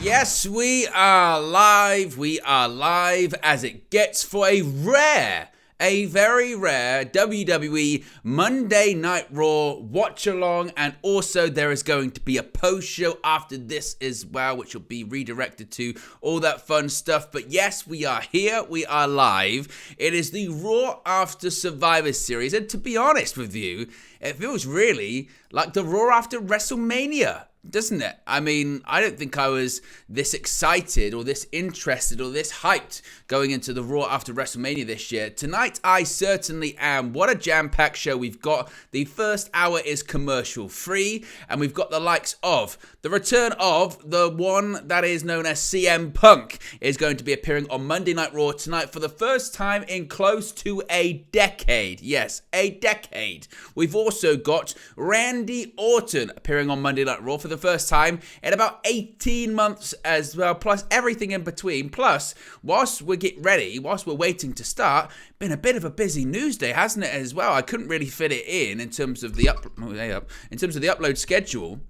Yes, we are live. We are live as it gets for a very rare WWE Monday Night Raw watch along, and also there is going to be a post show after this as well, which will be redirected to all that fun stuff. But yes, we are here, we are live. It is the Raw After Survivor Series, and to be honest with you, it feels really like the Raw after WrestleMania, doesn't it? I mean, I don't think I was this excited or this interested or this hyped going into the Raw after WrestleMania this year. Tonight, I certainly am. What a jam-packed show we've got. The first hour is commercial-free, and we've got the likes of the return of the one that is known as CM Punk is going to be appearing on Monday Night Raw tonight for the first time in close to a decade. Yes, a decade. We've also got Randy Orton appearing on Monday Night Raw for the first time in about 18 months as well, plus everything in between. Plus, whilst we're waiting to start, been a bit of a busy news day, hasn't it, as well? I couldn't really fit it in terms of the upload schedule.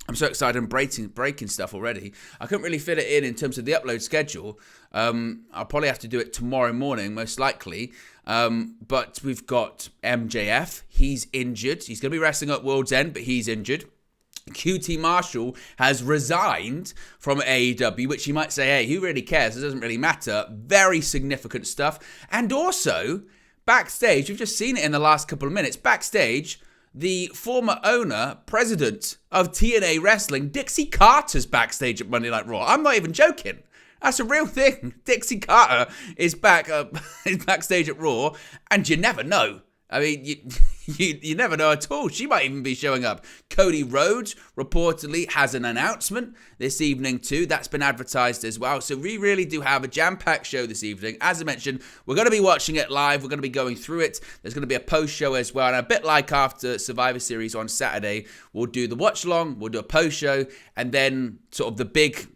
I'm so excited I'm breaking stuff already. I couldn't really fit it in terms of the upload schedule. I'll probably have to do it tomorrow morning, most likely. But we've got MJF. He's injured. He's going to be wrestling at World's End, but he's injured. QT Marshall has resigned from AEW, which you might say, hey, who really cares? It doesn't really matter. Very significant stuff. And also, backstage, we've just seen it in the last couple of minutes. Backstage, the former owner, president of TNA Wrestling, Dixie Carter's backstage at Monday Night Raw. I'm not even joking. That's a real thing. Dixie Carter is backstage at Raw, and you never know. I mean, you never know at all. She might even be showing up. Cody Rhodes reportedly has an announcement this evening too. That's been advertised as well. So we really do have a jam-packed show this evening. As I mentioned, we're going to be watching it live. We're going to be going through it. There's going to be a post-show as well. And a bit like after Survivor Series on Saturday, we'll do the watch-along, we'll do a post-show, and then sort of the big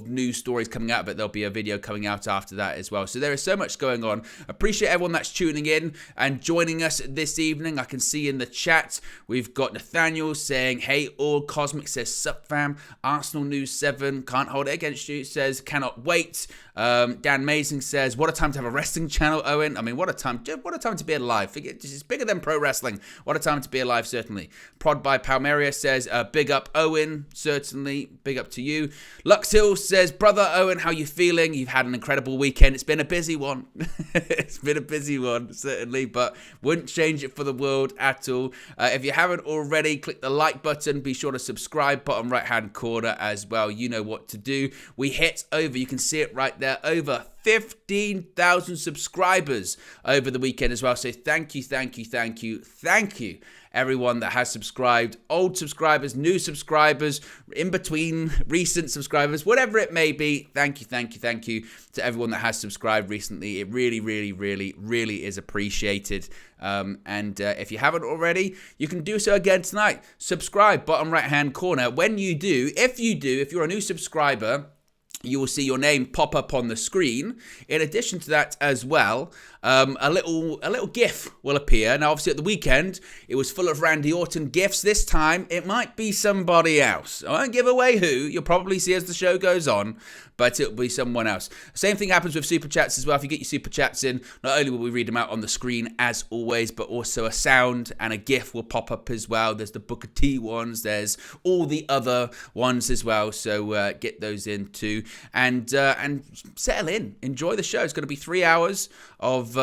news stories coming out of it. There'll be a video coming out after that as well. So there is so much going on. Appreciate everyone that's tuning in and joining us this evening. I can see in the chat we've got Nathaniel saying, hey all, Cosmic says, sup fam, Arsenal News 7, can't hold it against you, says, cannot wait. Dan Mazing says, what a time to have a wrestling channel, Owen. I mean, what a time to be alive. It's bigger than pro wrestling. What a time to be alive, certainly. Prod by Palmeria says, big up Owen, certainly. Big up to you. Lux Hill says, brother Owen, how you feeling? You've had an incredible weekend. It's been a busy one. It's been a busy one, certainly, but wouldn't change it for the world at all. If you haven't already, click the like button. Be sure to subscribe, bottom right-hand corner as well. You know what to do. We hit over, you can see it right there, over 15,000 subscribers over the weekend as well. So thank you, everyone that has subscribed. Old subscribers, new subscribers, in between, recent subscribers, whatever it may be. Thank you to everyone that has subscribed recently. It really is appreciated. And if you haven't already, you can do so again tonight. Subscribe, bottom right hand corner. When you do, if you're a new subscriber, you will see your name pop up on the screen. In addition to that as well, a little GIF will appear. Now, obviously, at the weekend, it was full of Randy Orton GIFs. This time, it might be somebody else. I won't give away who. You'll probably see as the show goes on, but it'll be someone else. Same thing happens with Super Chats as well. If you get your Super Chats in, not only will we read them out on the screen as always, but also a sound and a GIF will pop up as well. There's the Booker T ones. There's all the other ones as well. So get those in too. And settle in. Enjoy the show. It's going to be 3 hours of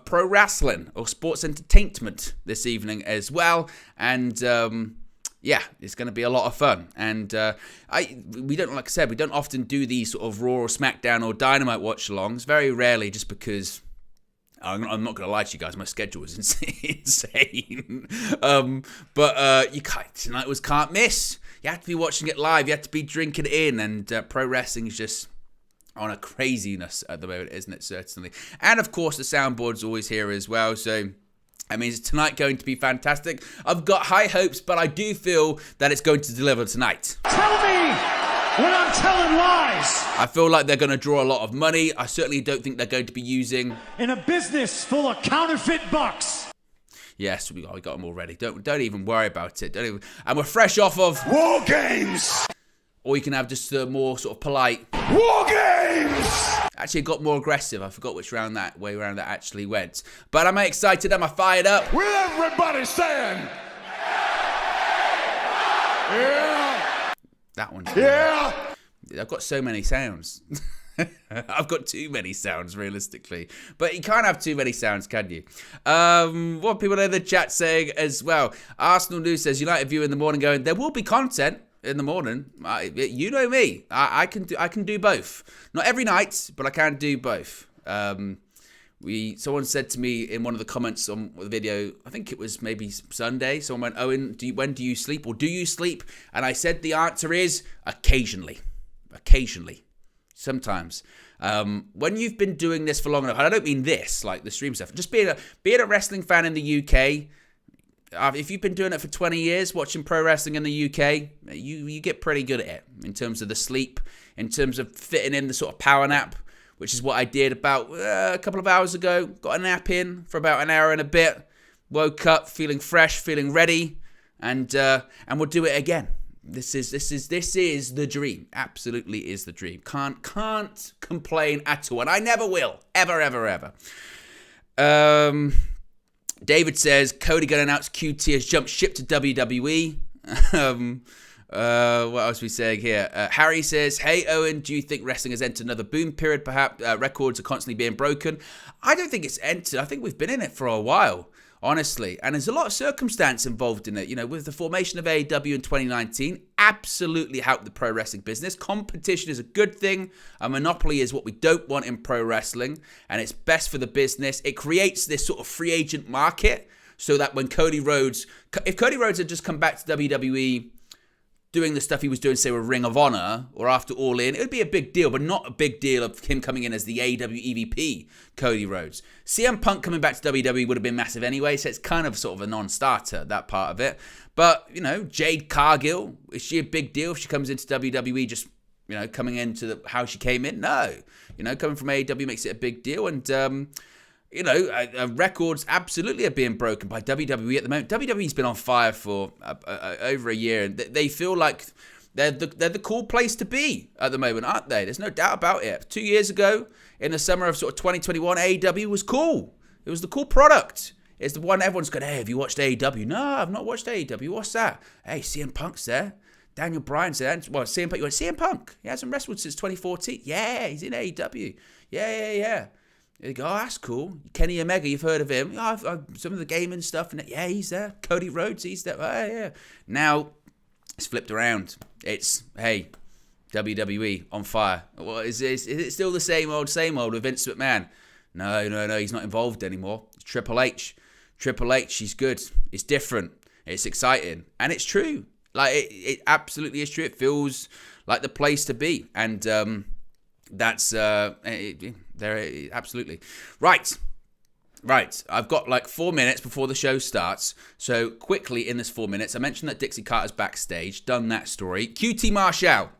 pro wrestling or sports entertainment this evening as well. And yeah, it's going to be a lot of fun. And we don't often do these sort of Raw or SmackDown or Dynamite watch-alongs. Very rarely, just because I'm not going to lie to you guys, my schedule was insane. But tonight was can't miss. You have to be watching it live. You have to be drinking it in. And pro wrestling is just on a craziness at the moment, isn't it? Certainly. And of course, the soundboard's always here as well. So I mean, is tonight going to be fantastic? I've got high hopes, but I do feel that it's going to deliver tonight. Tell me when I'm telling lies. I feel like they're going to draw a lot of money. I certainly don't think they're going to be using... in a business full of counterfeit bucks. Yes, we got them already. Don't even worry about it. And we're fresh off of... War Games! or you can have just the more sort of polite War Games! Actually, it got more aggressive. I forgot which way around that actually went. But am I excited? Am I fired up? With everybody saying, yeah. That one. Yeah. I've got so many sounds. I've got too many sounds, realistically. But you can't have too many sounds, can you? What people in the chat saying as well. Arsenal News says, United View in the morning going, there will be content in the morning. You know me. I can do both. Not every night, but I can do both. Someone said to me in one of the comments on the video, I think it was maybe Sunday, someone went, Owen, when do you sleep, or do you sleep? And I said the answer is occasionally. Sometimes. When you've been doing this for long enough, and I don't mean this, like the stream stuff, just being a wrestling fan in the UK, if you've been doing it for 20 years, watching pro wrestling in the UK, you get pretty good at it in terms of the sleep, in terms of fitting in the sort of power nap, which is what I did about a couple of hours ago. Got a nap in for about an hour and a bit. Woke up feeling fresh, feeling ready, and we'll do it again. This is the dream. Absolutely is the dream. Can't complain at all, and I never will, ever. David says Cody gonna announce QT has jumped ship to WWE. What else are we saying here? Harry says, hey Owen, do you think wrestling has entered another boom period? Perhaps records are constantly being broken. I don't think it's entered. I think we've been in it for a while, honestly. And there's a lot of circumstance involved in it. You know, with the formation of AEW in 2019, absolutely helped the pro wrestling business. Competition is a good thing. A monopoly is what we don't want in pro wrestling. And it's best for the business. It creates this sort of free agent market so that when if Cody Rhodes had just come back to WWE doing the stuff he was doing, say, with Ring of Honor or after All In, it would be a big deal, but not a big deal of him coming in as the AEW EVP, Cody Rhodes. CM Punk coming back to WWE would have been massive anyway, so it's kind of sort of a non-starter, that part of it. But, you know, Jade Cargill, is she a big deal if she comes into WWE just, you know, coming into how she came in? No. You know, coming from AEW makes it a big deal, and you know, records absolutely are being broken by WWE at the moment. WWE's been on fire for over a year, and they feel like they're the cool place to be at the moment, aren't they? There's no doubt about it. 2 years ago, in the summer of sort of 2021, AEW was cool. It was the cool product. It's the one everyone's going, hey, have you watched AEW? No, I've not watched AEW. What's that? Hey, CM Punk's there. Daniel Bryan's there. Well, CM Punk. You went, CM Punk? He hasn't wrestled since 2014. Yeah, he's in AEW. Yeah. You go, oh, that's cool. Kenny Omega, you've heard of him. Oh, some of the gaming stuff. And yeah, he's there. Cody Rhodes, he's there. Oh, yeah. Now, it's flipped around. It's, hey, WWE on fire. Well, is it still the same old with Vince McMahon? No, he's not involved anymore. It's Triple H. Triple H, he's good. It's different. It's exciting. And it's true. Like, it absolutely is true. It feels like the place to be. And that's... There, absolutely. Right. I've got like 4 minutes before the show starts. So quickly in this 4 minutes, I mentioned that Dixie Carter's backstage. Done that story. QT Marshall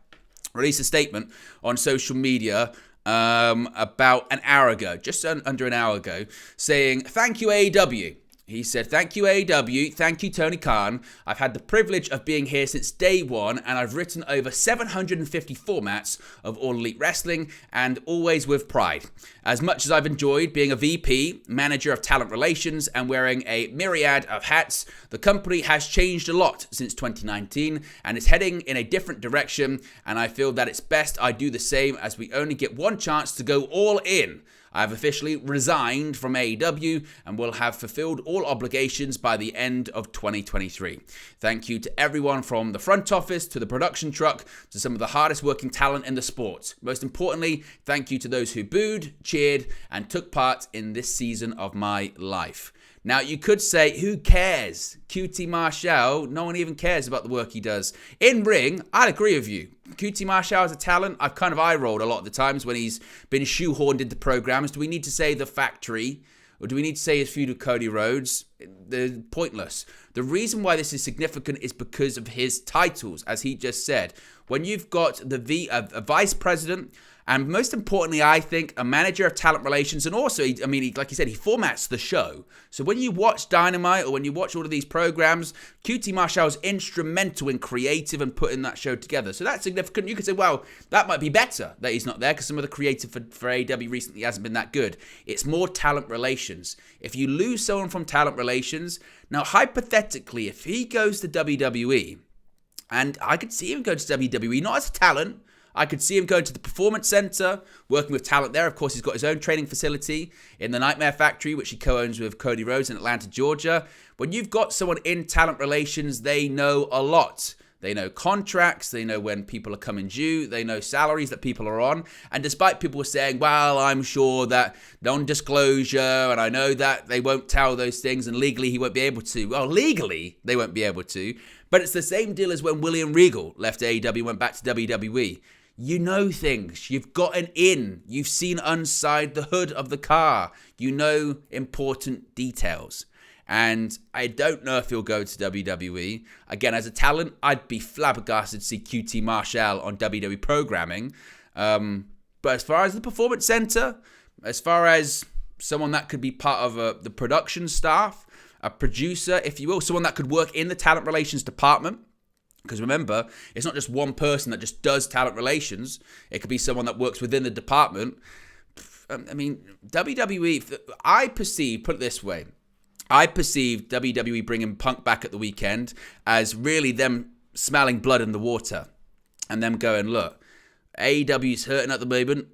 released a statement on social media about an hour ago, just under an hour ago, saying, thank you AEW. He said, thank you AEW, thank you Tony Khan. I've had the privilege of being here since day one, and I've written over 750 formats of All Elite Wrestling, and always with pride. As much as I've enjoyed being a VP, manager of talent relations, and wearing a myriad of hats, the company has changed a lot since 2019, and is heading in a different direction, and I feel that it's best I do the same, as we only get one chance to go all in. I have officially resigned from AEW and will have fulfilled all obligations by the end of 2023. Thank you to everyone from the front office to the production truck to some of the hardest working talent in the sport. Most importantly, thank you to those who booed, cheered, and took part in this season of my life. Now, you could say, who cares? QT Marshall, no one even cares about the work he does. In ring, I'd agree with you. QT Marshall is a talent. I've kind of eye-rolled a lot of the times when he's been shoehorned into programs. Do we need to say The Factory? Or do we need to say his feud with Cody Rhodes? They're pointless. The reason why this is significant is because of his titles, as he just said. When you've got a vice president And most importantly, I think a manager of talent relations, and also, like you said, he formats the show. So when you watch Dynamite or when you watch all of these programs, QT Marshall is instrumental in creative and putting that show together. So that's significant. You could say, well, that might be better that he's not there because some of the creative for AEW recently hasn't been that good. It's more talent relations. If you lose someone from talent relations, now hypothetically, if he goes to WWE, and I could see him go to WWE, not as a talent, I could see him going to the Performance Center, working with talent there. Of course, he's got his own training facility in the Nightmare Factory, which he co-owns with Cody Rhodes in Atlanta, Georgia. When you've got someone in talent relations, they know a lot. They know contracts, they know when people are coming due, they know salaries that people are on. And despite people saying, well, I'm sure that non-disclosure, and I know that they won't tell those things, and legally he won't be able to. Well, legally, they won't be able to. But it's the same deal as when William Regal left AEW and went back to WWE. You know things. You've got an in. You've seen inside the hood of the car. You know important details. And I don't know if he'll go to WWE. Again, as a talent, I'd be flabbergasted to see QT Marshall on WWE programming. But as far as the Performance Center, as far as someone that could be part of the production staff, a producer, if you will, someone that could work in the talent relations department. Because remember, it's not just one person that just does talent relations. It could be someone that works within the department. I mean, WWE, I perceive, put it this way, I perceive WWE bringing Punk back at the weekend as really them smelling blood in the water. And them going, look, AEW's hurting at the moment.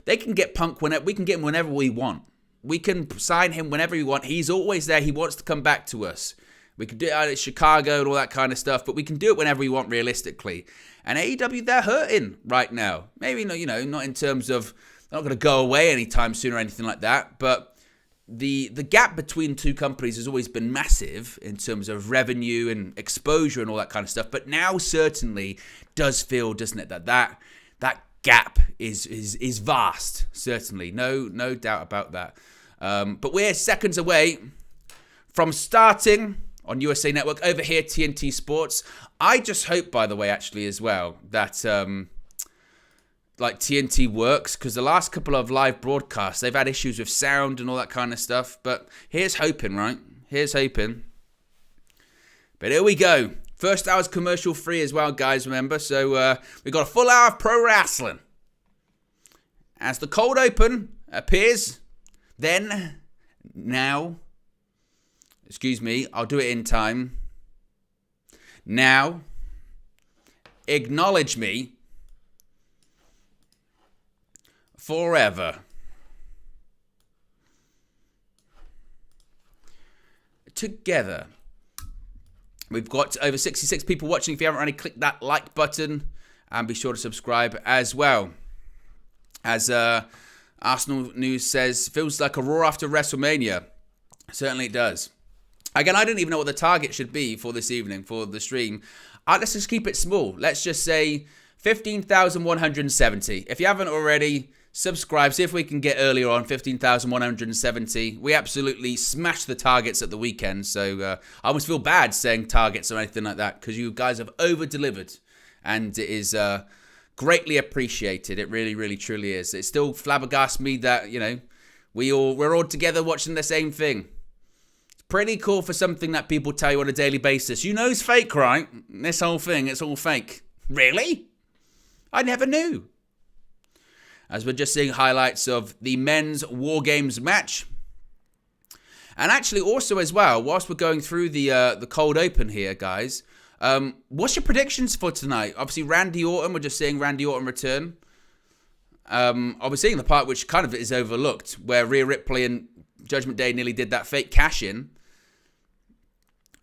They can get Punk whenever, we can get him whenever we want. We can sign him whenever we want. He's always there. He wants to come back to us. We can do it out at Chicago and all that kind of stuff, but we can do it whenever we want realistically. And AEW, they're hurting right now. Maybe not, not in terms of they're not going to go away anytime soon or anything like that, but the gap between two companies has always been massive in terms of revenue and exposure and all that kind of stuff. But now certainly does feel, doesn't it, that gap is vast. Certainly, no doubt about that. But we're seconds away from starting on USA Network, over here, TNT Sports. I just hope, by the way, actually, as well, that TNT works, because the last couple of live broadcasts, they've had issues with sound and all that kind of stuff. But here's hoping, right? Here's hoping. But here we go. First hour's commercial free as well, guys, remember. So we've got a full hour of pro wrestling. As the cold open appears, now... Excuse me, I'll do it in time. Now, acknowledge me forever. Together. We've got over 66 people watching. If you haven't already, click that like button and be sure to subscribe as well. As Arsenal News says, feels like a Raw after WrestleMania. Certainly it does. Again, I don't even know what the target should be for this evening, for the stream. Let's just keep it small. Let's just say 15,170. If you haven't already, subscribe. See if we can get earlier on 15,170. We absolutely smashed the targets at the weekend. So I almost feel bad saying targets or anything like that, because you guys have over-delivered. And it is greatly appreciated. It really, really, truly is. It still flabbergasts me that, we're all together watching the same thing. Pretty cool for something that people tell you on a daily basis. You know it's fake, right? This whole thing, it's all fake. Really? I never knew. As we're just seeing highlights of the men's War Games match. And actually also as well, whilst we're going through the cold open here, guys, what's your predictions for tonight? Obviously, Randy Orton, we're just seeing Randy Orton return. Obviously, the part which kind of is overlooked, where Rhea Ripley and Judgment Day nearly did that fake cash-in.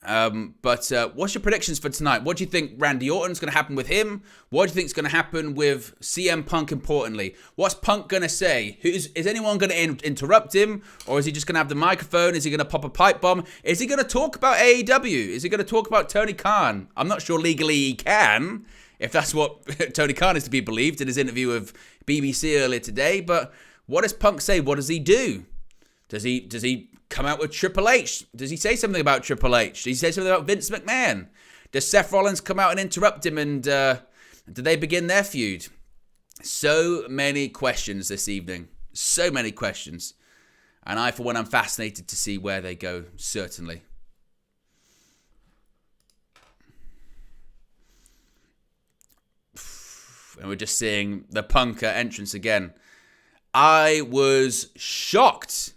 But what's your predictions for tonight? What do you think Randy Orton's going to happen with him? What do you think is going to happen with CM Punk, importantly? What's Punk going to say? Is anyone going to interrupt him? Or is he just going to have the microphone? Is he going to pop a pipe bomb? Is he going to talk about AEW? Is he going to talk about Tony Khan? I'm not sure legally he can, if that's what Tony Khan is to be believed in his interview with BBC earlier today. But what does Punk say? What does he do? Does he come out with Triple H? Does he say something about Triple H? Does he say something about Vince McMahon? Does Seth Rollins come out and interrupt him, and do they begin their feud? So many questions this evening. So many questions. And I, for one, am fascinated to see where they go, certainly. And we're just seeing the Punker entrance again. I was shocked.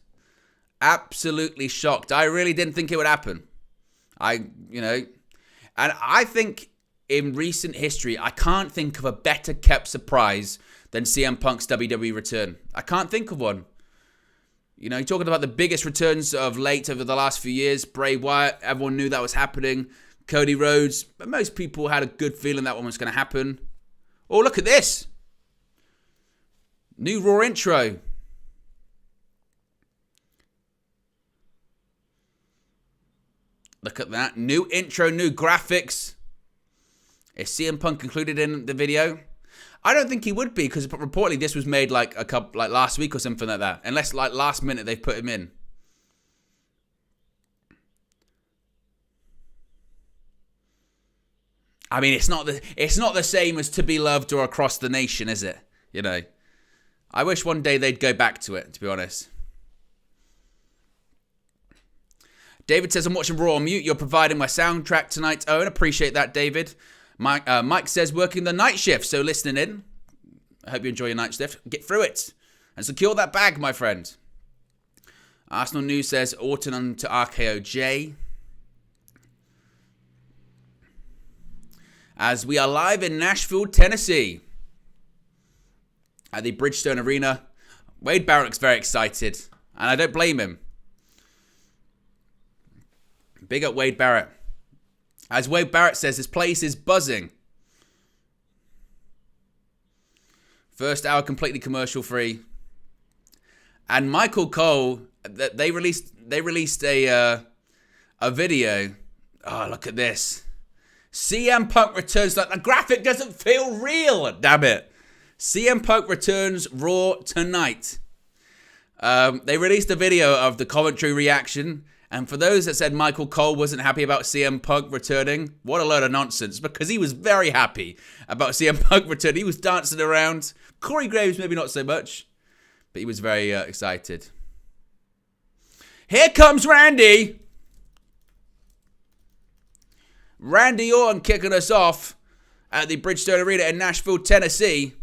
Absolutely shocked. I really didn't think it would happen. And I think in recent history, I can't think of a better kept surprise than CM Punk's WWE return. I can't think of one. You know, you're talking about the biggest returns of late over the last few years. Bray Wyatt, everyone knew that was happening. Cody Rhodes, but most people had a good feeling that one was going to happen. Oh, look at this. New Raw intro. Look at that. New intro, new graphics. Is CM Punk included in the video? I don't think he would be, because reportedly this was made like last week or something like that. Unless like last minute they've put him in. I mean, it's not the same as To Be Loved or Across the Nation, is it? You know. I wish one day they'd go back to it, to be honest. David says, I'm watching Raw on mute. You're providing my soundtrack tonight, Owen. Appreciate that, David. Mike says, working the night shift, so listening in. I hope you enjoy your night shift. Get through it and secure that bag, my friend. Arsenal News says, Orton on to RKOJ. As we are live in Nashville, Tennessee. At the Bridgestone Arena. Wade Barrett looks very excited. And I don't blame him. Big up Wade Barrett. As Wade Barrett says, this place is buzzing. First hour completely commercial free. And Michael Cole, they released a video. Oh, look at this. CM Punk returns. Like the graphic doesn't feel real. Damn it. CM Punk returns Raw tonight. They released a video of the commentary reaction. And for those that said Michael Cole wasn't happy about CM Punk returning, what a load of nonsense, because he was very happy about CM Punk returning. He was dancing around. Corey Graves, maybe not so much, but he was very excited. Here comes Randy. Randy Orton kicking us off at the Bridgestone Arena in Nashville, Tennessee.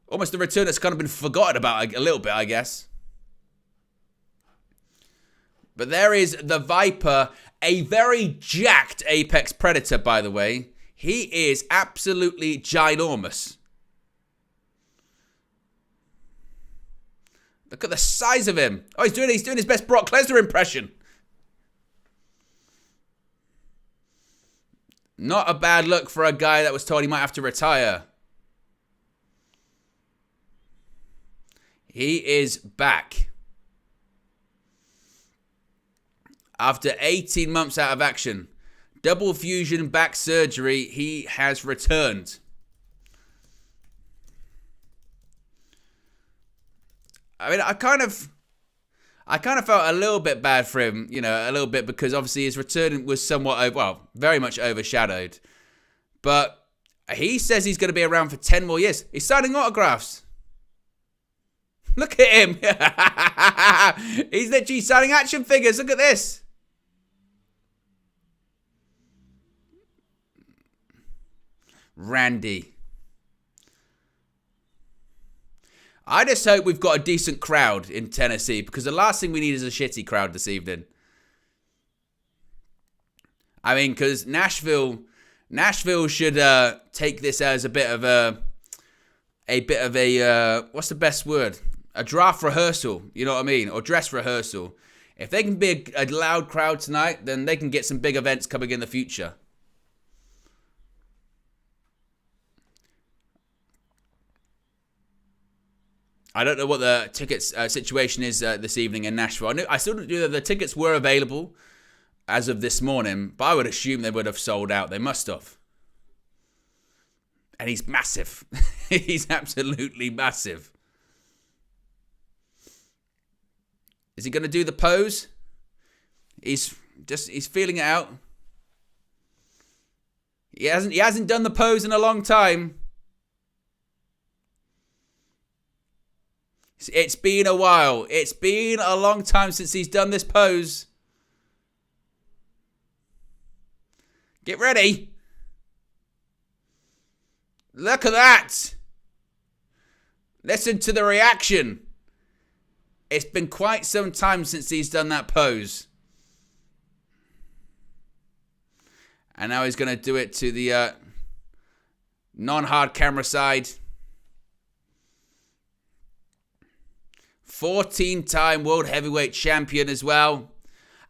Almost a return that's kind of been forgotten about a little bit, I guess. But there is the Viper, a very jacked Apex Predator, by the way. He is absolutely ginormous. Look at the size of him. Oh, he's doing his best Brock Lesnar impression. Not a bad look for a guy that was told he might have to retire. He is back. After 18 months out of action, double fusion back surgery, he has returned. I mean, I kind of felt a little bit bad for him, you know, a little bit, because obviously his return was somewhat, very much overshadowed. But he says he's going to be around for 10 more years. He's signing autographs. Look at him. He's literally signing action figures. Look at this. Randy. I just hope we've got a decent crowd in Tennessee, because the last thing we need is a shitty crowd this evening. I mean, because Nashville should take this as a bit of a what's the best word? A draft rehearsal, you know what I mean? Or dress rehearsal. If they can be a loud crowd tonight, then they can get some big events coming in the future. I don't know what the tickets situation is this evening in Nashville. I still don't know that the tickets were available as of this morning, but I would assume they would have sold out. They must have. And he's massive. He's absolutely massive. Is he going to do the pose? He's feeling it out. He hasn't done the pose in a long time. It's been a while. It's been a long time since he's done this pose. Get ready. Look at that. Listen to the reaction. It's been quite some time since he's done that pose. And now he's going to do it to the non-hard camera side. 14-time World Heavyweight Champion as well.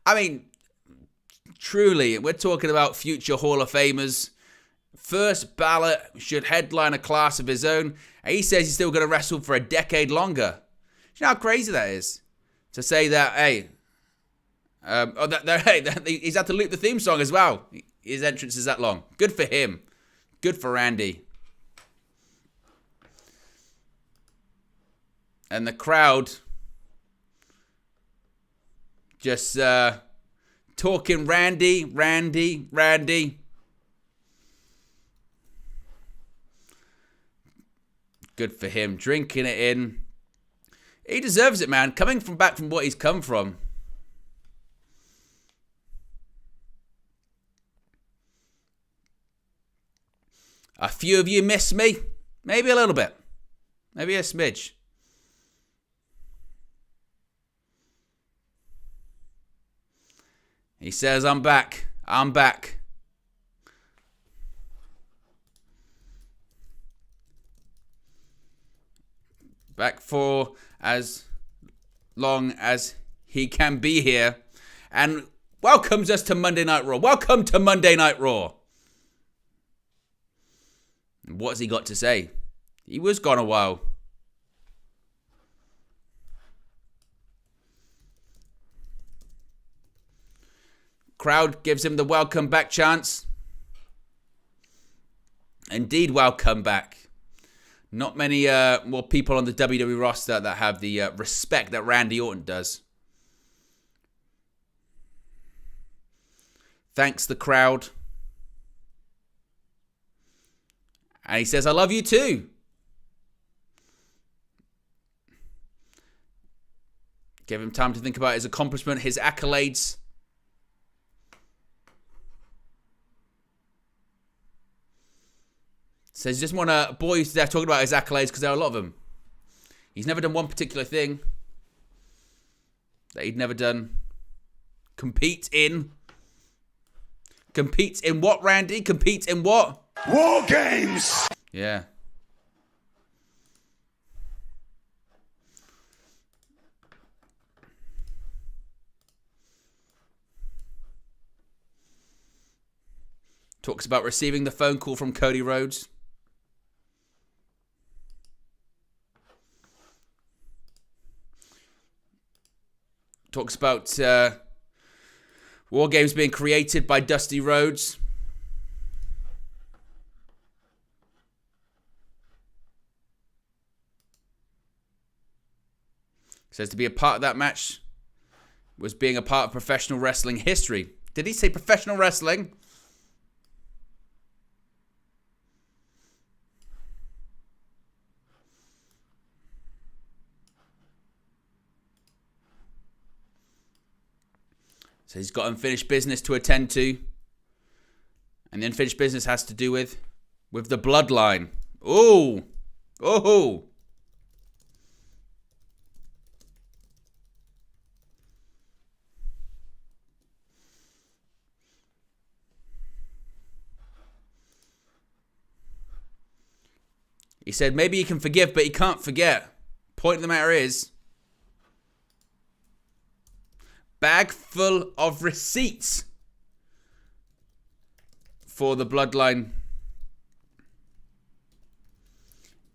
I mean, truly, we're talking about future Hall of Famers. First ballot, should headline a class of his own. And he says he's still going to wrestle for a decade longer. You know how crazy that is? To say that, hey, he's had to loop the theme song as well. His entrance is that long. Good for him. Good for Randy. And the crowd just talking Randy. Good for him. Drinking it in. He deserves it, man. Coming back from what he's come from. A few of you miss me. Maybe a little bit. Maybe a smidge. He says, I'm back. I'm back. Back for as long as he can be here. And welcomes us to Monday Night Raw. Welcome to Monday Night Raw. What's he got to say? He was gone a while. Crowd gives him the welcome back chance. Indeed, welcome back. Not many more people on the WWE roster that have the respect that Randy Orton does. Thanks the crowd. And he says, I love you too. Give him time to think about his accomplishment, his accolades. Says he doesn't want to bore you to death talking about his accolades because there are a lot of them. He's never done one particular thing that he'd never done. Compete in what, Randy? Compete in what? War Games! Yeah. Talks about receiving the phone call from Cody Rhodes. Talks about War Games being created by Dusty Rhodes. Says to be a part of that match was being a part of professional wrestling history. Did he say professional wrestling? So he's got unfinished business to attend to. And the unfinished business has to do with the Bloodline. Oh. He said maybe he can forgive, but he can't forget. Point of the matter is, bag full of receipts for the Bloodline.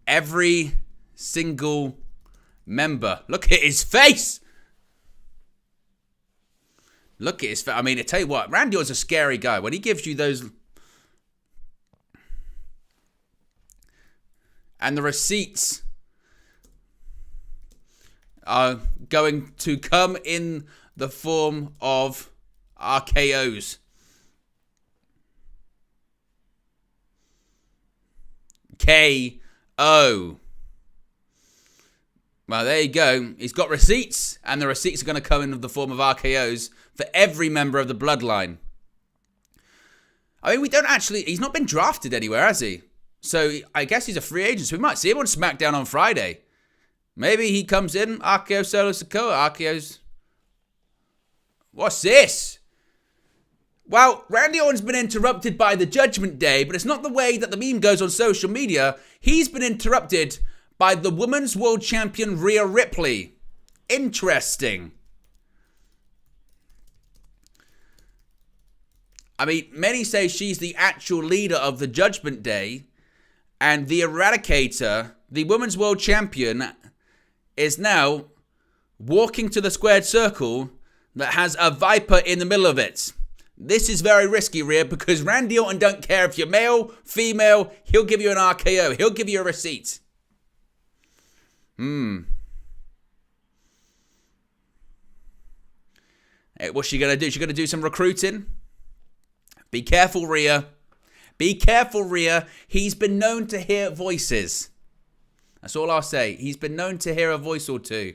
Every single member. Look at his face. Look at his face. I mean, I tell you what, Randy Orton's a scary guy. When he gives you those... And the receipts are going to come in the form of RKOs. KO. Well, there you go. He's got receipts, and the receipts are going to come in the form of RKOs for every member of the Bloodline. I mean, he's not been drafted anywhere, has he? So I guess he's a free agent, so we might see him on SmackDown on Friday. Maybe he comes in, RKO Solo Sikoa, RKO's... What's this? Well, Randy Orton's been interrupted by the Judgment Day, but it's not the way that the meme goes on social media. He's been interrupted by the Women's World Champion Rhea Ripley. Interesting. I mean, many say she's the actual leader of the Judgment Day, and the Eradicator, the Women's World Champion, is now walking to the squared circle that has a Viper in the middle of it. This is very risky, Rhea, because Randy Orton don't care if you're male, female, he'll give you an RKO, he'll give you a receipt. Hey, what's she going to do? She's going to do some recruiting? Be careful, Rhea. Be careful, Rhea. He's been known to hear voices. That's all I'll say. He's been known to hear a voice or two.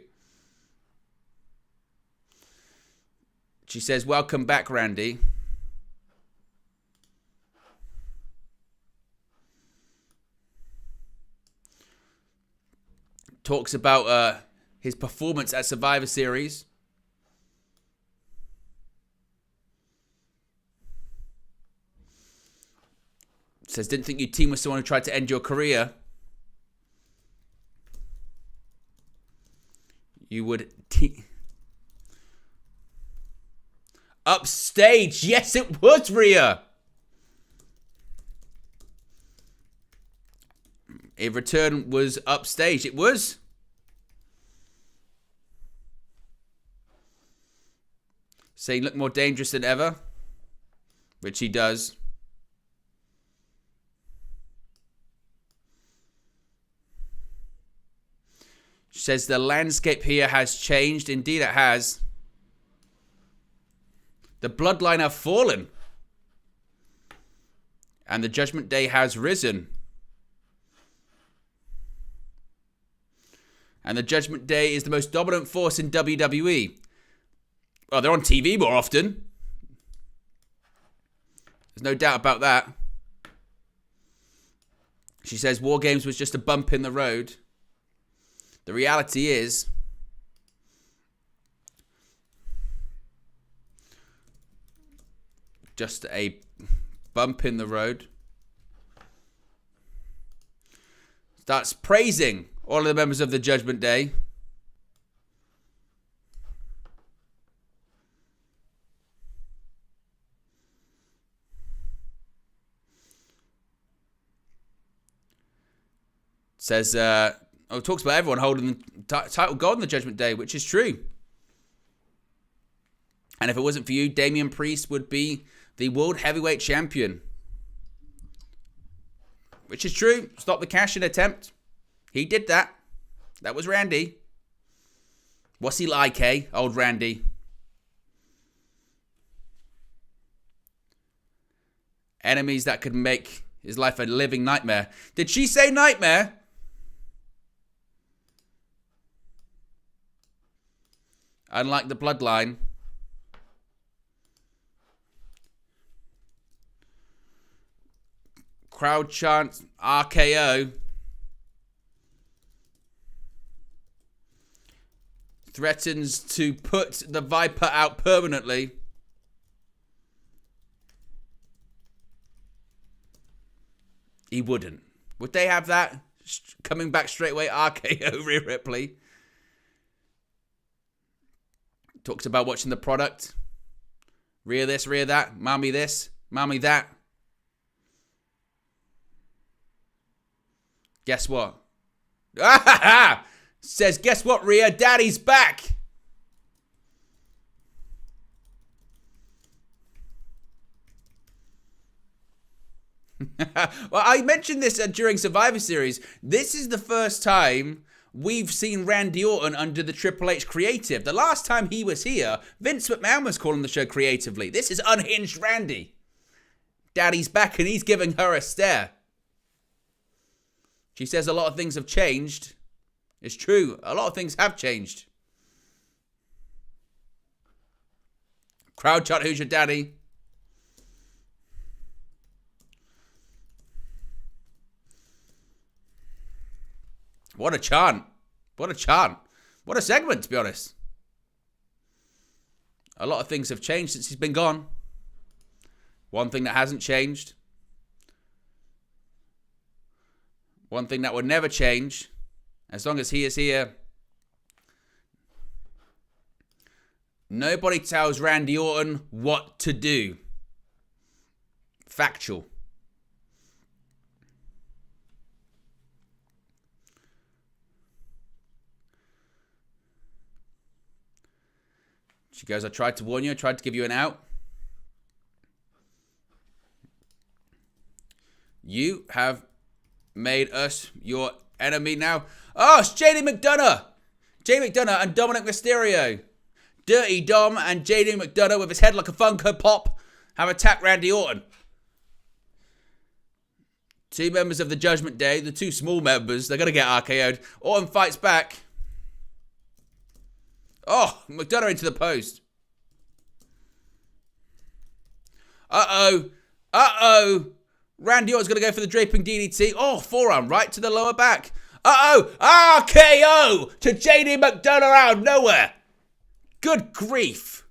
She says, welcome back, Randy. Talks about his performance at Survivor Series. Says, didn't think you'd team with someone who tried to end your career. You would Upstage. Yes, it was Rhea. A return was upstage. It was. Saying look more dangerous than ever. Which he does. She says the landscape here has changed. Indeed it has. The Bloodline have fallen. And the Judgment Day has risen. And the Judgment Day is the most dominant force in WWE. Well, they're on TV more often. There's no doubt about that. She says War Games was just a bump in the road. The reality is, just a bump in the road. Starts praising all of the members of the Judgment Day. Says, talks about everyone holding the title gold on the Judgment Day, which is true. And if it wasn't for you, Damian Priest would be the World Heavyweight Champion. Which is true. Stop the cash-in attempt. He did that. That was Randy. What's he like, eh? Old Randy. Enemies that could make his life a living nightmare. Did she say nightmare? Unlike the Bloodline. Crowd chant RKO. Threatens to put the Viper out permanently. He wouldn't. Would they have that? Coming back straight away, RKO Rhea Ripley. Talks about watching the product. Rhea this, Rhea that. Mommy this, mommy that. Guess what? Says, guess what, Rhea? Daddy's back. Well, I mentioned this during Survivor Series. This is the first time we've seen Randy Orton under the Triple H creative. The last time he was here, Vince McMahon was calling the show creatively. This is unhinged Randy. Daddy's back and he's giving her a stare. She says a lot of things have changed It's true. A lot of things have changed. Crowd chant, who's your daddy? What a chant. What a chant. What a segment, to be honest. A lot of things have changed since he's been gone. One thing that hasn't changed. One thing that will never change, as long as he is here. Nobody tells Randy Orton what to do. Factual. She goes, I tried to warn you, I tried to give you an out. You have made us your enemy now. Oh, it's JD McDonough. JD McDonough and Dominik Mysterio. Dirty Dom and JD McDonough with his head like a Funko Pop have attacked Randy Orton. Two members of the Judgment Day, the two small members, they're going to get RKO'd. Orton fights back. Oh, McDonough into the post. Uh-oh. Uh-oh. Randy Orton's going to go for the draping DDT. Oh, forearm right to the lower back. Uh-oh. RKO to JD McDonough out of nowhere. Good grief.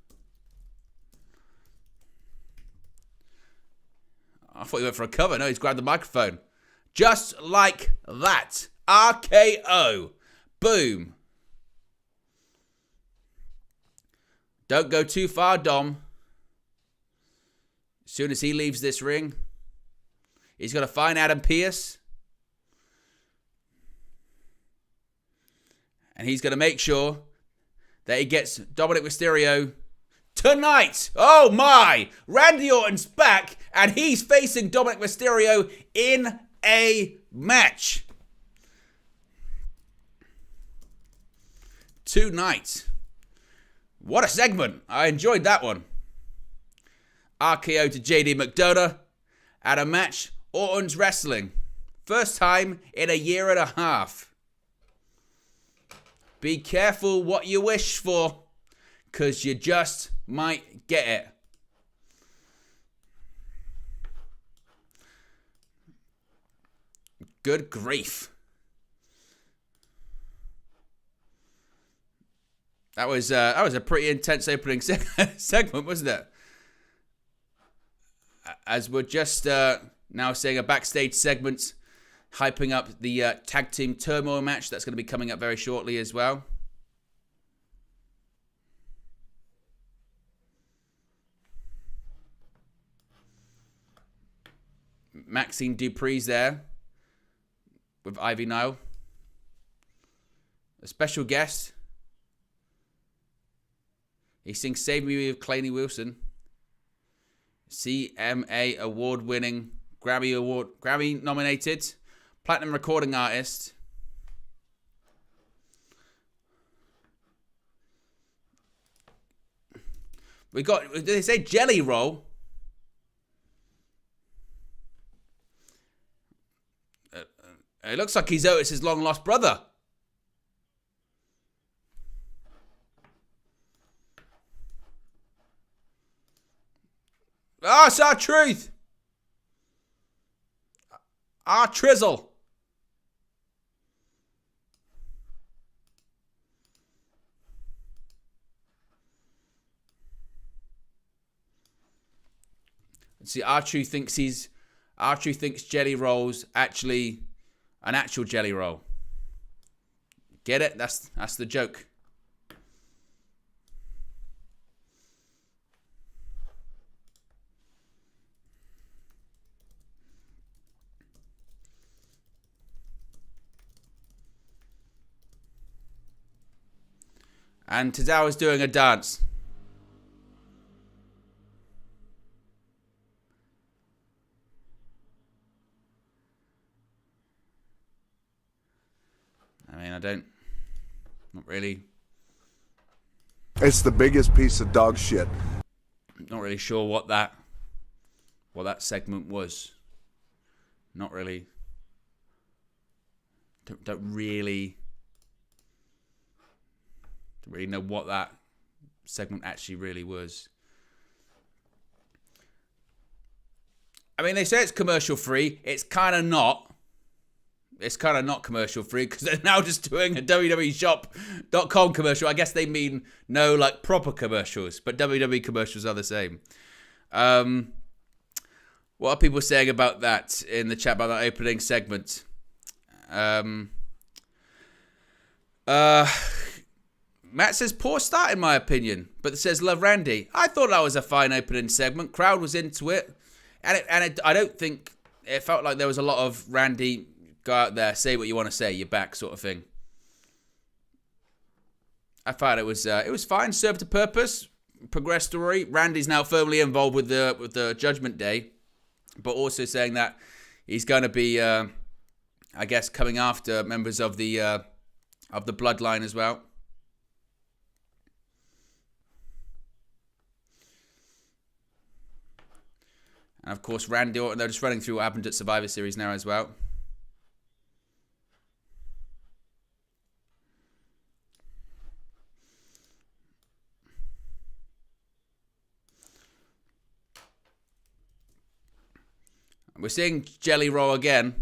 I thought he went for a cover. No, he's grabbed the microphone. Just like that. RKO. Boom. Don't go too far, Dom. As soon as he leaves this ring, he's going to find Adam Pearce. And he's going to make sure that he gets Dominik Mysterio tonight. Oh my! Randy Orton's back and he's facing Dominik Mysterio in a match. Tonight. What a segment. I enjoyed that one. RKO to JD McDonough at a match Orton's wrestling. First time in a year and a half. Be careful what you wish for, because you just might get it. Good grief. That was a pretty intense opening segment, wasn't it? As we're just now seeing a backstage segment hyping up the Tag Team Turmoil match that's going to be coming up very shortly as well. Maxine Dupree's there with Ivy Nile. A special guest. He sings Save Me with Claney Wilson. CMA award-winning, Grammy nominated, platinum recording artist. We got, did they say Jelly Roll? It looks like he's Otis's long-lost brother. Ah, it's our truth. Our trizzle. See, R-Truth thinks Jelly Roll's actually an actual Jelly Roll. Get it? That's the joke. And Tozawa's doing a dance. I mean, not really. It's the biggest piece of dog shit. Not really sure what that segment was. Not really. Don't really Don't really know what that segment actually really was. I mean, they say it's commercial free. It's kind of not. It's kind of not commercial free because they're now just doing a WWEshop.com commercial. I guess they mean no like proper commercials, but WWE commercials are the same. What are people saying about that in the chat about that opening segment? Matt says, poor start in my opinion, but it says, love Randy. I thought that was a fine opening segment. Crowd was into it. And I don't think it felt like there was a lot of Randy, go out there, say what you want to say, you're back sort of thing. I thought it was fine, served a purpose, progressed story. Randy's now firmly involved with the Judgment Day, but also saying that he's going to be, I guess, coming after members of the Bloodline as well. And of course, Randy Orton, they're just running through what happened at Survivor Series now as well. We're seeing Jelly Roll again.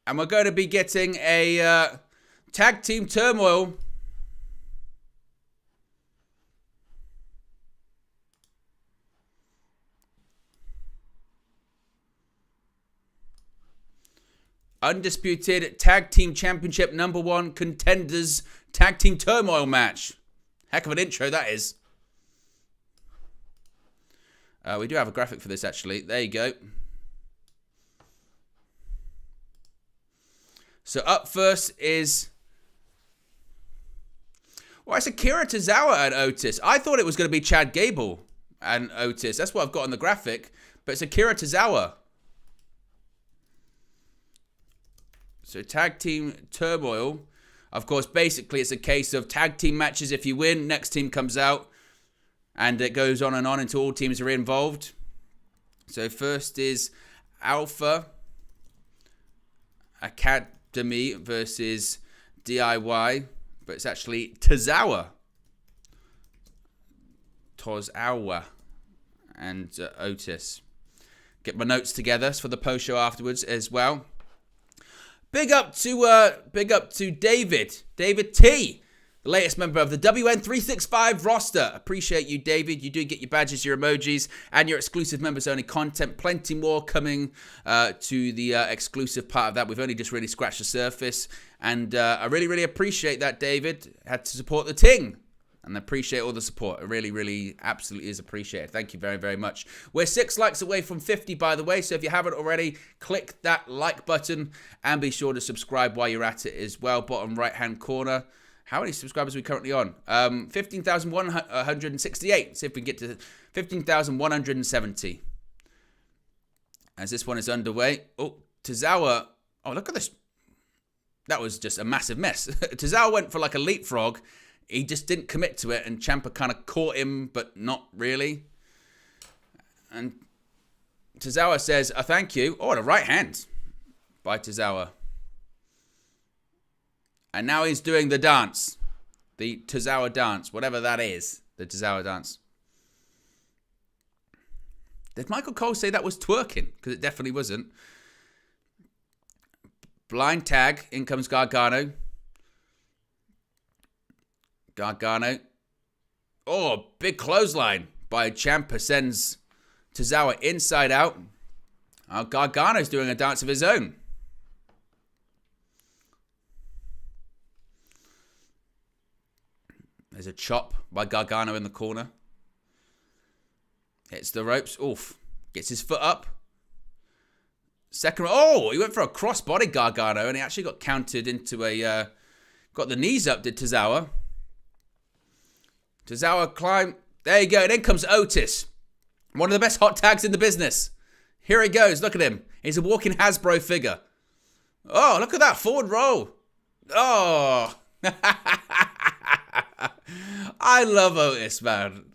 And we're going to be getting a Tag Team Turmoil. Undisputed Tag Team Championship #1 Contenders Tag Team Turmoil Match. Heck of an intro that is. We do have a graphic for this actually. There you go. So up first is... Well, it's Akira Tozawa and Otis. I thought it was going to be Chad Gable and Otis. That's what I've got on the graphic. But it's Akira Tozawa. So Tag Team Turmoil. Of course, basically it's a case of tag team matches. If you win, next team comes out. And it goes on and on until all teams are involved. So first is Alpha Academy versus DIY. But it's actually Tozawa. And Otis. Get my notes together for the post show afterwards as well. Big up to David T, the latest member of the WN365 roster. Appreciate you, David. You do get your badges, your emojis, and your exclusive members-only content. Plenty more coming to the exclusive part of that. We've only just really scratched the surface, and I really, really appreciate that, David. Had to support the ting. And I appreciate all the support. It really, really, absolutely is appreciated. Thank you very, very much. We're 6 likes away from 50, by the way. So if you haven't already, click that like button. And be sure to subscribe while you're at it as well. Bottom right-hand corner. How many subscribers are we currently on? 15,168. See if we can get to 15,170. As this one is underway. Oh, Tozawa. Oh, look at this. That was just a massive mess. Tozawa went for like a leapfrog. He just didn't commit to it, and Ciampa kind of caught him, but not really. And Tozawa says, thank you. Oh, and a right hand by Tozawa. And now he's doing the dance. The Tozawa dance, whatever that is. The Tozawa dance. Did Michael Cole say that was twerking? Because it definitely wasn't. Blind tag. In comes Gargano. Oh, big clothesline by Ciampa sends Tozawa inside out. Gargano's doing a dance of his own. There's a chop by Gargano in the corner. Hits the ropes. Oof. Gets his foot up. Second. Oh, he went for a crossbody Gargano and he actually got counted into a... got the knees up, did Tozawa. Tozawa climb. There you go. And in comes Otis. One of the best hot tags in the business. Here he goes. Look at him. He's a walking Hasbro figure. Oh, look at that forward roll. Oh. I love Otis, man.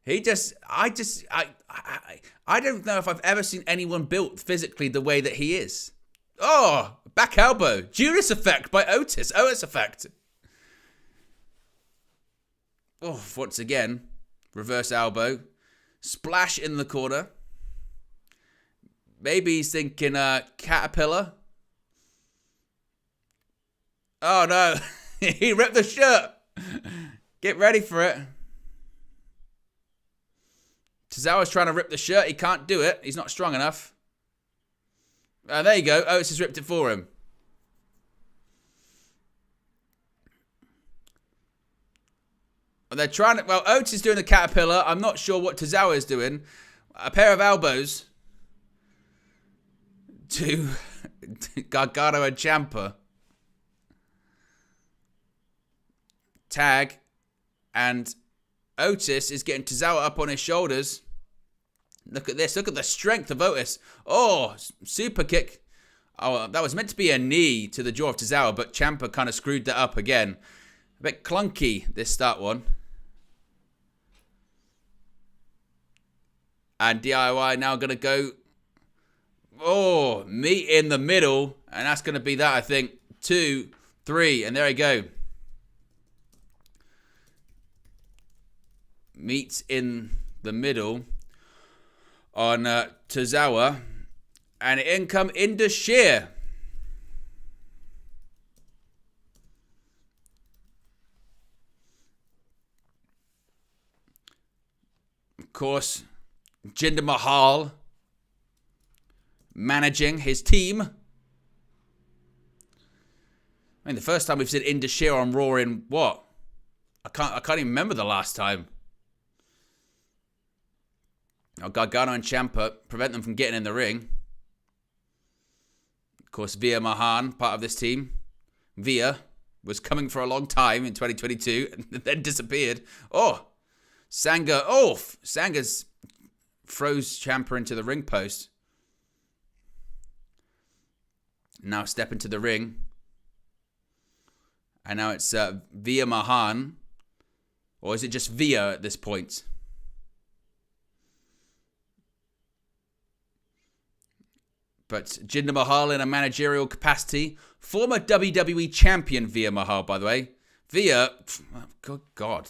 I don't know if I've ever seen anyone built physically the way that he is. Oh, back elbow. Judas effect by Otis. Otis effect. Oh, once again, reverse elbow. Splash in the corner. Maybe he's thinking caterpillar. Oh, no. He ripped the shirt. Get ready for it. Tozawa's trying to rip the shirt. He can't do it. He's not strong enough. There you go. Otis has ripped it for him. They're trying to... Well, Otis is doing the caterpillar. I'm not sure what Tozawa is doing. A pair of elbows to Gargano and Ciampa. Tag. And Otis is getting Tozawa up on his shoulders. Look at this. Look at the strength of Otis. Oh, super kick. Oh, that was meant to be a knee to the jaw of Tozawa, but Ciampa kind of screwed that up again. A bit clunky, this start one. And DIY now going to go... Oh, meet in the middle. And that's going to be that, I think. 2, 3. And there we go. Meets in the middle on Tozawa. And in come Indus Sher. Of course, Jinder Mahal managing his team. I mean, the first time we've seen Indus Sher on Raw in what? I can't even remember the last time. Now Gargano and Ciampa prevent them from getting in the ring. Of course, Veer Mahan, part of this team. Veer was coming for a long time in 2022 and then disappeared. Oh, Sanga. Oh, Sanga's froze Ciampa into the ring post. Now step into the ring. And now it's Veer Mahan. Or is it just Veer at this point? But Jinder Mahal in a managerial capacity. Former WWE champion Veer Mahal, by the way. Veer, good God.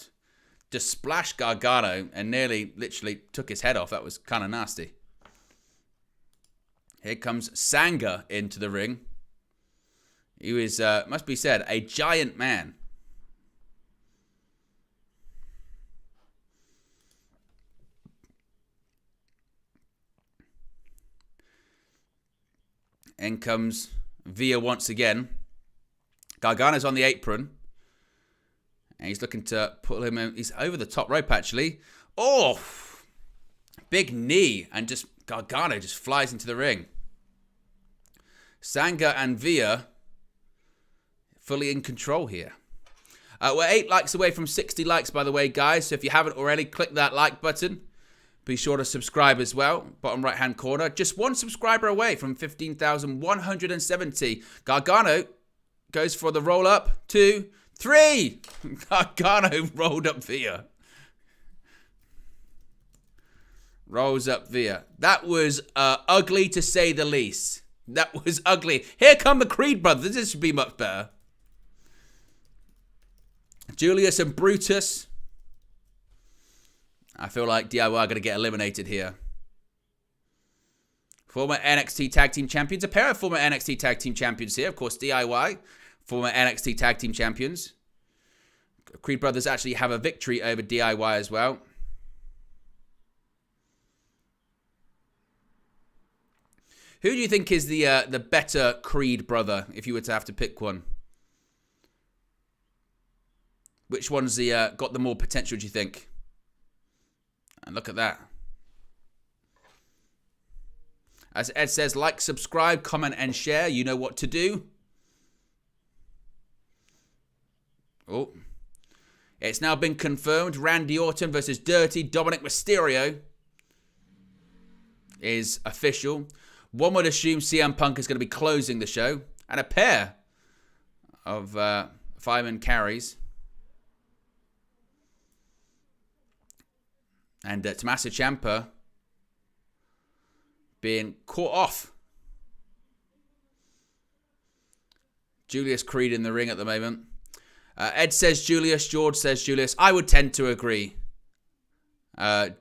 Just splashed Gargano and nearly, literally took his head off. That was kind of nasty. Here comes Sanga into the ring. He was, must be said, a giant man. In comes Veer once again. Gargano's on the apron. And he's looking to pull him in. He's over the top rope, actually. Oh! Big knee. And just Gargano just flies into the ring. Sanga and Veer fully in control here. We're 8 likes away from 60 likes, by the way, guys. So if you haven't already, click that like button. Be sure to subscribe as well. Bottom right-hand corner. Just 1 subscriber away from 15,170. Gargano goes for the roll-up. 2, 3. Gargano rolled up Veer. Rolls up Veer. That was ugly to say the least. That was ugly. Here come the Creed brothers. This should be much better. Julius and Brutus. I feel like DIY are going to get eliminated here. Former NXT Tag Team Champions. A pair of former NXT Tag Team Champions here. Of course, DIY. Former NXT Tag Team Champions. Creed brothers actually have a victory over DIY as well. Who do you think is the better Creed brother, if you were to have to pick one? Which one's got the more potential, do you think? And look at that. As Ed says, like, subscribe, comment, and share. You know what to do. Oh. It's now been confirmed. Randy Orton versus Dirty Dominik Mysterio is official. One would assume CM Punk is going to be closing the show. And a pair of fireman carries. And Tommaso Ciampa being caught off. Julius Creed in the ring at the moment. Ed says Julius. George says Julius. I would tend to agree.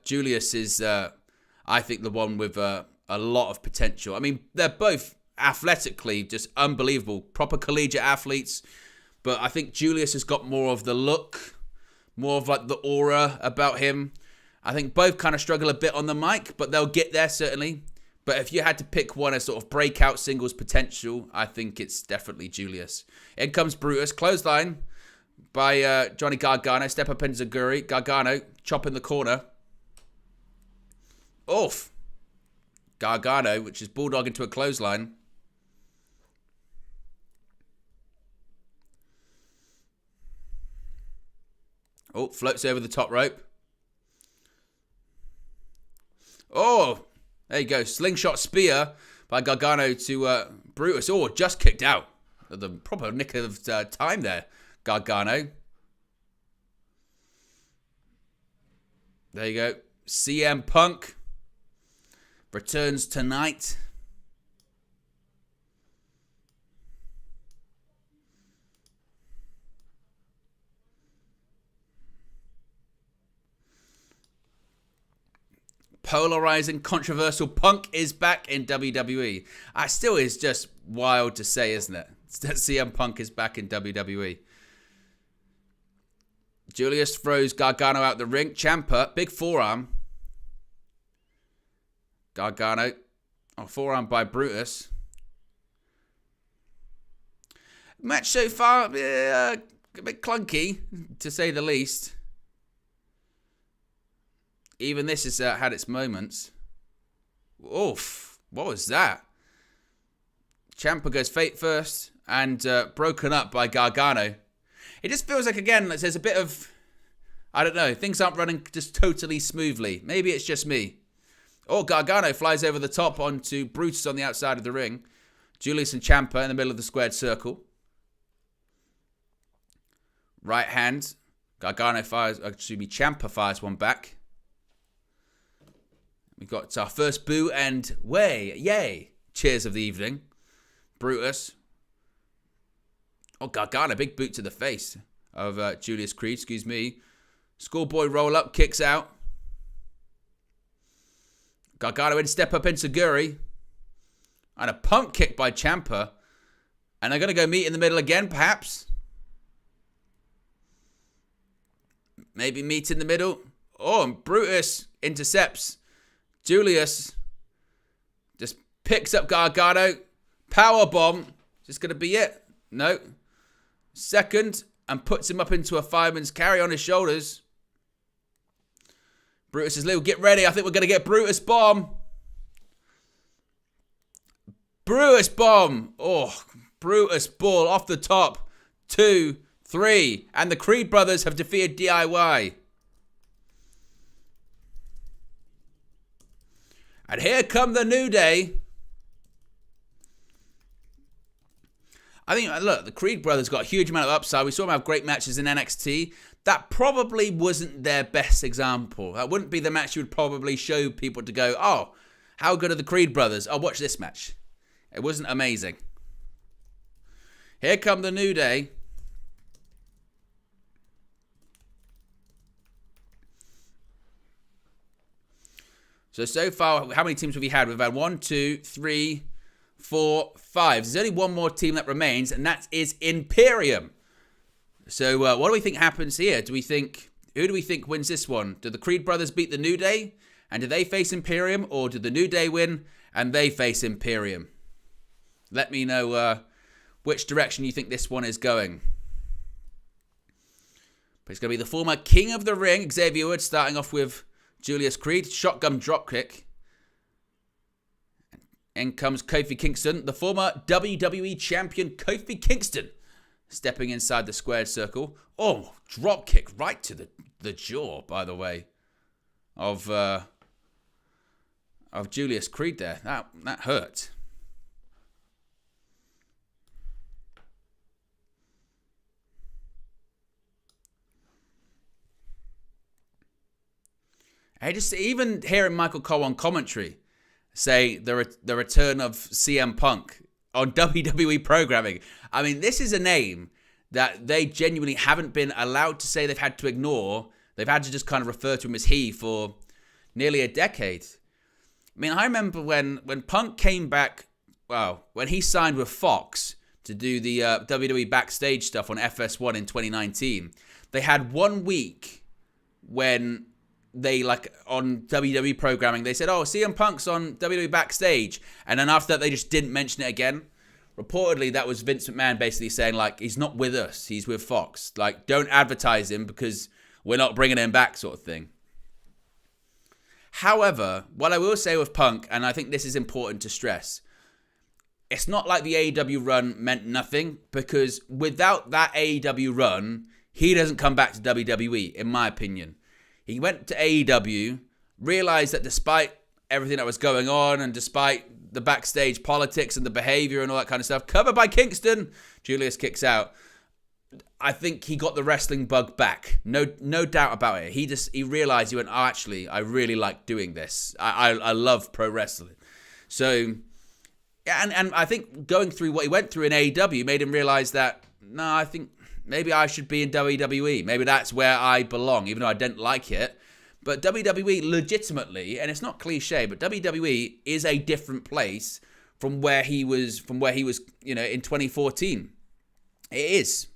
Julius is, I think, the one with a lot of potential. I mean, they're both athletically just unbelievable. Proper collegiate athletes. But I think Julius has got more of the look. More of like the aura about him. I think both kind of struggle a bit on the mic, but they'll get there certainly. But if you had to pick one as sort of breakout singles potential, I think it's definitely Julius. In comes Brutus. Clothesline by Johnny Gargano. Step up into Zaguri. Gargano chop in the corner. Oof. Gargano, which is bulldog into a clothesline. Oh, floats over the top rope. Oh, there you go. Slingshot spear by Gargano to Brutus. Oh, just kicked out. The proper nick of time there, Gargano. There you go. CM Punk returns tonight. Polarizing, controversial Punk is back in WWE. It still is just wild to say, isn't it? That CM Punk is back in WWE. Julius throws Gargano out the ring. Ciampa, big forearm. Gargano. Oh, forearm by Brutus. Match so far, a bit clunky, to say the least. Even this has had its moments. Oof. What was that? Ciampa goes fate first and broken up by Gargano. It just feels like, again, there's a bit of, I don't know, things aren't running just totally smoothly. Maybe it's just me. Oh, Gargano flies over the top onto Brutus on the outside of the ring. Julius and Ciampa in the middle of the squared circle. Right hand. Gargano fires, Ciampa fires one back. We've got our first boo and yay, cheers of the evening. Brutus. Oh, Gargano, big boot to the face of Julius Creed, excuse me. Schoolboy roll up, kicks out. Gargano in, step up into Guri. And a pump kick by Ciampa. And they're going to go meet in the middle again, perhaps. Maybe meet in the middle. Oh, and Brutus intercepts Julius. Just picks up Gargano. Powerbomb. Is this going to be it? No. Second. And puts him up into a fireman's carry on his shoulders. Brutus is little. Get ready. I think we're going to get Brutus bomb. Brutus bomb. Oh, Brutus ball off the top. 2, 3. And the Creed brothers have defeated DIY. And here come the New Day. I think, look, the Creed brothers got a huge amount of upside. We saw them have great matches in NXT. That probably wasn't their best example. That wouldn't be the match you would probably show people to go, oh, how good are the Creed brothers? Oh, watch this match. It wasn't amazing. Here come the New Day. So far, how many teams have we had? We've had 1, 2, 3, 4, 5. There's only one more team that remains, and that is Imperium. So what do we think happens here? Who do we think wins this one? Do the Creed brothers beat the New Day? And do they face Imperium? Or do the New Day win and they face Imperium? Let me know which direction you think this one is going. But it's going to be the former King of the Ring, Xavier Woods, starting off with Julius Creed. Shotgun dropkick. In comes Kofi Kingston, the former WWE champion Kofi Kingston, stepping inside the squared circle. Oh, drop kick right to the jaw, by the way, of Julius Creed there. That hurt. I just, even hearing Michael Cole on commentary say the return of CM Punk on WWE programming. I mean, this is a name that they genuinely haven't been allowed to say, they've had to ignore. They've had to just kind of refer to him as he for nearly a decade. I mean, I remember when Punk came back, well, when he signed with Fox to do the WWE Backstage stuff on FS1 in 2019, they had 1 week when they, like, on WWE programming, they said, oh, CM Punk's on WWE Backstage. And then after that, they just didn't mention it again. Reportedly, that was Vince McMahon basically saying, like, he's not with us, he's with Fox. Like, don't advertise him because we're not bringing him back, sort of thing. However, what I will say with Punk, and I think this is important to stress, it's not like the AEW run meant nothing, because without that AEW run, he doesn't come back to WWE, in my opinion. He went to AEW, realized that despite everything that was going on and despite the backstage politics and the behavior and all that kind of stuff, covered by Kingston, Julius kicks out. I think he got the wrestling bug back. No doubt about it. He realized, he went, oh, actually, I really like doing this. I love pro wrestling. So, and I think going through what he went through in AEW made him realize that, no, I think maybe I should be in WWE. Maybe that's where I belong, even though I didn't like it. But WWE legitimately, and it's not cliche, but WWE is a different place from where he was, you know, in 2014. It is.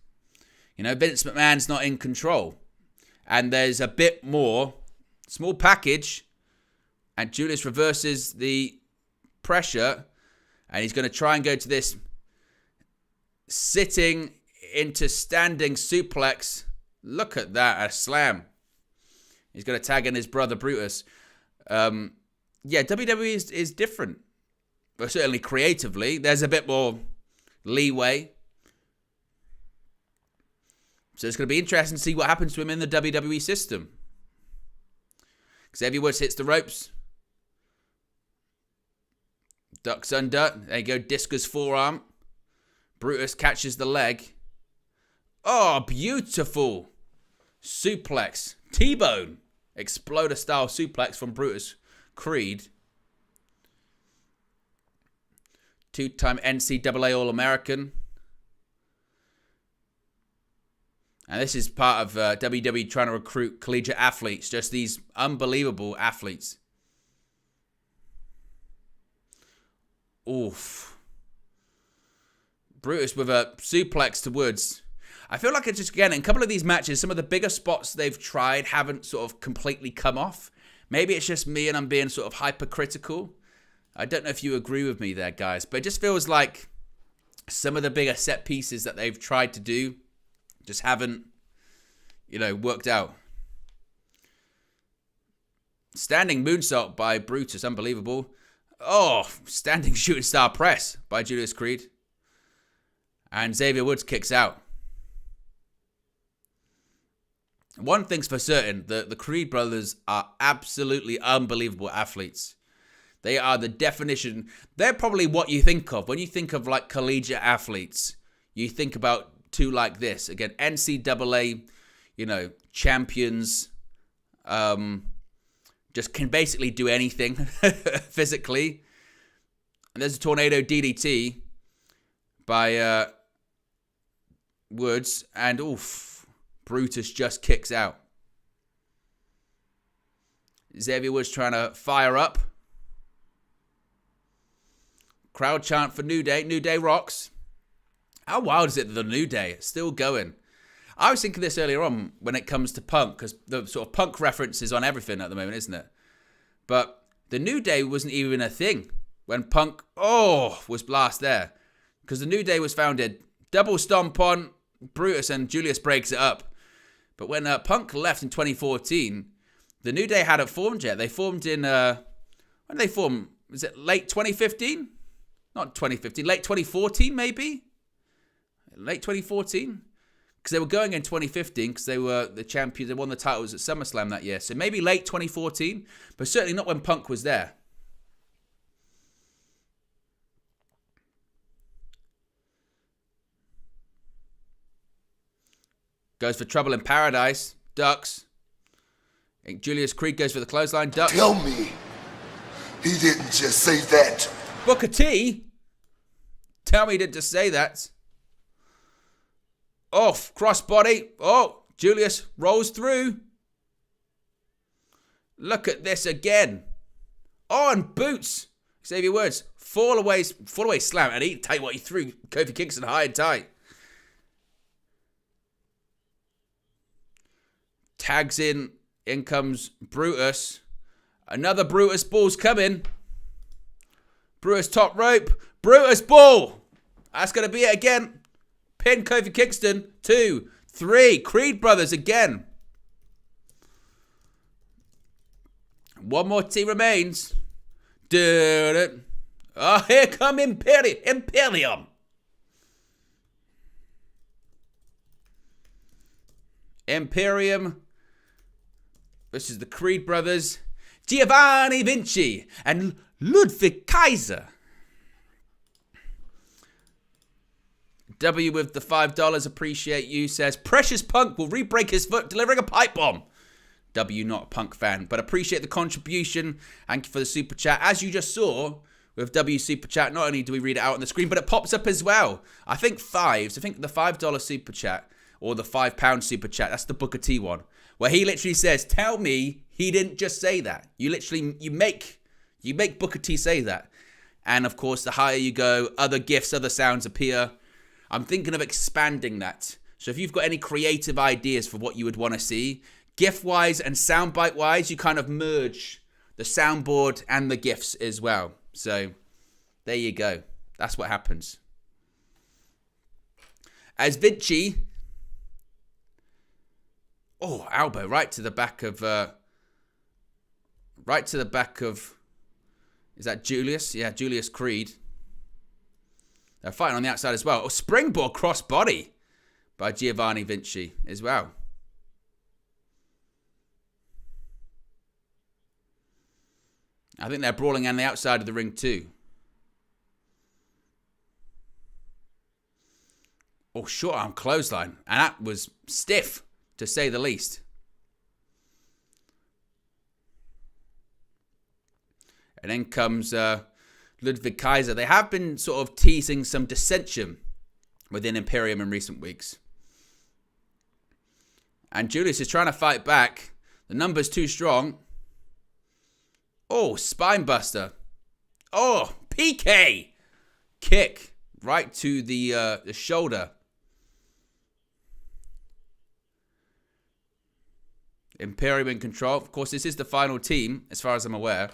You know, Vince McMahon's not in control. And there's a bit more, small package, and Julius reverses the pressure, and he's going to try and go to this sitting into standing suplex. Look at that, a slam. He's going to tag in his brother Brutus. Yeah, WWE is different. But certainly creatively, there's a bit more leeway. So it's going to be interesting to see what happens to him in the WWE system. Xavier Woods hits the ropes. Ducks under. There you go, discus forearm. Brutus catches the leg. Oh, beautiful. Suplex. T-bone. Exploder-style suplex from Brutus Creed. Two-time NCAA All-American. And this is part of WWE trying to recruit collegiate athletes. Just these unbelievable athletes. Oof. Brutus with a suplex to Woods. I feel like it's just, again, in a couple of these matches, some of the bigger spots they've tried haven't sort of completely come off. Maybe it's just me and I'm being sort of hypercritical. I don't know if you agree with me there, guys. But it just feels like some of the bigger set pieces that they've tried to do just haven't, you know, worked out. Standing moonsault by Brutus, unbelievable. Oh, standing shooting star press by Julius Creed. And Xavier Woods kicks out. One thing's for certain, the Creed brothers are absolutely unbelievable athletes. They are the definition. They're probably what you think of. When you think of like collegiate athletes, you think about two like this. Again, NCAA, you know, champions, just can basically do anything physically. And there's a tornado DDT by Woods, and oof, Brutus just kicks out. Xavier Woods trying to fire up. Crowd chant for New Day. New Day rocks. How wild is it, the New Day? It's still going. I was thinking this earlier on when it comes to Punk, because the sort of Punk reference is on everything at the moment, isn't it? But the New Day wasn't even a thing when Punk, was last there. Because the New Day was founded, double stomp on Brutus, and Julius breaks it up. But when Punk left in 2014, the New Day hadn't formed yet. They formed in, when did they form? Was it late 2015? Not 2015, late 2014 maybe? Late 2014? Because they were going in 2015 because they were the champions. They won the titles at SummerSlam that year. So maybe late 2014, but certainly not when Punk was there. Goes for Trouble in Paradise. Ducks. Julius Creed goes for the clothesline. Duck. Tell me he didn't just say that. Booker T. Tell me he didn't just say that. Off. Crossbody. Oh, Julius rolls through. Look at this again. Oh, and boots. Xavier Woods. Fall away slam. And tell you what, he threw Kofi Kingston high and tight. Tags in. In comes Brutus. Another Brutus ball's coming. Brutus top rope. Brutus ball. That's going to be it again. Pin Kofi Kingston. 2, 3. Creed brothers again. One more team remains. Oh, here come Imperium. Imperium. This is the Creed brothers. Giovanni Vinci and Ludwig Kaiser. W with the $5. Appreciate you. Says, Precious Punk will re-break his foot delivering a pipe bomb. W, not a Punk fan, but appreciate the contribution. Thank you for the super chat. As you just saw with W super chat, not only do we read it out on the screen, but it pops up as well. I think fives. I think the $5 super chat or the £5 super chat, that's the Booker T one, where he literally says, tell me he didn't just say that. You make Booker T say that. And of course, the higher you go, other gifts, other sounds appear. I'm thinking of expanding that. So if you've got any creative ideas for what you would want to see, GIF-wise and soundbite-wise, you kind of merge the soundboard and the GIFs as well. So there you go. That's what happens. As Vinci... Oh, elbow right to the back of... Is that Julius? Yeah, Julius Creed. They're fighting on the outside as well. Oh, springboard crossbody by Giovanni Vinci as well. I think they're brawling on the outside of the ring too. Oh, short arm clothesline. And that was stiff, to say the least. And then comes Ludwig Kaiser. They have been sort of teasing some dissension within Imperium in recent weeks. And Julius is trying to fight back. The number's too strong. Oh, spinebuster. Oh, PK. Kick right to the shoulder. Imperium in control. Of course, this is the final team, as far as I'm aware.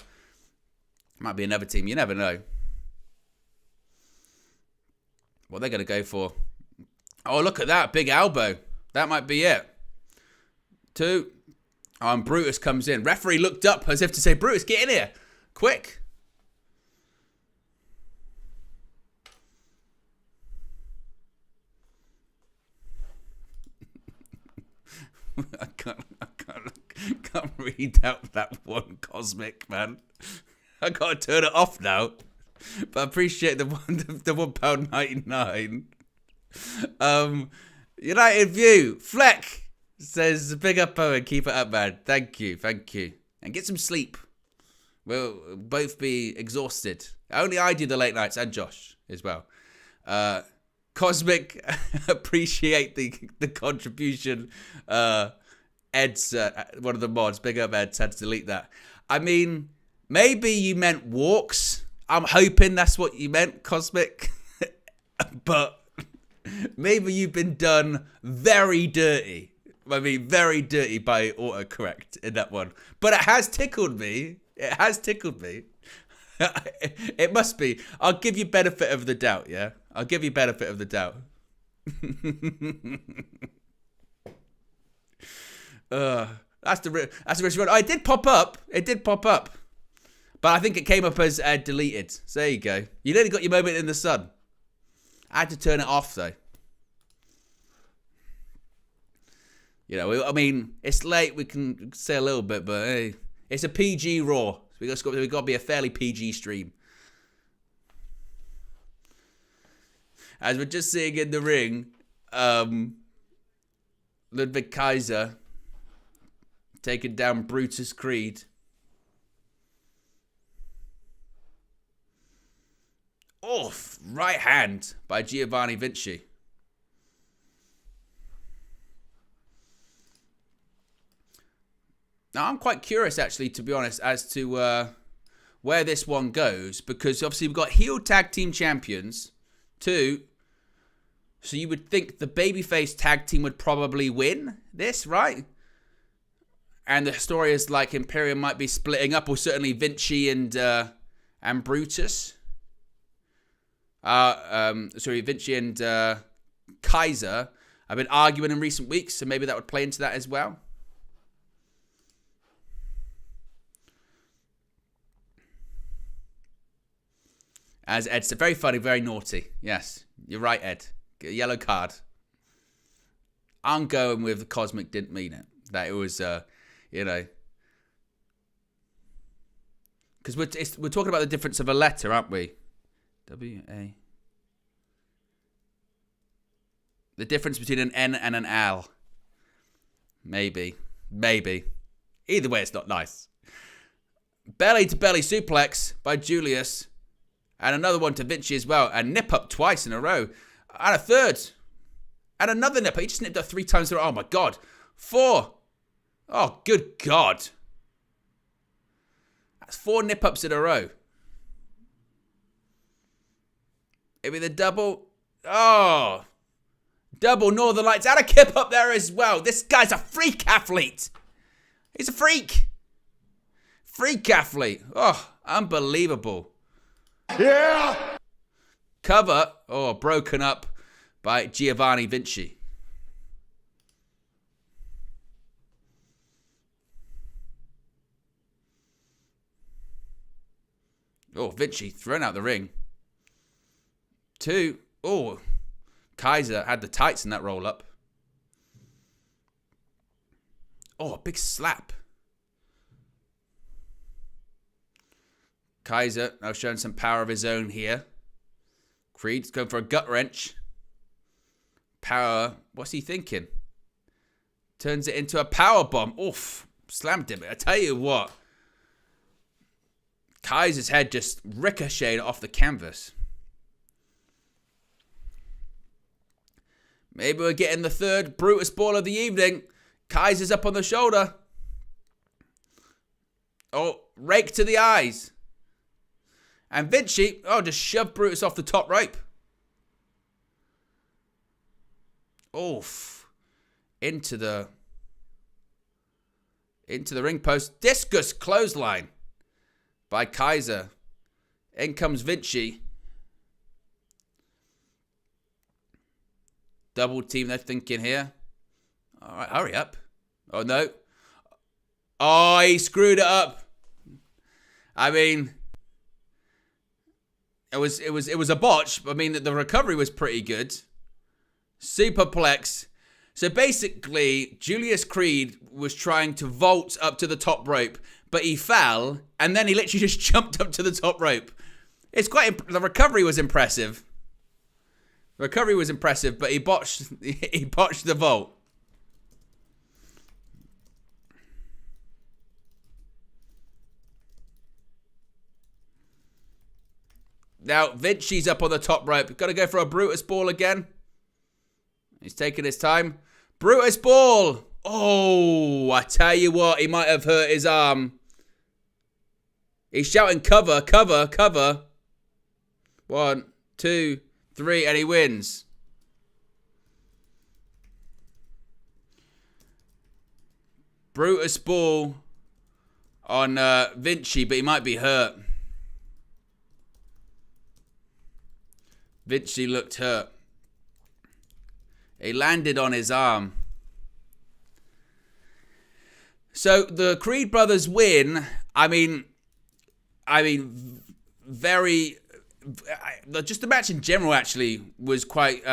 Might be another team. You never know what they're going to go for. Oh, look at that. Big elbow. That might be it. 2. Oh, and Brutus comes in. Referee looked up as if to say, Brutus, get in here. Quick. I can't read out that one, Cosmic, man. I gotta turn it off now. But I appreciate the £1.99. United View. Fleck says, big up, Owen. Keep it up, man. Thank you. And get some sleep. We'll both be exhausted. Only I do the late nights, and Josh as well. Cosmic, appreciate the contribution. Ed's one of the mods. Big up, Ed. Had to delete that. I mean, maybe you meant walks. I'm hoping that's what you meant, Cosmic. But maybe you've been done very dirty. I mean, very dirty by autocorrect in that one. But it has tickled me. It must be. I'll give you benefit of the doubt, yeah? I'll give you benefit of the doubt. That's the risk. It did pop up. But I think it came up as deleted. So there you go. You nearly got your moment in the sun. I had to turn it off, though. You know, I mean, it's late. We can say a little bit, but hey, it's a PG Raw. So we've got to be a fairly PG stream. As we're just seeing in the ring, Ludwig Kaiser taking down Brutus Creed. Oof, right hand by Giovanni Vinci. Now, I'm quite curious, actually, to be honest, as to where this one goes. Because, obviously, we've got heel tag team champions, too. So you would think the babyface tag team would probably win this, right? And the story is like Imperium might be splitting up, or certainly Vinci and Brutus. Vinci and Kaiser have been arguing in recent weeks, so maybe that would play into that as well. As Ed said, very funny, very naughty. Yes, you're right, Ed. Get a yellow card. I'm going with the Cosmic didn't mean it. That it was, because we're talking about the difference of a letter, aren't we? W-A. The difference between an N and an L. Maybe. Either way, it's not nice. Belly to belly suplex by Julius. And another one to Vinci as well. And nip up twice in a row. And a third. And another nip up. He just nipped up 3 times in a row. Oh my God. 4. Oh, good God. That's 4 nip ups in a row. Maybe the double. Oh. Double Northern Lights. And a kip up there as well. This guy's a freak athlete. He's a freak. Freak athlete. Oh, unbelievable. Yeah! Cover. Oh, broken up by Giovanni Vinci. Oh, Vinci thrown out the ring. 2. Oh, Kaiser had the tights in that roll up. Oh, a big slap. Kaiser now showing some power of his own here. Creed's going for a gut wrench. Power. What's he thinking? Turns it into a power bomb. Oof. Slammed him. I tell you what. Kaiser's head just ricocheted off the canvas. Maybe we're getting the third Brutus ball of the evening. Kaiser's up on the shoulder. Oh, rake to the eyes. And Vinci, just shoved Brutus off the top rope. Oof. Into the ring post. Discus clothesline by Kaiser. In comes Vinci. Double team they're thinking here. All right, hurry up. Oh, no. Oh, he screwed it up. I mean, it was a botch. I mean, the recovery was pretty good. Superplex. So basically, Julius Creed was trying to vault up to the top rope, but he fell, and then he literally just jumped up to the top rope. The recovery was impressive. The recovery was impressive, but he botched the vault. Now, Vinci's up on the top rope. Got to go for a Brutus ball again. He's taking his time. Brutus ball. Oh, I tell you what, he might have hurt his arm. He's shouting cover, cover, cover. 1, 2, 3, and he wins. Brutus ball on Vinci, but he might be hurt. Vinci looked hurt. He landed on his arm. So the Creed brothers win. I mean, just the match in general actually was quite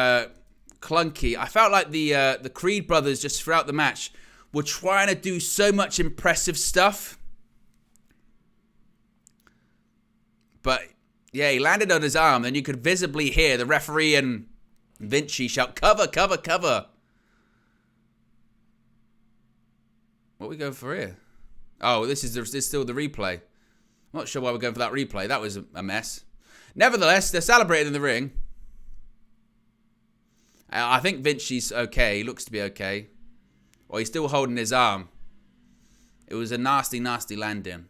clunky. I felt like the Creed brothers just throughout the match were trying to do so much impressive stuff. But yeah, he landed on his arm, and you could visibly hear the referee and Vinci shout, cover, cover, cover. What are we going for here? Oh, this is still the replay. I'm not sure why we're going for that replay. That was a mess. Nevertheless, they're celebrating in the ring. I think Vinci's okay. He looks to be okay. Well, he's still holding his arm. It was a nasty, nasty landing.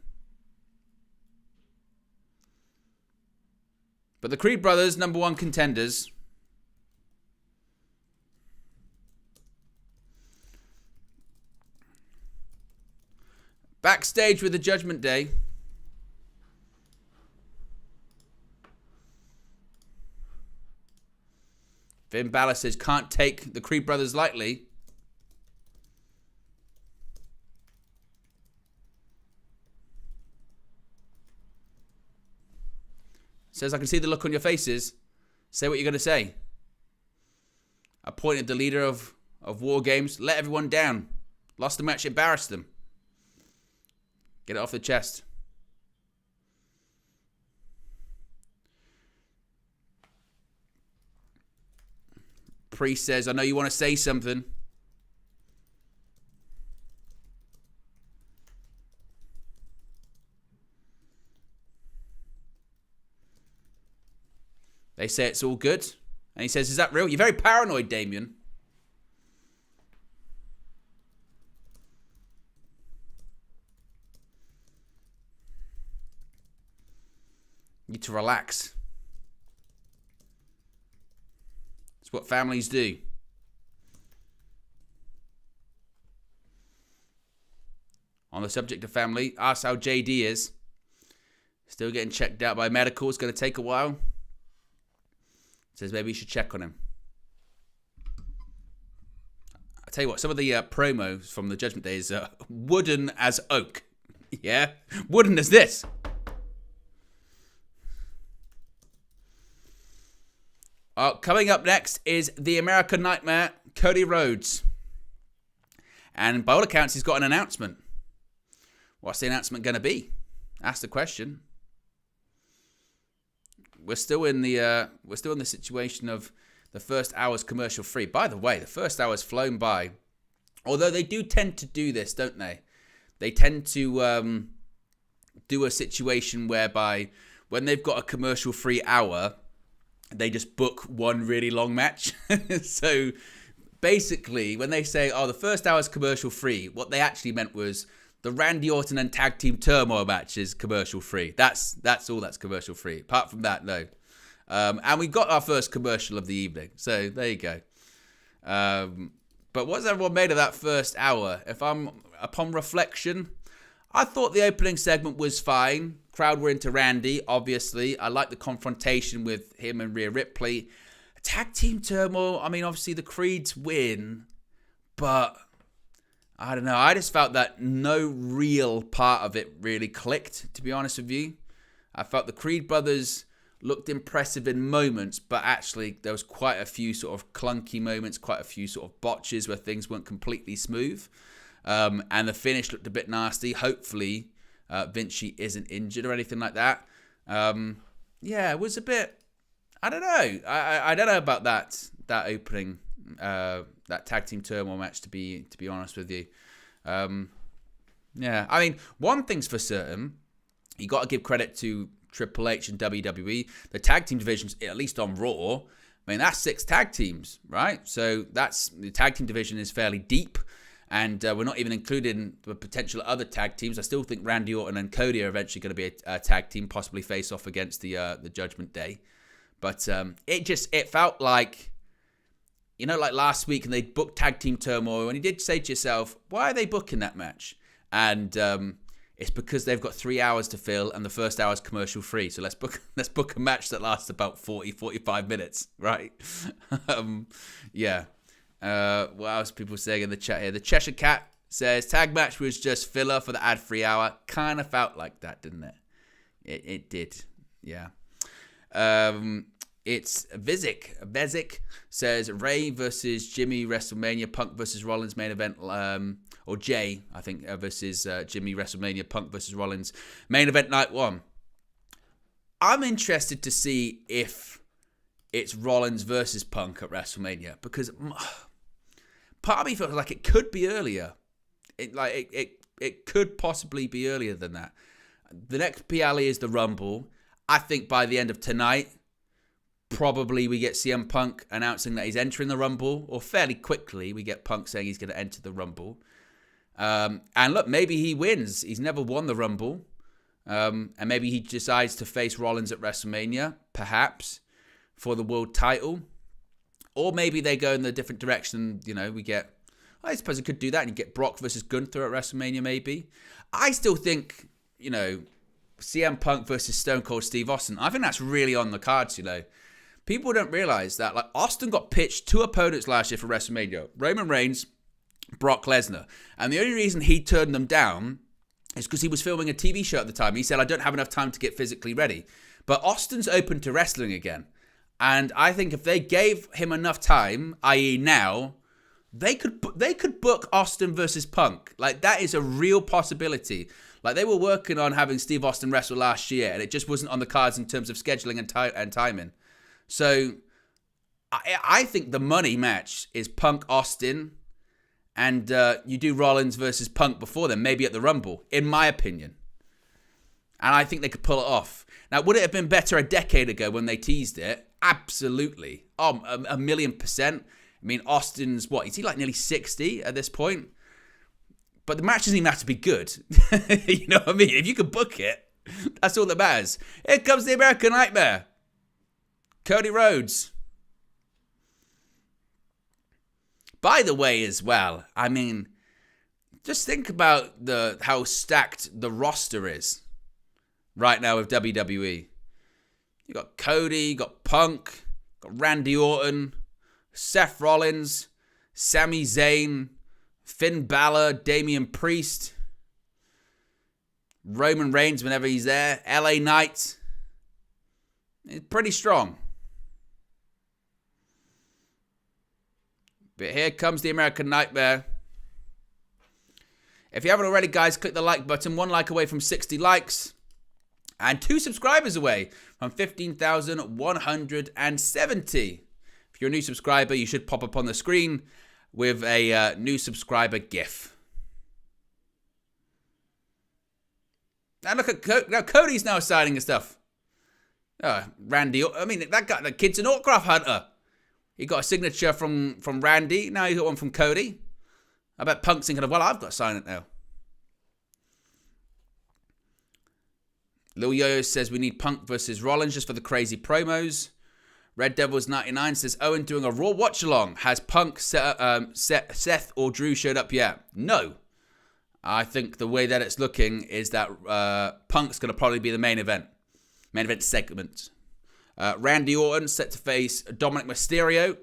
But the Creed brothers, #1 contenders. Backstage with the Judgment Day. Finn Balor says can't take the Creed brothers lightly. Says I can see the look on your faces. Say what you're going to say. Appointed the leader of War Games. Let everyone down. Lost the match, embarrassed them. Get it off the chest. Priest says, I know you want to say something. They say it's all good. And he says, is that real? You're very paranoid, Damien. You need to relax. It's what families do. On the subject of family, ask how JD is. Still getting checked out by medical. It's going to take a while. Says maybe you should check on him. I tell you what, some of the promos from the Judgment Day is wooden as oak. Yeah? Wooden as this. Coming up next is the American Nightmare, Cody Rhodes. And by all accounts, he's got an announcement. What's the announcement going to be? Ask the question. We're still in the situation of the first hour's commercial free. By the way, the first hour's flown by. Although they do tend to do this, don't they? They tend to do a situation whereby when they've got a commercial free hour, they just book one really long match. So basically, when they say, oh, the first hour's commercial free, what they actually meant was the Randy Orton and Tag Team Turmoil Match is commercial free. That's all that's commercial free. Apart from that, no. And we got our first commercial of the evening. So there you go. But what's everyone made of that first hour? Upon reflection, I thought the opening segment was fine. Crowd were into Randy, obviously. I like the confrontation with him and Rhea Ripley. Tag Team Turmoil, I mean, obviously the Creeds win, but I don't know. I just felt that no real part of it really clicked, to be honest with you. I felt the Creed brothers looked impressive in moments, but actually there was quite a few sort of clunky moments, quite a few sort of botches where things weren't completely smooth. And the finish looked a bit nasty. Hopefully, Vinci isn't injured or anything like that. Yeah, it was a bit. I don't know. I don't know about that opening, that Tag Team Turmoil match. To be honest with you, yeah. I mean, one thing's for certain. You got to give credit to Triple H and WWE. The tag team divisions, at least on Raw. I mean, that's 6 tag teams, right? So the tag team division is fairly deep. And we're not even including the potential other tag teams. I still think Randy Orton and Cody are eventually going to be a tag team, possibly face off against the Judgment Day. But it felt like, like last week, and they booked Tag Team Turmoil, and you did say to yourself, why are they booking that match? And it's because they've got 3 hours to fill, and the first hour is commercial free. So let's book a match that lasts about 45 minutes, right? Yeah. What else are people saying in the chat here? The Cheshire Cat says, tag match was just filler for the ad-free hour. Kind of felt like that, didn't it? It did, yeah. It's Vezik says, Ray versus Jimmy WrestleMania, Punk versus Rollins main event, or Jay, I think, versus Jimmy WrestleMania, Punk versus Rollins main event night 1. I'm interested to see if it's Rollins versus Punk at WrestleMania, because part of me feels like it could be earlier. It could possibly be earlier than that. The next PLE is the Rumble. I think by the end of tonight, probably we get CM Punk announcing that he's entering the Rumble, or fairly quickly we get Punk saying he's going to enter the Rumble. And look, maybe he wins. He's never won the Rumble. And maybe he decides to face Rollins at WrestleMania, perhaps, for the world title. Or maybe they go in a different direction. We get... I suppose it could do that, and you get Brock versus Gunther at WrestleMania, maybe. I still think, CM Punk versus Stone Cold Steve Austin. I think that's really on the cards, People don't realize that, Austin got pitched 2 opponents last year for WrestleMania. Roman Reigns, Brock Lesnar. And the only reason he turned them down is because he was filming a TV show at the time. He said, I don't have enough time to get physically ready. But Austin's open to wrestling again. And I think if they gave him enough time, i.e. now... They could book Austin versus Punk. That is a real possibility. They were working on having Steve Austin wrestle last year, and it just wasn't on the cards in terms of scheduling and timing. So I think the money match is Punk Austin, and you do Rollins versus Punk before then, maybe at the Rumble, in my opinion. And I think they could pull it off. Now, would it have been better a decade ago when they teased it? Absolutely. Oh, 1,000,000%. I mean, Austin's, is he nearly 60 at this point? But the match doesn't even have to be good. You know what I mean? If you can book it, that's all that matters. Here comes the American Nightmare. Cody Rhodes. By the way, as well, I mean, just think about how stacked the roster is right now with WWE. You got Cody, you got Punk, you got Randy Orton, Seth Rollins, Sami Zayn, Finn Balor, Damian Priest, Roman Reigns whenever he's there, LA Knight. It's pretty strong. But here comes the American Nightmare. If you haven't already, guys, click the like button. 1 like away from 60 likes. And 2 subscribers away from 15,170. If you're a new subscriber, you should pop up on the screen with a new subscriber GIF. And look at Cody's now signing his stuff. Randy, I mean, that guy, the kid's an autograph hunter. He got a signature from Randy. Now he got one from Cody. I bet Punk's thinking of, I've got to sign it now. Lil Yo says we need Punk versus Rollins just for the crazy promos. Red Devils 99 says Owen doing a Raw watch along. Has Punk, Seth or Drew showed up yet? No. I think the way that it's looking is that Punk's going to probably be the main event segment. Randy Orton set to face Dominik Mysterio.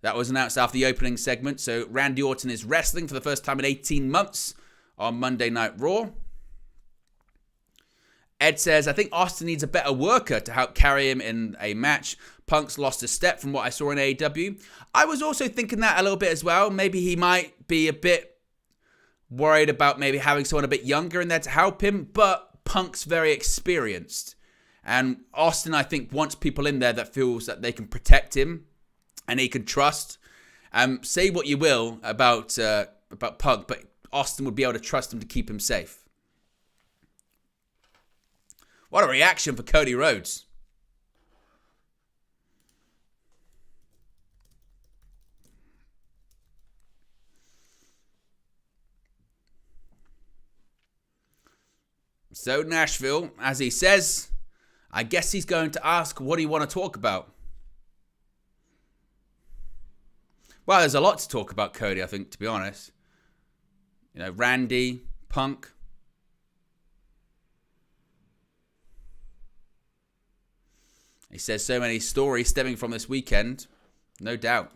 That was announced after the opening segment. So Randy Orton is wrestling for the first time in 18 months on Monday Night Raw. Ed says, I think Austin needs a better worker to help carry him in a match. Punk's lost a step from what I saw in AEW. I was also thinking that a little bit as well. Maybe he might be a bit worried about maybe having someone a bit younger in there to help him. But Punk's very experienced. And Austin, I think, wants people in there that feels that they can protect him and he can trust. Say what you will about Punk, but Austin would be able to trust him to keep him safe. What a reaction for Cody Rhodes. So Nashville, as he says, I guess he's going to ask, what do you want to talk about? Well, there's a lot to talk about Cody, I think, to be honest. Randy, Punk. He says so many stories stemming from this weekend. No doubt.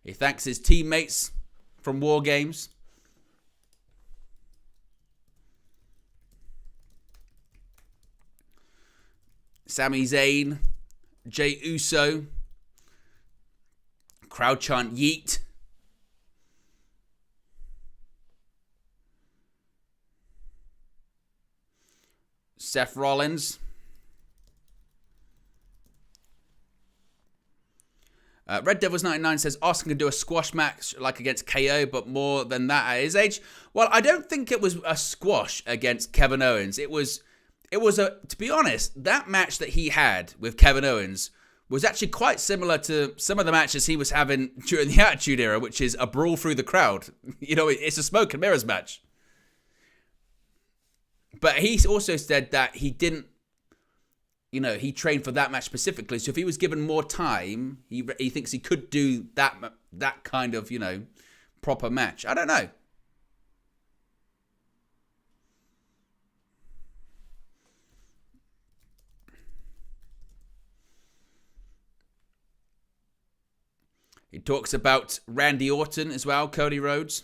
He thanks his teammates from War Games. Sami Zayn, Jey Uso, crowd chant yeet. Seth Rollins. Red Devils 99 says Austin can do a squash match like against KO, but more than that at his age. Well, I don't think it was a squash against Kevin Owens. It was to be honest, that match that he had with Kevin Owens was actually quite similar to some of the matches he was having during the Attitude Era, which is a brawl through the crowd. It's a smoke and mirrors match. But he also said that he didn't, he trained for that match specifically. So if he was given more time, he thinks he could do that kind of, proper match. I don't know. He talks about Randy Orton as well, Cody Rhodes.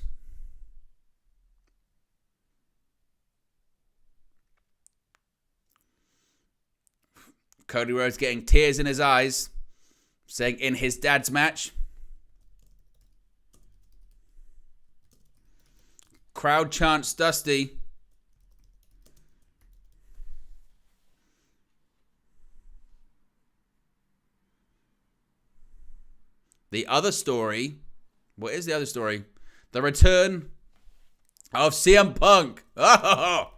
Cody Rhodes getting tears in his eyes, saying in his dad's match. Crowd chants Dusty. The other story, what is the other story? The return of CM Punk. Oh.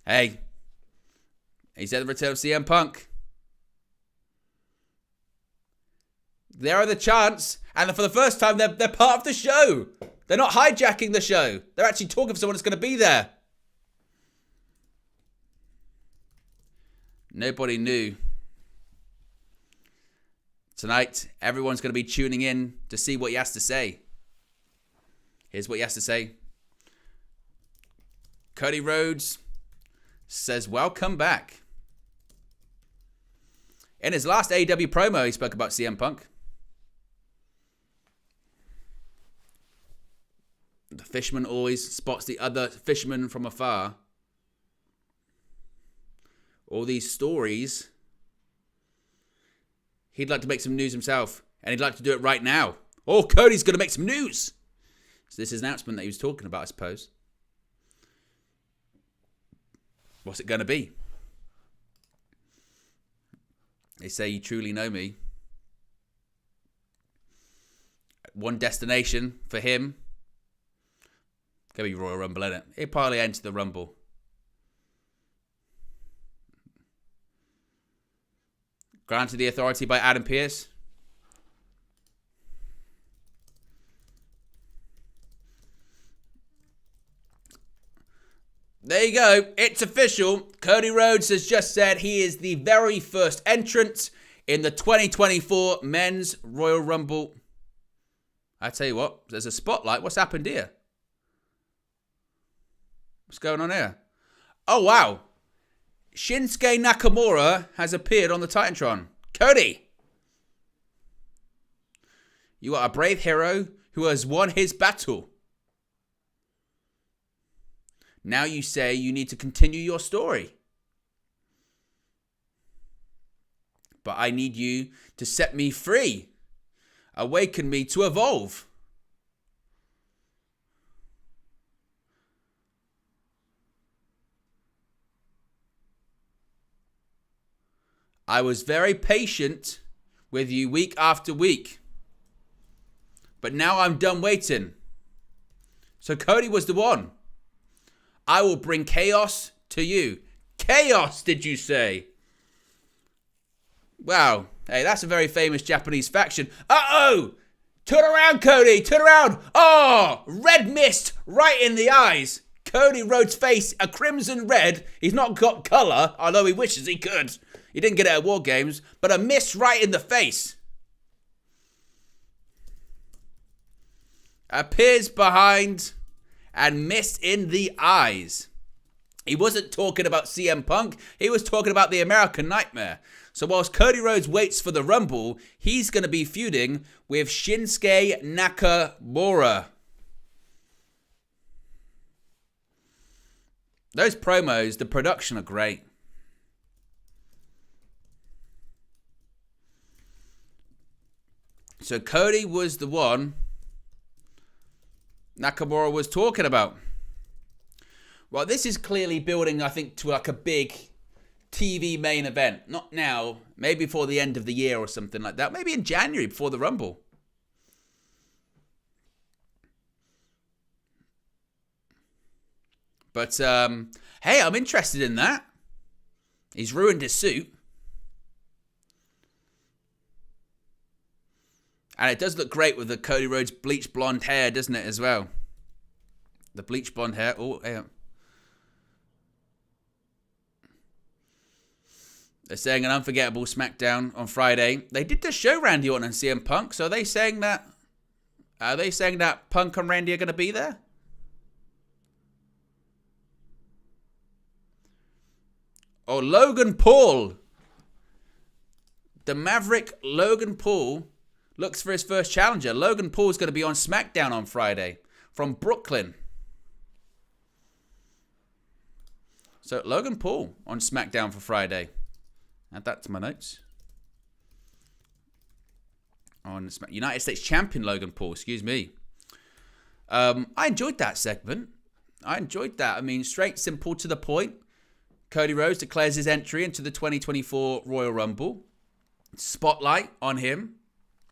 Hey, he said the return of CM Punk. There are the chants, and for the first time, they're part of the show. They're not hijacking the show. They're actually talking to someone that's going to be there. Nobody knew. Tonight, everyone's going to be tuning in to see what he has to say. Here's what he has to say. Cody Rhodes says, welcome back. In his last AEW promo, he spoke about CM Punk. The fisherman always spots the other fisherman from afar. All these stories. He'd like to make some news himself, and he'd like to do it right now. Oh, Cody's going to make some news. So this is an announcement that he was talking about, I suppose. What's it going to be? They say you truly know me. One destination for him. Going to be Royal Rumble, isn't it? He'll probably enter the Rumble. Granted the authority by Adam Pearce. There you go. It's official. Cody Rhodes has just said he is the very first entrant in the 2024 Men's Royal Rumble. I tell you what, there's a spotlight. What's happened here? What's going on here? Oh, wow. Shinsuke Nakamura has appeared on the Titantron. Cody, you are a brave hero who has won his battle. Now you say you need to continue your story. But I need you to set me free. Awaken me to evolve. I was very patient with you week after week. But now I'm done waiting. So Cody was the one. I will bring chaos to you. Chaos, did you say? Wow. Hey, that's a very famous Japanese faction. Uh-oh! Turn around, Cody! Turn around! Oh! Red mist right in the eyes. Cody Rhodes' face a crimson red. He's not got colour, although he wishes he could. He didn't get it at War Games, but a mist right in the face. Appears behind and mist in the eyes. He wasn't talking about CM Punk. He was talking about the American Nightmare. So whilst Cody Rhodes waits for the Rumble, he's going to be feuding with Shinsuke Nakamura. Those promos, the production are great. So Cody was the one Nakamura was talking about. Well, this is clearly building, I think, to like a big TV main event. Not now. Maybe before the end of the year or something like that. Maybe in January before the Rumble. But, hey, I'm interested in that. He's ruined his suit. And it does look great with the Cody Rhodes bleached blonde hair, doesn't it, as well? The bleached blonde hair. Oh, yeah. They're saying an unforgettable SmackDown on Friday. They did just show Randy Orton and CM Punk, so are they saying that Punk and Randy are going to be there? Oh, Logan Paul. The Maverick Logan Paul looks for his first challenger. Logan Paul's going to be on SmackDown on Friday from Brooklyn. So Logan Paul on SmackDown for Friday. Add that to my notes. On United States Champion Logan Paul, excuse me. I enjoyed that segment. I enjoyed that. I mean, straight, simple, to the point. Cody Rhodes declares his entry into the 2024 Royal Rumble. Spotlight on him.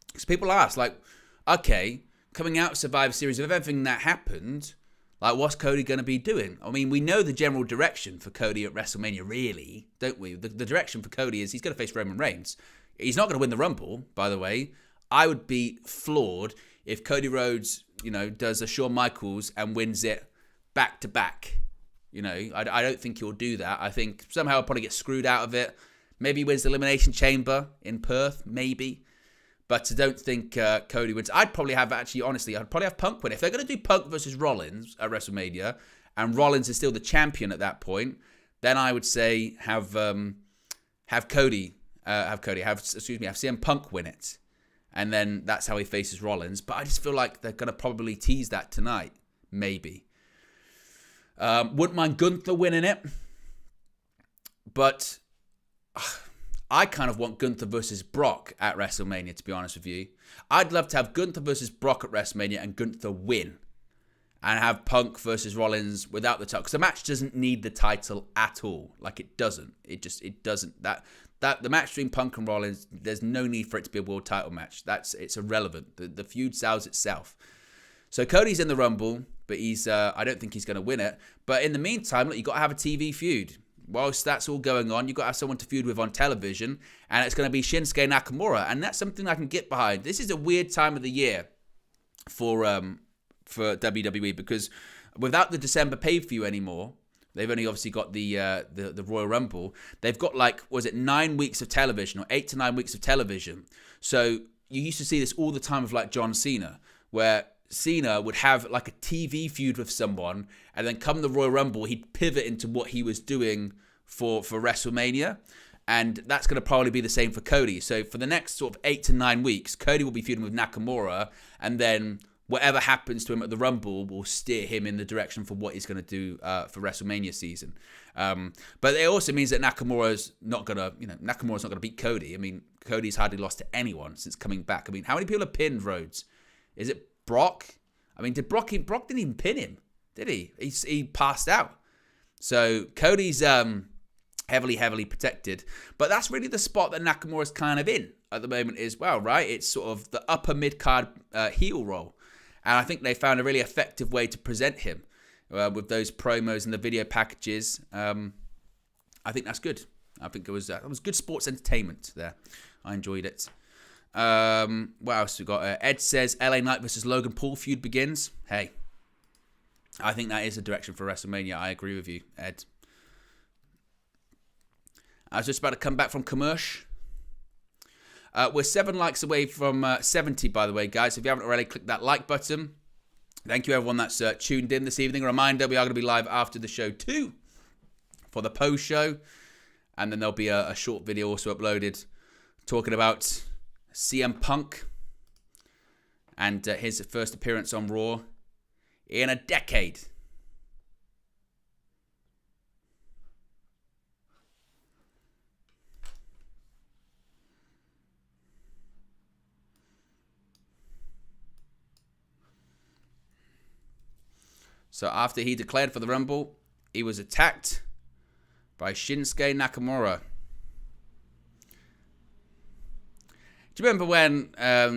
Because people ask, like, okay, coming out of Survivor Series, of everything that happened, like, what's Cody going to be doing? I mean, we know the general direction for Cody at WrestleMania, really, don't we? The direction for Cody is he's going to face Roman Reigns. He's not going to win the Rumble, by the way. I would be floored if Cody Rhodes, does a Shawn Michaels and wins it back-to-back. I don't think he'll do that. I think somehow he'll probably get screwed out of it. Maybe he wins the Elimination Chamber in Perth, maybe. But I don't think Cody wins. I'd probably have Punk win. If they're going to do Punk versus Rollins at WrestleMania, and Rollins is still the champion at that point, then I would say have CM Punk win it. And then that's how he faces Rollins. But I just feel like they're going to probably tease that tonight. Maybe. Wouldn't mind Gunther winning it. But I kind of want Gunther versus Brock at WrestleMania, to be honest with you. I'd love to have Gunther versus Brock at WrestleMania and Gunther win. And have Punk versus Rollins without the title. Because the match doesn't need the title at all. Like, it doesn't. It doesn't. The match between Punk and Rollins, there's no need for it to be a world title match. It's irrelevant. The feud sells itself. So Cody's in the Rumble, but I don't think he's going to win it. But in the meantime, look, you've got to have a TV feud. Whilst that's all going on, you've got to have someone to feud with on television, and it's going to be Shinsuke Nakamura, and that's something I can get behind. This is a weird time of the year for WWE, because without the December pay-per-view anymore, they've only obviously got the Royal Rumble. They've got 9 weeks of television, or 8 to 9 weeks of television. So you used to see this all the time with John Cena, where Cena would have a TV feud with someone, and then come the Royal Rumble, he'd pivot into what he was doing for WrestleMania. And that's going to probably be the same for Cody. So for the next sort of 8 to 9 weeks, Cody will be feuding with Nakamura, and then whatever happens to him at the Rumble will steer him in the direction for what he's going to do for WrestleMania season. But it also means that Nakamura's not going to beat Cody. I mean, Cody's hardly lost to anyone since coming back. I mean, how many people have pinned Rhodes? Is it Brock? I mean, Brock didn't even pin him, did he? He passed out. So Cody's heavily protected. But that's really the spot that Nakamura's kind of in at the moment as well, right? It's sort of the upper mid-card heel role. And I think they found a really effective way to present him with those promos and the video packages. I think that's good. I think it was good sports entertainment there. I enjoyed it. What else we got? Ed says LA Knight versus Logan Paul feud begins. Hey, I think that is a direction for WrestleMania. I agree with you, Ed. I was just about to come back from commercial. We're 7 likes away from 70, by the way, guys. If you haven't already, click that like button. Thank you, everyone that's tuned in this evening. A reminder, we are going to be live after the show too for the post show. And then there'll be a short video also uploaded talking about CM Punk and his first appearance on Raw in a decade. So after he declared for the Rumble, he was attacked by Shinsuke Nakamura. Do you remember when,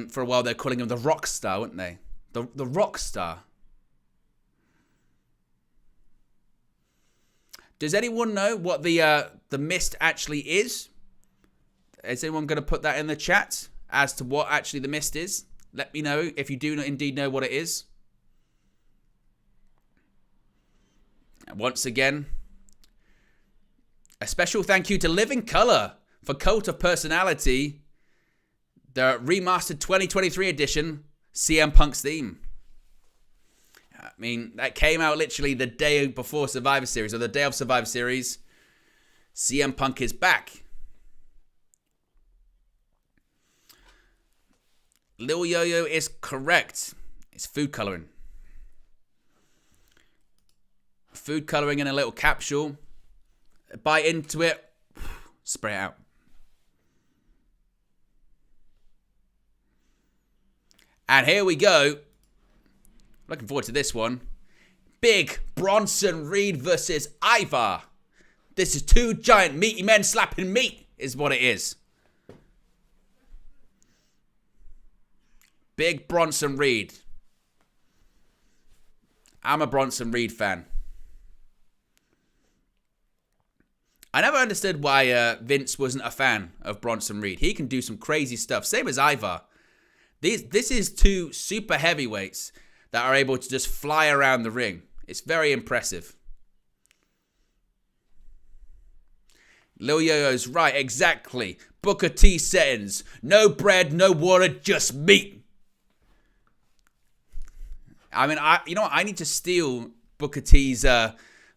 for a while, they're calling him the Rock Star, weren't they? The Rock Star. Does anyone know what the mist actually is? Is anyone going to put that in the chat as to what actually the mist is? Let me know if you do indeed know what it is. And once again, a special thank you to Living Colour for Cult of Personality, the remastered 2023 edition, CM Punk's theme. I mean, that came out literally the day before Survivor Series, or the day of Survivor Series. CM Punk is back. Lil Yo-Yo is correct. It's food colouring. Food colouring in a little capsule. Bite into it. Spray it out. And here we go. Looking forward to this one. Big Bronson Reed versus Ivar. This is two giant meaty men slapping meat, is what it is. Big Bronson Reed. I'm a Bronson Reed fan. I never understood why Vince wasn't a fan of Bronson Reed. He can do some crazy stuff. Same as Ivar. This is two super heavyweights that are able to just fly around the ring. It's very impressive. Lil Yo-Yo's right, exactly. Booker T settings. No bread, no water, just meat. I mean, you know what? I need to steal Booker T's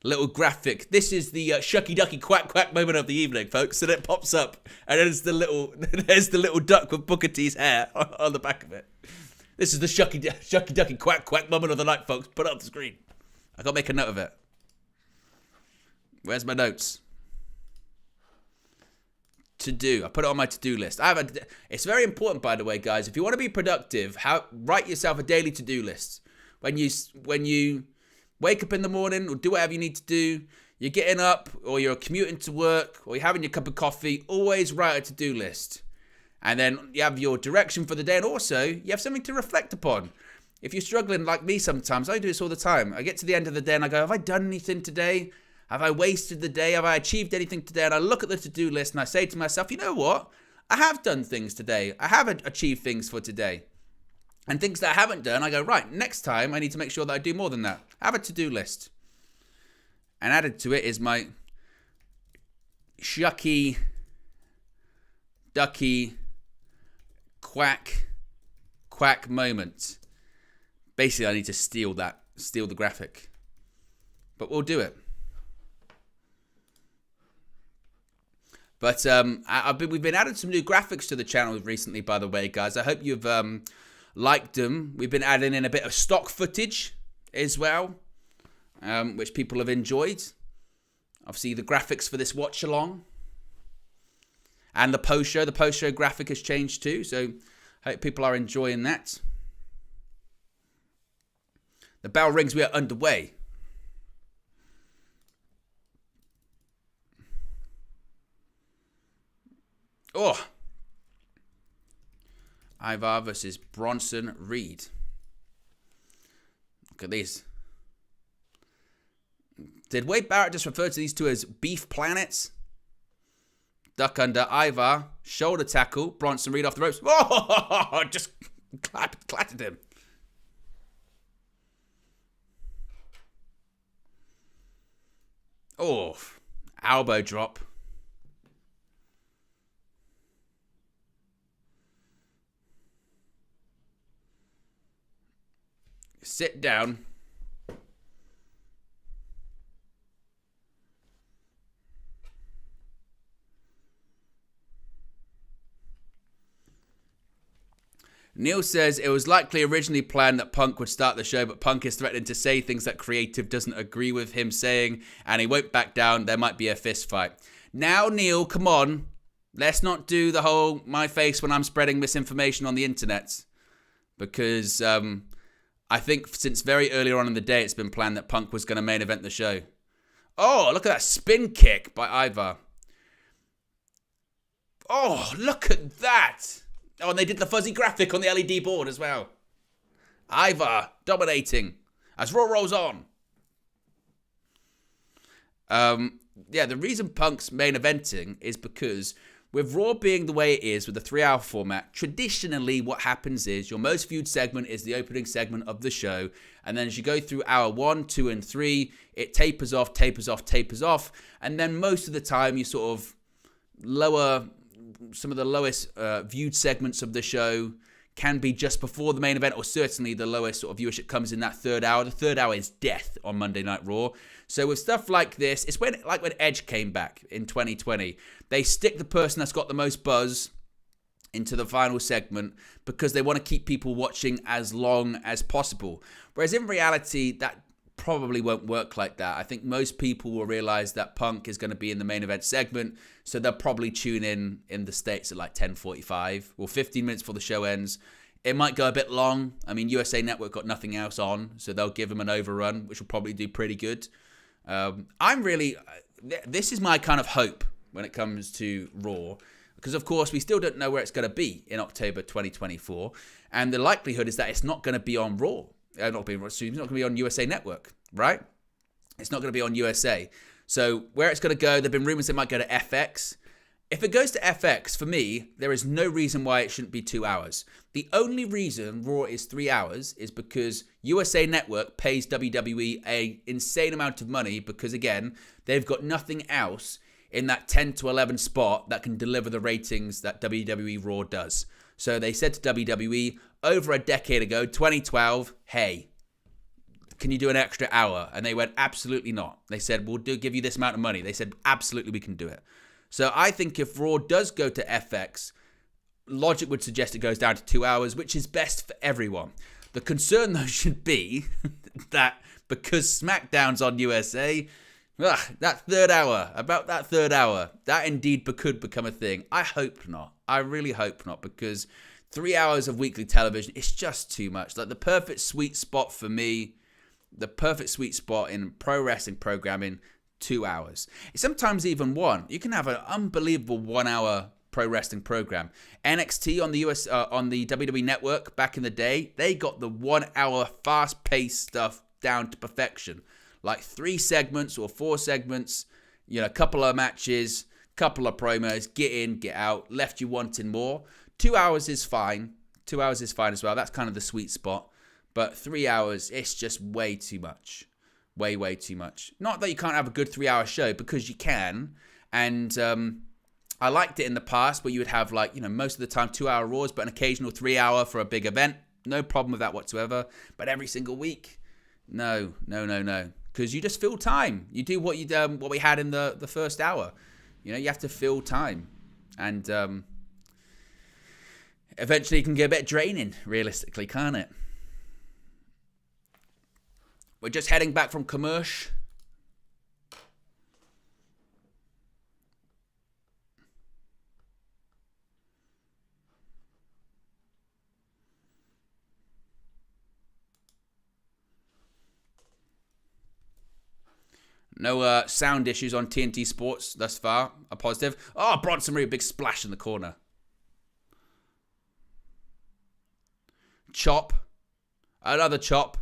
little graphic. This is the shucky ducky quack quack moment of the evening, folks. And it pops up, and there's the little duck with Booker T's hair on the back of it. This is the shucky ducky quack quack moment of the night, folks. Put it up the screen. I gotta make a note of it. Where's my notes? To do. I put it on my to-do list. It's very important, by the way, guys. If you want to be productive, write yourself a daily to-do list. When you wake up in the morning or do whatever you need to do, you're getting up or you're commuting to work or you're having your cup of coffee, always write a to-do list. And then you have your direction for the day, and also you have something to reflect upon. If you're struggling like me sometimes, I do this all the time. I get to the end of the day and I go, have I done anything today? Have I wasted the day? Have I achieved anything today? And I look at the to-do list and I say to myself, you know what? I have done things today. I haven't achieved things for today. And things that I haven't done, I go, right, next time I need to make sure that I do more than that. I have a to-do list. And added to it is my shucky, ducky, quack moment. Basically, I need to steal the graphic. But we'll do it. But we've been adding some new graphics to the channel recently, by the way, guys. I hope you've liked them. We've been adding in a bit of stock footage as well, which people have enjoyed. Obviously, the graphics for this watch along and the post show graphic has changed too. So, I hope people are enjoying that. The bell rings. We are underway. Oh. Ivar versus Bronson Reed. Look at these. Did Wade Barrett just refer to these two as beef planets? Duck under Ivar. Shoulder tackle. Bronson Reed off the ropes. Oh, just clattered him. Oh, elbow drop. Sit down. Neil says it was likely originally planned that Punk would start the show, but Punk is threatening to say things that creative doesn't agree with him saying, and he won't back down. There might be a fist fight. Now, Neil, come on. Let's not do the whole my face when I'm spreading misinformation on the internet. Because I think since very early on in the day, it's been planned that Punk was going to main event the show. Oh, look at that spin kick by Ivar. Oh, look at that. Oh, and they did the fuzzy graphic on the LED board as well. Ivar dominating as Raw rolls on. Yeah, the reason Punk's main eventing is because with Raw being the way it is with the 3-hour format, traditionally what happens is your most viewed segment is the opening segment of the show. And then as you go through hour 1, 2, and 3, it tapers off. And then most of the time you sort of lower some of the lowest viewed segments of the show can be just before the main event, or certainly the lowest sort of viewership comes in that third hour. The third hour is death on Monday Night Raw. So with stuff like this, it's when Edge came back in 2020. They stick the person that's got the most buzz into the final segment because they want to keep people watching as long as possible. Whereas in reality, that probably won't work like that. I think most people will realize that Punk is going to be in the main event segment, so they'll probably tune in the States at like 10:45 or 15 minutes before the show ends. It might go a bit long. I mean, USA Network got nothing else on, so they'll give them an overrun, which will probably do pretty good. This is my kind of hope when it comes to Raw, because of course we still don't know where it's going to be in October 2024, and the likelihood is that it's not going to be on Raw. It's not going to be on USA Network, right? It's not going to be on USA. So where it's going to go, there have been rumors it might go to FX. If it goes to FX, for me, there is no reason why it shouldn't be 2 hours. The only reason Raw is 3 hours is because USA Network pays WWE an insane amount of money because, again, they've got nothing else in that 10 to 11 spot that can deliver the ratings that WWE Raw does. So they said to WWE over a decade ago, 2012, hey, can you do an extra hour? And they went, absolutely not. They said, we'll give you this amount of money. They said, absolutely, we can do it. So I think if Raw does go to FX, logic would suggest it goes down to 2 hours, which is best for everyone. The concern, though, should be that because SmackDown's on USA, that third hour, that indeed could become a thing. I hope not. I really hope not, because 3 hours of weekly television is just too much. Like the perfect sweet spot for me, the perfect sweet spot in pro wrestling programming, 2 hours. Sometimes even one. You can have an unbelievable 1 hour pro wrestling program. NXT on the WWE Network back in the day, they got the 1 hour fast paced stuff down to perfection. Like 3 segments or 4 segments, a couple of matches, couple of promos, get in, get out, left you wanting more. 2 hours is fine. 2 hours is fine as well. That's kind of the sweet spot. But 3 hours, it's just way too much. Way too much. Not that you can't have a good 3 hour show, because you can. And I liked it in the past where you would have most of the time 2 hour Raws, but an occasional 3 hour for a big event. No problem with that whatsoever. But every single week, no. Because you just fill time. You do what we had in the first hour. You have to fill time. And eventually it can get a bit draining, realistically, can't it? We're just heading back from commercial. No sound issues on TNT Sports thus far. A positive. Oh, Bronson Reed, big splash in the corner. Chop. Another chop.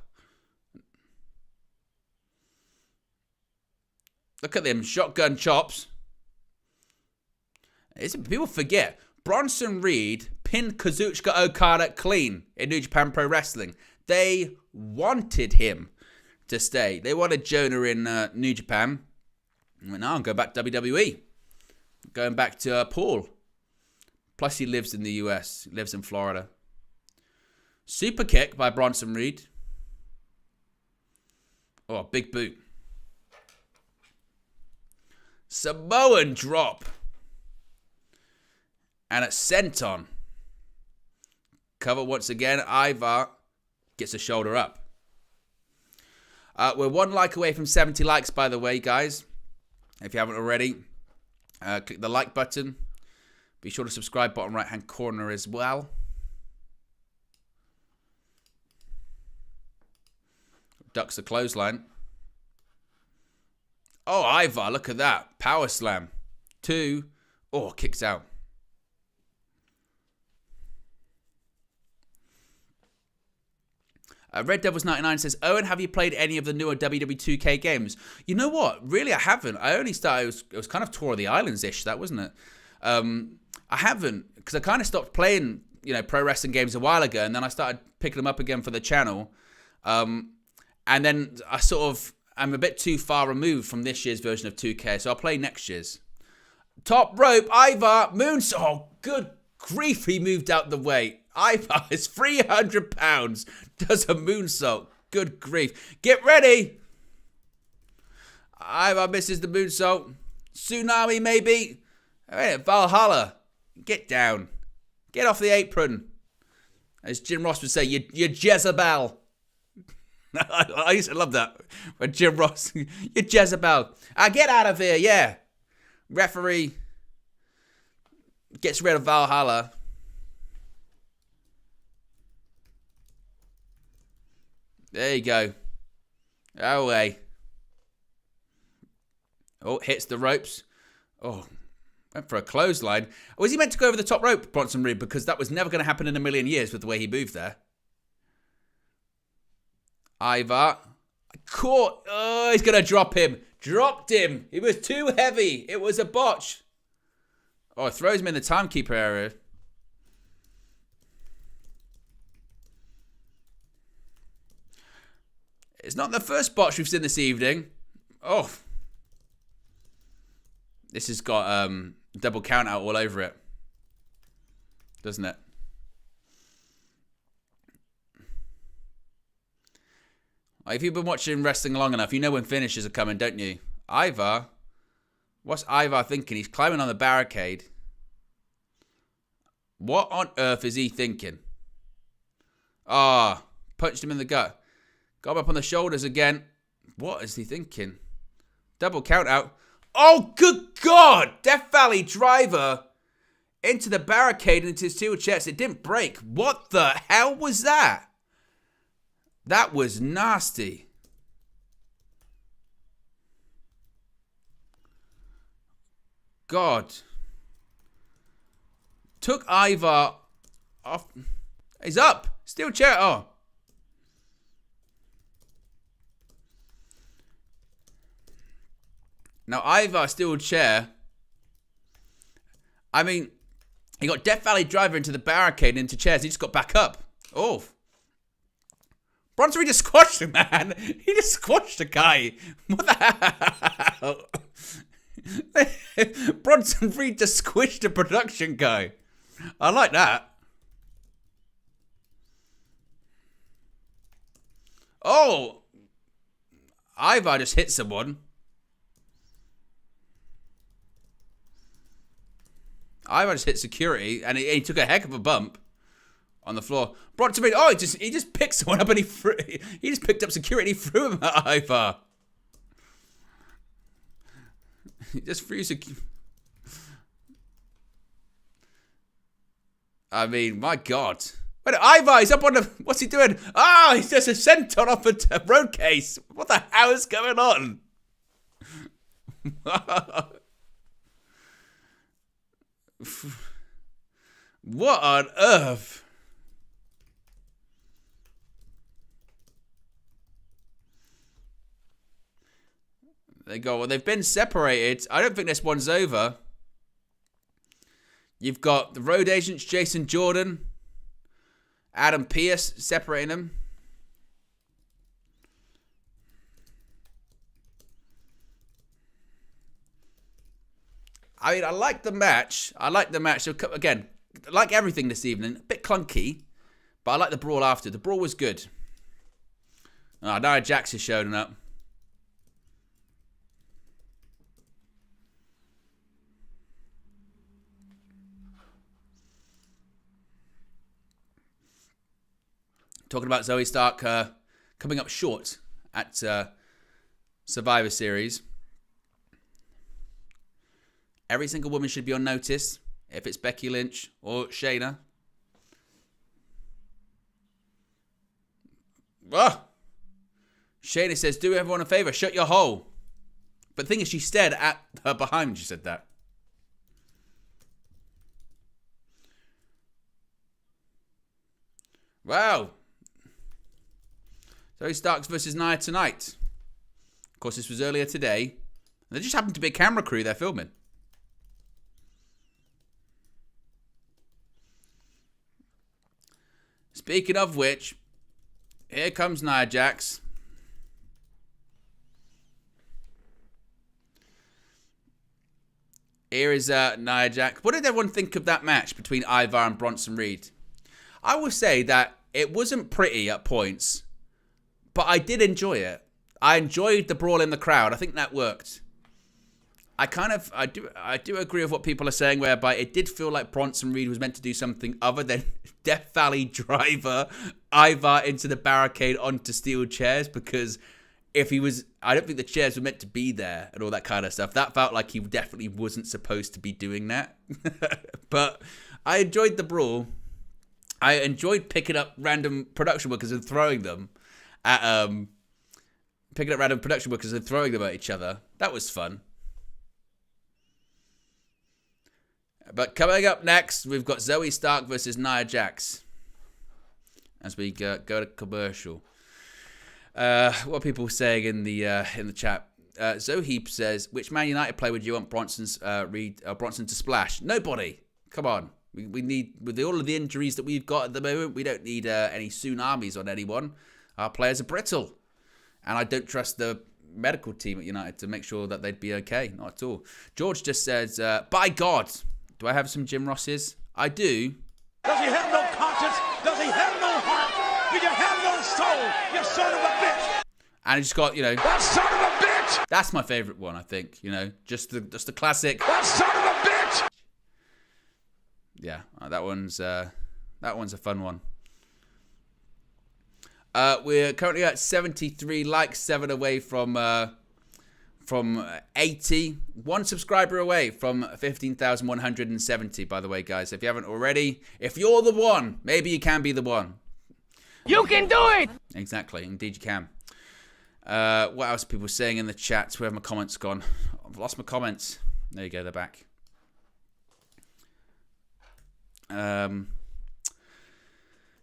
Look at them shotgun chops. People forget. Bronson Reed pinned Kazuchika Okada clean in New Japan Pro Wrestling. They wanted him to stay. They wanted Jonah in New Japan. He went, no, I'll go back to WWE. Going back to Paul. Plus he lives in the US. He lives in Florida. Super kick by Bronson Reed. Oh, big boot. Samoan drop. And a senton. Cover once again. Ivar gets a shoulder up. We're 1 like away from 70 likes, by the way, guys. If you haven't already, click the like button. Be sure to subscribe, bottom right-hand corner as well. Ducks the clothesline. Oh, Ivar, look at that. Power slam. 2. Oh, kicks out. Red Devils 99 says, Owen, have you played any of the newer WWE 2K games? You know what? Really, I haven't. I only started, it was kind of Tour of the Islands-ish, that wasn't it? I haven't, because I kind of stopped playing, pro wrestling games a while ago, and then I started picking them up again for the channel. And then I'm a bit too far removed from this year's version of 2K, so I'll play next year's. Top rope, Ivar, moonsault. Oh, good grief, he moved out the way. Ivar is 300 pounds, does a moonsault. Good grief. Get ready. Ivar misses the moonsault. Tsunami, maybe. Valhalla. Get down. Get off the apron. As Jim Ross would say, you Jezebel. I used to love that. When Jim Ross, you Jezebel. Get out of here, yeah. Referee gets rid of Valhalla. There you go. Away. Oh, hits the ropes. Oh, went for a clothesline. Was he meant to go over the top rope, Bronson Reed? Because that was never going to happen in a million years with the way he moved there. Ivar. Caught. Oh, he's going to drop him. Dropped him. He was too heavy. It was a botch. Oh, throws him in the timekeeper area. It's not the first botch we've seen this evening. Oh. This has got double count out all over it. Doesn't it? If you've been watching wrestling long enough, you know when finishes are coming, don't you? Ivar. What's Ivar thinking? He's climbing on the barricade. What on earth is he thinking? Punched him in the gut. Got him up on the shoulders again. What is he thinking? Double count out. Oh, good God! Death Valley driver into the barricade and into his steel chest. It didn't break. What the hell was that? That was nasty. God. Took Ivar off. He's up. Steel chair. Oh. Now, Ivar steel chair. I mean, he got Death Valley driver into the barricade and into chairs. He just got back up. Oh. Bronson Reed just squashed him, man. He just squashed a guy. What the hell? Bronson Reed just squished a production guy. I like that. Oh. Ivar just hit someone. Ivar just hit security and he took a heck of a bump on the floor. Bronson Reed, he just picked someone up and he just picked up security and he threw him at Ivar. He just threw security. I mean, my God. Wait, Ivar, he's up on the... What's he doing? He's just a senton off a road case. What the hell is going on? What on earth? They go, well, they've been separated. I don't think this one's over. You've got the road agents, Jason Jordan, Adam Pearce, separating them. I mean, I like the match. Again, like everything this evening, a bit clunky, but I like the brawl after. The brawl was good. Nia Jax is showing up. Talking about Zoe Stark coming up short at Survivor Series. Every single woman should be on notice if it's Becky Lynch or Shayna. Shayna says, do everyone a favor, shut your hole. But the thing is, she stared at her behind when she said that. Wow. Zoe Stark versus Nia tonight. Of course, this was earlier today. There just happened to be a camera crew there filming. Speaking of which, here comes Nia Jax. Here is Nia Jax. What did everyone think of that match between Ivar and Bronson Reed? I will say that it wasn't pretty at points, but I did enjoy it. I enjoyed the brawl in the crowd. I think that worked. I do agree with what people are saying, whereby it did feel like Bronson Reed was meant to do something other than Death Valley driver Ivar into the barricade onto steel chairs, because if he was, I don't think the chairs were meant to be there and all that kind of stuff. That felt like he definitely wasn't supposed to be doing that. But I enjoyed the brawl. I enjoyed picking up random production workers and throwing them at each other. That was fun. But coming up next, we've got Zoe Stark versus Nia Jax. As we go to commercial. What are people saying in the chat? Zoe says, which Man United player would you want Bronson to splash? Nobody. Come on. We need, with all of the injuries that we've got at the moment, we don't need any tsunamis on anyone. Our players are brittle. And I don't trust the medical team at United to make sure that they'd be okay. Not at all. George just says, by God, do I have some Jim Rosses? I do. Does he have no conscience? Does he have no heart? Do you have no soul, you son of a bitch? And he just got, That son of a bitch! That's my favourite one, I think. Just the classic. That son of a bitch! Yeah, that one's a fun one. We're currently at 73 likes, 7 away from 80. 1 subscriber away from 15,170, by the way, guys. If you haven't already, if you're the one, maybe you can be the one. You can do it! Exactly, indeed you can. What else are people saying in the chat? Where have my comments gone? I've lost my comments. There you go, they're back.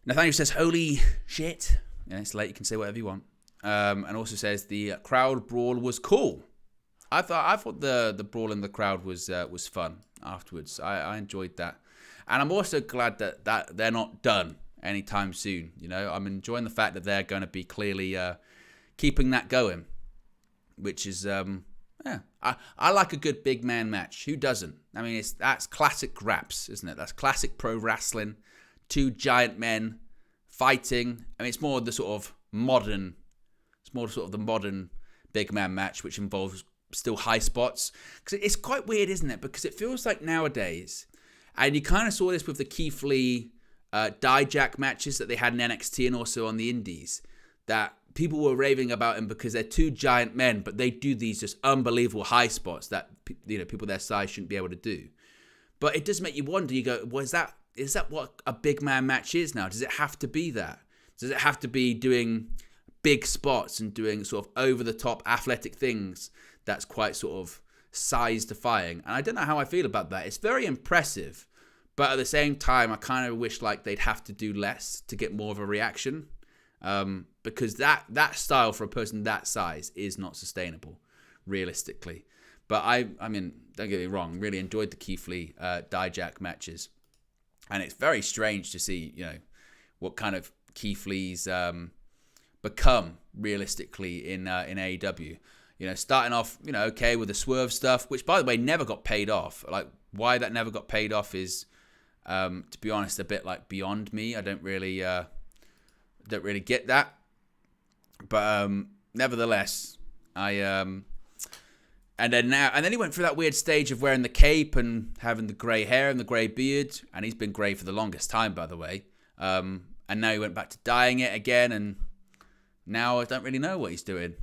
Nathaniel says, holy shit. Yeah, it's late, you can say whatever you want. And also says the crowd brawl was cool. I thought the brawl in the crowd was fun afterwards. I enjoyed that. And I'm also glad that they're not done anytime soon. I'm enjoying the fact that they're going to be clearly keeping that going, which is I like a good big man match. Who doesn't? I mean, that's classic raps, isn't it? That's classic pro wrestling. 2 giant men fighting. I mean, it's more the sort of modern big man match, which involves still high spots. Because it's quite weird, isn't it? Because it feels like nowadays, and you kind of saw this with the Keith Lee Dijak matches that they had in NXT and also on the Indies, that people were raving about him because they're 2 giant men, but they do these just unbelievable high spots that people their size shouldn't be able to do. But it does make you wonder. You go, well, is that what a big man match is now? Does it have to be that? Does it have to be doing big spots and doing sort of over the top athletic things that's quite sort of size defying? And I don't know how I feel about that. It's very impressive, but at the same time, I kind of wish like they'd have to do less to get more of a reaction. Because that style for a person that size is not sustainable, realistically. But I mean, don't get me wrong, really enjoyed the Keith Lee Dijak matches, and it's very strange to see what kind of Keith Lee's become realistically in AEW. Starting off okay with the swerve stuff, which by the way never got paid off. Like why that never got paid off is, to be honest, a bit like beyond me. I don't really get that, but nevertheless, and then he went through that weird stage of wearing the cape and having the grey hair and the grey beard, and he's been grey for the longest time, by the way. And now he went back to dyeing it again, and now I don't really know what he's doing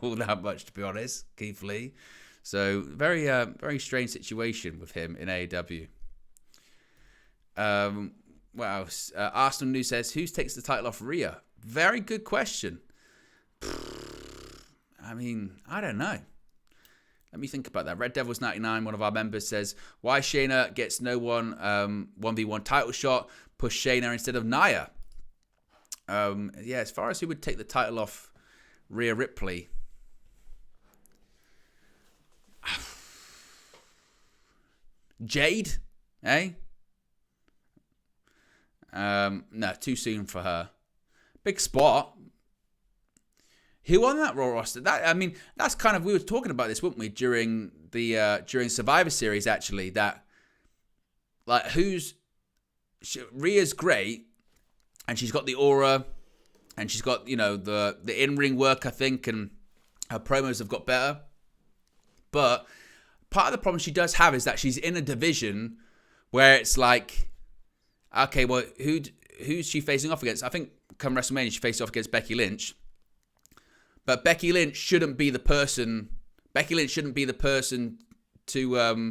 all that much, to be honest, Keith Lee. So very very strange situation with him in AEW. What else? Arsenal News says, who takes the title off Rhea? Very good question. I mean, I don't know. Let me think about that. Red Devils 99, one of our members, says, why Shayna gets no one 1v1 title shot, push Shayna instead of Nia. Yeah, as far as who would take the title off Rhea Ripley. Jade, eh? No, too soon for her. Big spot. Who on that Raw roster? That's kind of, we were talking about this, weren't we, during the during Survivor Series, actually, that like Rhea's great, and she's got the aura, and she's got, you know, the in-ring work, I think, and her promos have got better. But part of the problem she does have is that she's in a division where it's like, okay, well, who's she facing off against? I think come WrestleMania she faced off against Becky Lynch. But Becky Lynch shouldn't be the person. Becky Lynch shouldn't be the person to.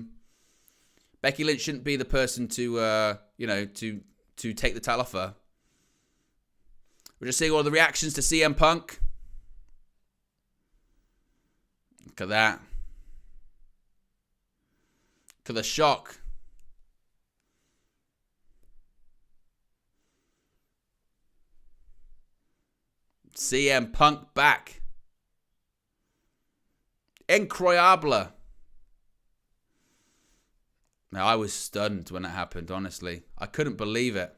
Becky Lynch shouldn't be the person to to take the title off her. We're just seeing all the reactions to CM Punk. Look at that. Look at the shock. CM Punk back. Incroyable. Now, I was stunned when it happened, honestly. I couldn't believe it.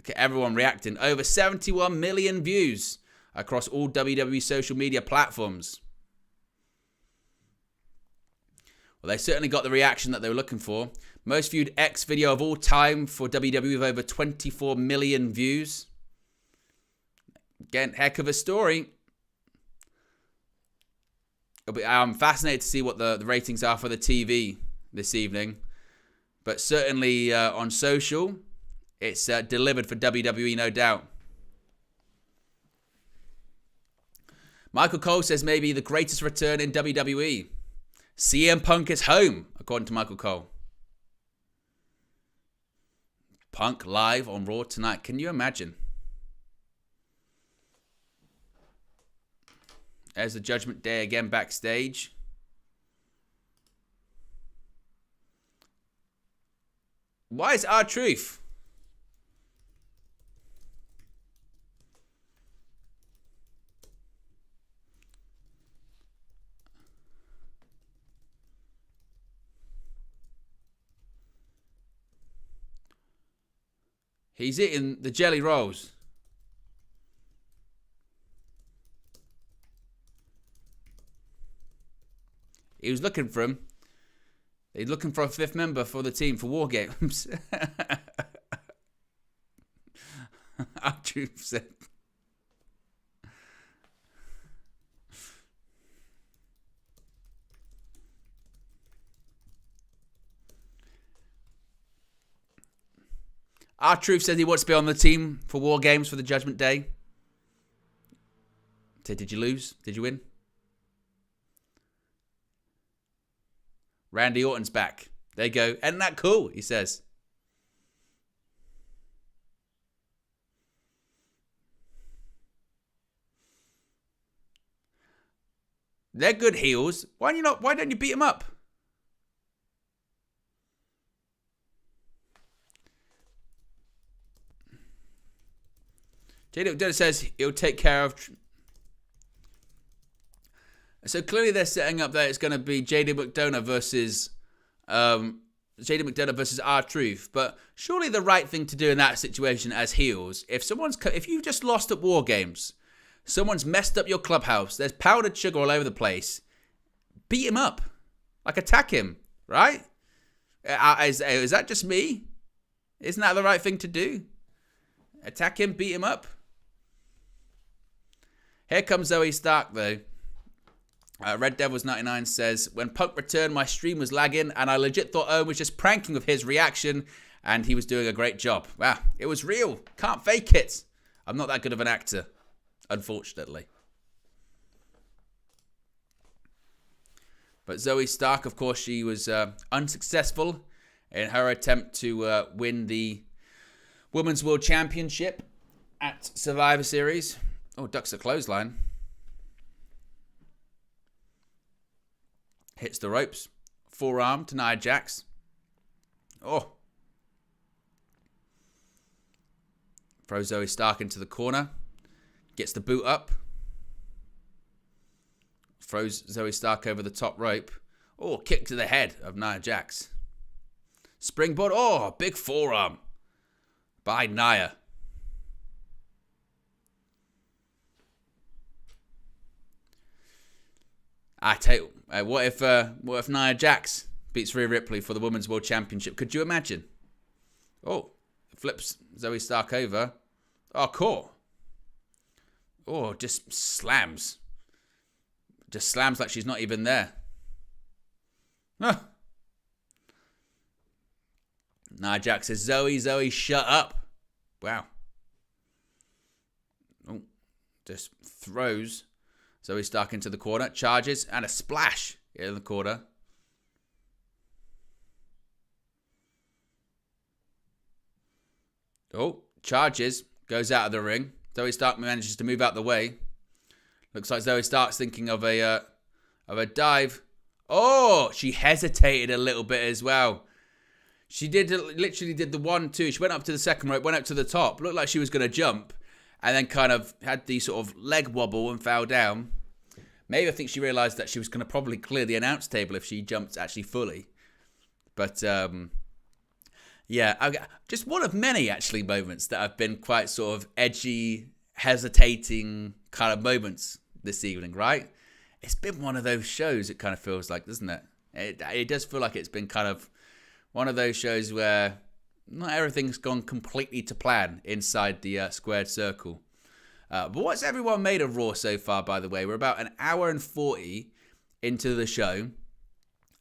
Okay, everyone reacting. Over 71 million views across all WWE social media platforms. Well, they certainly got the reaction that they were looking for. Most viewed X video of all time for WWE with over 24 million views. Again, heck of a story. I'm fascinated to see what the ratings are for the TV this evening. But certainly on social, it's delivered for WWE, no doubt. Michael Cole says maybe the greatest return in WWE. CM Punk is home, according to Michael Cole. Punk live on Raw tonight. Can you imagine? There's the Judgment Day again backstage. Why is R-Truth? He's eating the jelly rolls. He was looking for him. He's looking for a fifth member for the team for War Games. R-Truth said. R-Truth says he wants to be on the team for War Games for the Judgment Day. So did you lose? Did you win? Randy Orton's back. There you go. Isn't that cool? He says. They're good heels. Why don't you beat them up? JD McDonough says he'll take care of. So clearly they're setting up that it's going to be JD McDonough versus R-Truth. But surely the right thing to do in that situation as heels, if you just lost at War Games, someone's messed up your clubhouse, there's powdered sugar all over the place, beat him up, like attack him, right? Is that just me? Isn't that the right thing to do? Attack him, beat him up. Here comes Zoe Stark though. Red Devils 99 says, when Punk returned, my stream was lagging, and I legit thought Owen was just pranking with his reaction, and he was doing a great job. Wow, it was real. Can't fake it. I'm not that good of an actor, unfortunately. But Zoe Stark, of course, she was unsuccessful in her attempt to win the Women's World Championship at Survivor Series. Oh, ducks a clothesline. Hits the ropes. Forearm to Nia Jax. Oh. Throws Zoe Stark into the corner. Gets the boot up. Throws Zoe Stark over the top rope. Oh, kick to the head of Nia Jax. Springboard. Oh, big forearm by Nia. I tell you, what if Nia Jax beats Rhea Ripley for the Women's World Championship? Could you imagine? Oh, flips Zoe Stark over. Oh, cool. Oh, just slams. Just slams like she's not even there. Huh. Nia Jax says, Zoe, shut up. Wow. Oh, just throws Zoe Stark into the corner. Charges and a splash in the corner. Oh, charges. Goes out of the ring. Zoe Stark manages to move out the way. Looks like Zoe Stark's thinking of a dive. Oh, she hesitated a little bit as well. She literally did the 1-2. She went up to the second rope, went up to the top. Looked like she was going to jump. And then kind of had the sort of leg wobble and fell down. Maybe I think she realised that she was going to probably clear the announce table if she jumped actually fully. But, yeah, just one of many actually moments that have been quite sort of edgy, hesitating kind of moments this evening, right? It's been one of those shows, it kind of feels like, doesn't it? It does feel like it's been kind of one of those shows where not everything's gone completely to plan inside the squared circle. But what's everyone made of Raw so far, by the way? We're about an hour and 40 into the show.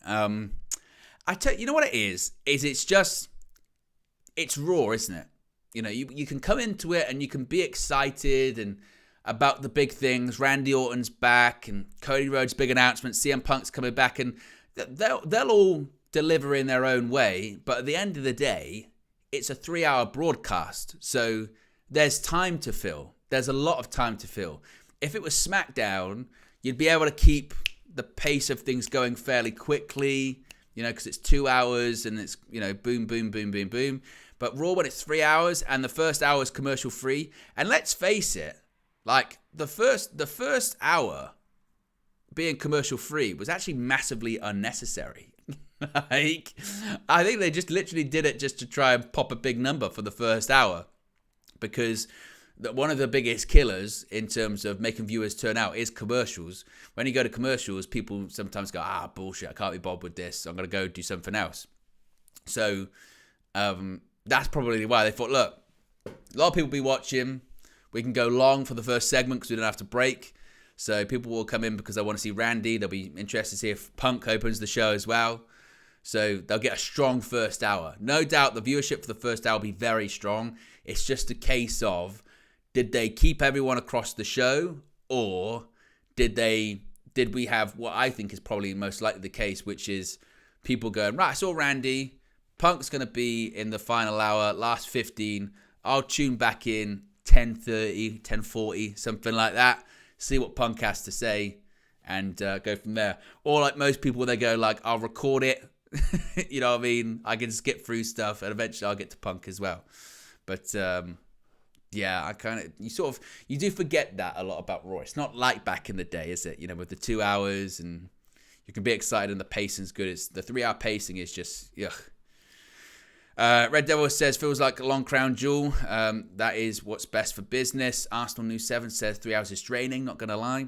You know what it is? It's Raw, isn't it? You know, you can come into it and you can be excited and about the big things. Randy Orton's back and Cody Rhodes' big announcement. CM Punk's coming back, and they'll all deliver in their own way. But at the end of the day, it's a 3-hour broadcast, so there's time to fill. There's a lot of time to fill. If it was SmackDown, you'd be able to keep the pace of things going fairly quickly, you know, because it's 2 hours and it's, you know, boom, boom, boom, boom, boom. But Raw, when it's 3 hours and the first hour is commercial free, and let's face it, like the first hour being commercial free was actually massively unnecessary. Like, I think they just literally did it just to try and pop a big number for the first hour, because one of the biggest killers in terms of making viewers turn out is commercials. When you go to commercials, people sometimes go, bullshit, I can't be bothered with this. I'm going to go do something else. So that's probably why they thought, look, a lot of people will be watching. We can go long for the first segment because we don't have to break. So people will come in because they want to see Randy. They'll be interested to see if Punk opens the show as well. So they'll get a strong first hour. No doubt the viewership for the first hour will be very strong. It's just a case of, did they keep everyone across the show, or did we have what I think is probably most likely the case, which is people going, right, I saw Randy, Punk's going to be in the final hour, last 15, I'll tune back in 10:30, 10:40, something like that, see what Punk has to say, and go from there. Or like most people, they go like, I'll record it, you know what I mean? I can skip through stuff, and eventually I'll get to Punk as well. But yeah, you do forget that a lot about Raw. It's not like back in the day, is it? You know, with the 2 hours, and you can be excited and the pacing's good. It's the 3 hour pacing is just, ugh. Red Devil says, feels like a long crown jewel. That is what's best for business. Arsenal News 7 says 3 hours is draining, not going to lie.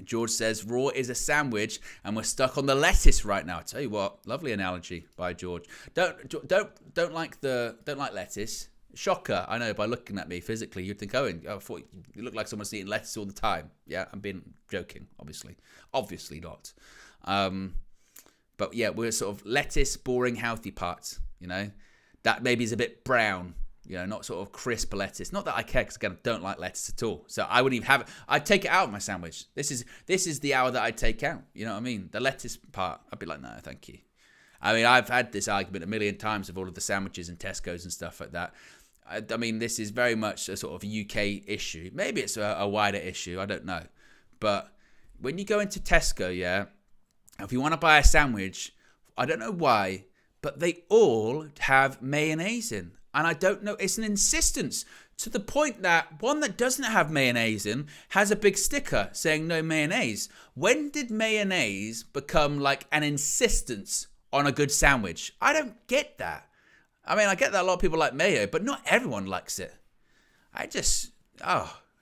George says, Raw is a sandwich and we're stuck on the lettuce right now. I tell you what, lovely analogy by George. Don't like lettuce. Shocker, I know, by looking at me physically, you'd think, I thought you look like someone's eating lettuce all the time. Yeah, I'm being joking, obviously. Obviously not. But yeah, we're sort of lettuce, boring, healthy parts, you know. That maybe is a bit brown, you know, not sort of crisp lettuce. Not that I care, because again, I don't like lettuce at all. So I wouldn't even have it. I'd take it out of my sandwich. This is the hour that I'd take out. You know what I mean? The lettuce part, I'd be like, no, thank you. I mean, I've had this argument a million times of all of the sandwiches in Tesco's and stuff like that. I mean, this is very much a sort of UK issue. Maybe it's a wider issue. I don't know. But when you go into Tesco, yeah, if you want to buy a sandwich, I don't know why, but they all have mayonnaise in. And I don't know, it's an insistence to the point that one that doesn't have mayonnaise in has a big sticker saying no mayonnaise. When did mayonnaise become like an insistence on a good sandwich? I don't get that. I mean, I get that a lot of people like mayo, but not everyone likes it.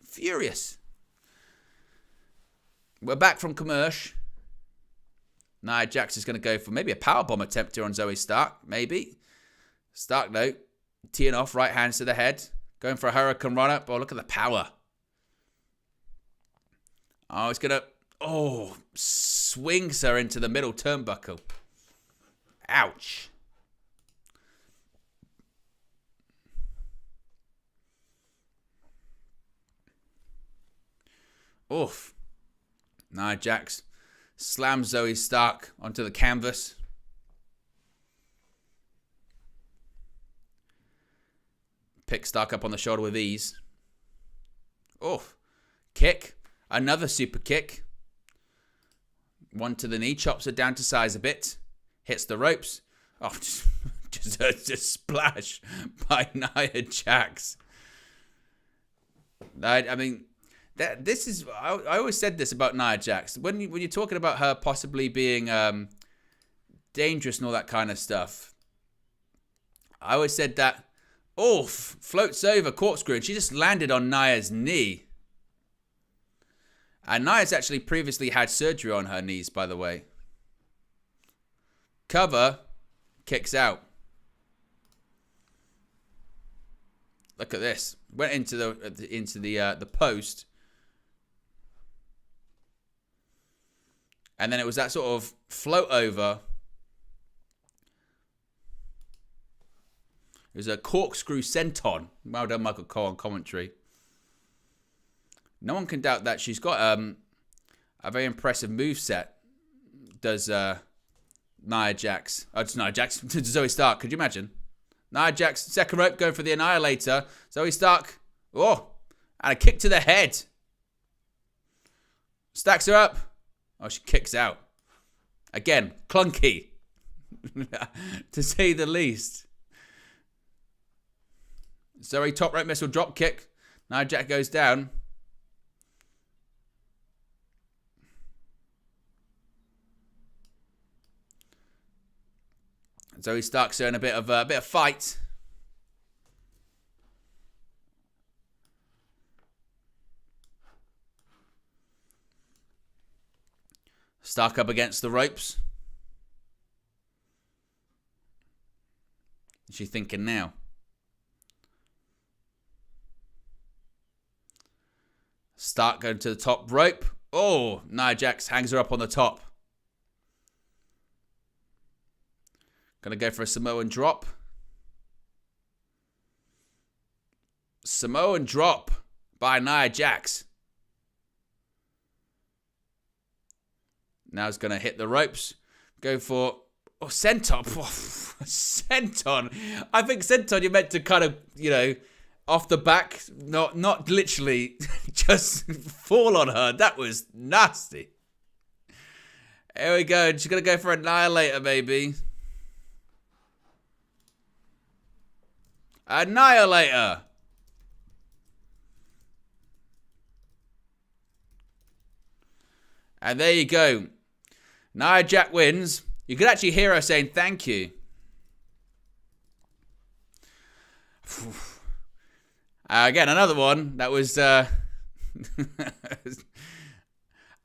Furious. We're back from commercial. Nia Jax is going to go for maybe a powerbomb attempt here on Zoe Stark. Maybe. Stark, though, teeing off, right hands to the head. Going for a hurricane run-up. Oh, look at the power. Oh, it's going to... Oh, swings her into the middle turnbuckle. Ouch. Oof. Nia Jax slams Zoe Stark onto the canvas. Picks Stark up on the shoulder with ease. Oof. Kick. Another super kick. One to the knee. Chops her down to size a bit. Hits the ropes. Oh, just a splash by Nia Jax. I mean... This is, I always said this about Nia Jax. When you're talking about her possibly being dangerous and all that kind of stuff, I always said that, floats over, corkscrew, and she just landed on Nia's knee. And Nia's actually previously had surgery on her knees, by the way. Cover, kicks out. Look at this. Went into the post. And then it was that sort of float over. It was a corkscrew senton. Well done, Michael Cole on commentary. No one can doubt that. She's got a very impressive moveset. Does Nia Jax. Oh, it's Nia Jax. Zoe Stark. Could you imagine? Nia Jax, second rope, going for the Annihilator. Zoe Stark. Oh, and a kick to the head. Stacks her up. Oh, she kicks out. Again, clunky. To say the least. Zoe top rope missile drop kick. Nia Jax goes down. Zoe Stark's showing a bit of fight. Stark up against the ropes. What's she thinking now? Stark going to the top rope. Oh, Nia Jax hangs her up on the top. Gonna go for a Samoan drop. Samoan drop by Nia Jax. Now it's going to hit the ropes. Go for... Oh, senton. Oh, senton. I think senton, you're meant to kind of, off the back. Not literally just fall on her. That was nasty. Here we go. She's going to go for Annihilator, baby. Annihilator. And there you go. Nia Jax wins. You could actually hear her saying thank you. Again, another one that was... I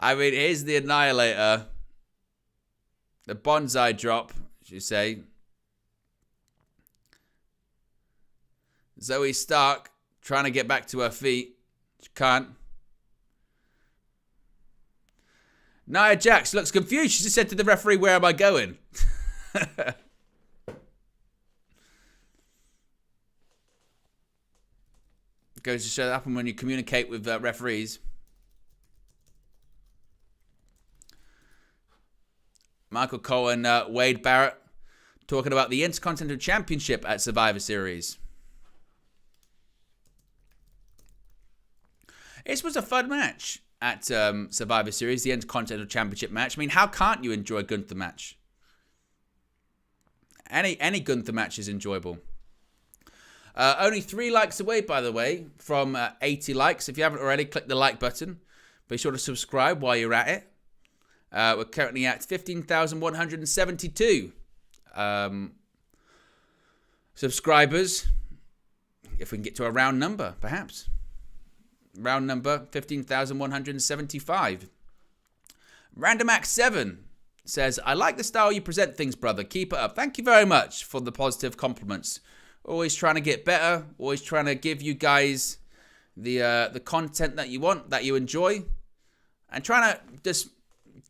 mean, here's the Annihilator. The bonsai drop, should you say. Zoe Stark trying to get back to her feet. She can't. Nia Jax looks confused. She just said to the referee, where am I going? Goes to show that happen when you communicate with referees. Michael Cole and Wade Barrett talking about the Intercontinental Championship at Survivor Series. This was a fun match at Survivor Series, the Intercontinental Championship match. I mean, how can't you enjoy a Gunther match? Any Gunther match is enjoyable. Only 3 likes away, by the way, from 80 likes. If you haven't already, click the like button. Be sure to subscribe while you're at it. We're currently at 15,172 subscribers. If we can get to a round number, perhaps. Round number 15,175. RandomX7 says, I like the style you present things, brother. Keep it up. Thank you very much for the positive compliments. Always trying to get better. Always trying to give you guys the content that you want, that you enjoy. And trying to just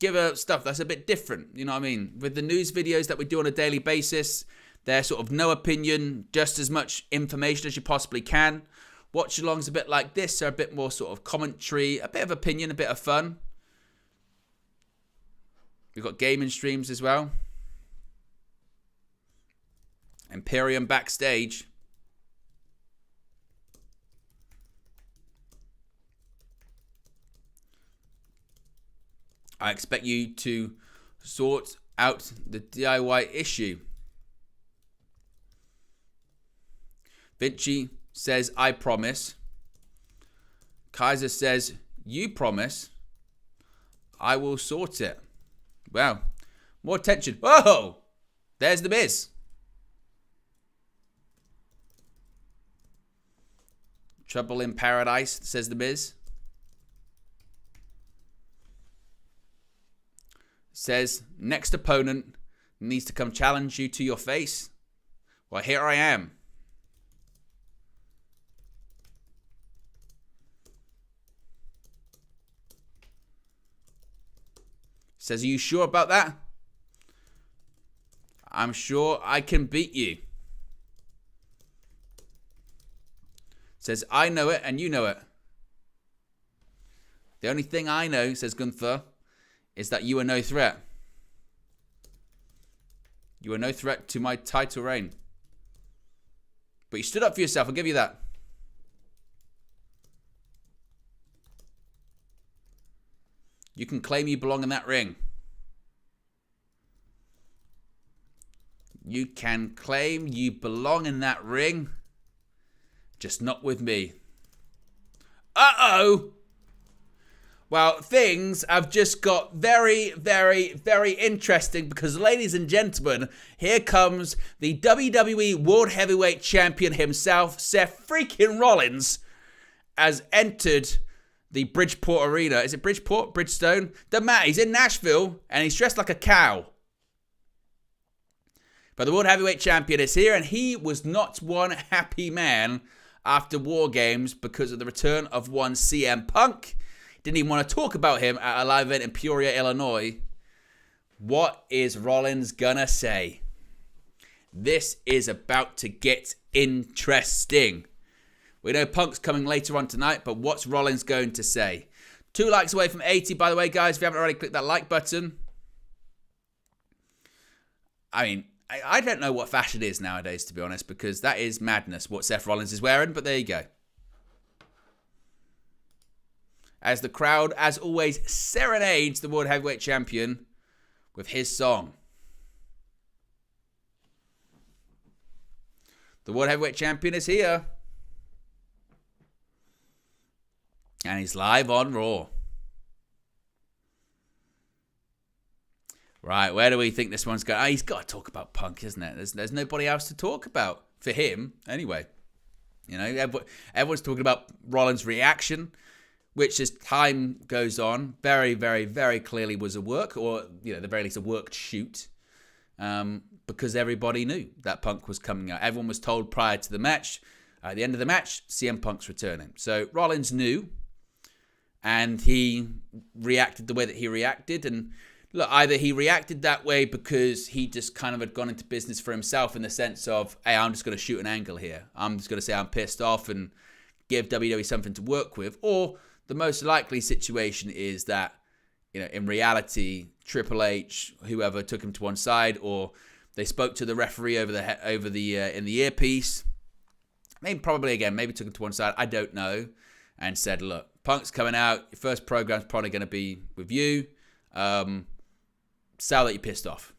give stuff that's a bit different. You know what I mean? With the news videos that we do on a daily basis, they're sort of no opinion, just as much information as you possibly can. Watch-alongs a bit like this are a bit more sort of commentary, a bit of opinion, a bit of fun. We've got gaming streams as well. Imperium Backstage. I expect you to sort out the DIY issue. Vinci says, I promise. Kaiser says, you promise. I will sort it. Wow. More tension. Whoa! There's the Miz. Trouble in paradise, says the Miz. Says, next opponent needs to come challenge you to your face. Well, here I am. Says, are you sure about that? I'm sure I can beat you. Says, I know it and you know it. The only thing I know, says Gunther, is that you are no threat. You are no threat to my title reign. But you stood up for yourself, I'll give you that. You can claim you belong in that ring. You can claim you belong in that ring. Just not with me. Uh-oh! Well, things have just got very, very, very interesting because, ladies and gentlemen, here comes the WWE World Heavyweight Champion himself, Seth freaking Rollins, has entered the Bridgeport Arena. Is it Bridgeport? Bridgestone? Doesn't matter. He's in Nashville and he's dressed like a cow. But the World Heavyweight Champion is here and he was not one happy man after War Games because of the return of one CM Punk. Didn't even want to talk about him at a live event in Peoria, Illinois. What is Rollins gonna say? This is about to get interesting. We know Punk's coming later on tonight, but what's Rollins going to say? 2 likes away from 80, by the way, guys. If you haven't already, click that like button. I mean, I don't know what fashion is nowadays, to be honest, because that is madness, what Seth Rollins is wearing, but there you go. As the crowd, as always, serenades the World Heavyweight Champion with his song. The World Heavyweight Champion is here. And he's live on Raw. Right, where do we think this one's going? Oh, he's got to talk about Punk, isn't it? There's nobody else to talk about. For him, anyway. You know, everyone's talking about Rollins' reaction, which as time goes on, very, very, very clearly was a work, or, you know, at the very least a worked shoot. Because everybody knew that Punk was coming out. Everyone was told prior to the match. At the end of the match, CM Punk's returning. So Rollins knew. And he reacted the way that he reacted. And look, either he reacted that way because he just kind of had gone into business for himself in the sense of, hey, I'm just going to shoot an angle here. I'm just going to say I'm pissed off and give WWE something to work with. Or the most likely situation is that, you know, in reality, Triple H, whoever took him to one side, or They spoke to the referee over the in the earpiece. Maybe took him to one side. I don't know, and said, "Look, Punk's coming out. Your first program's probably going to be with you. Sell that you're pissed off,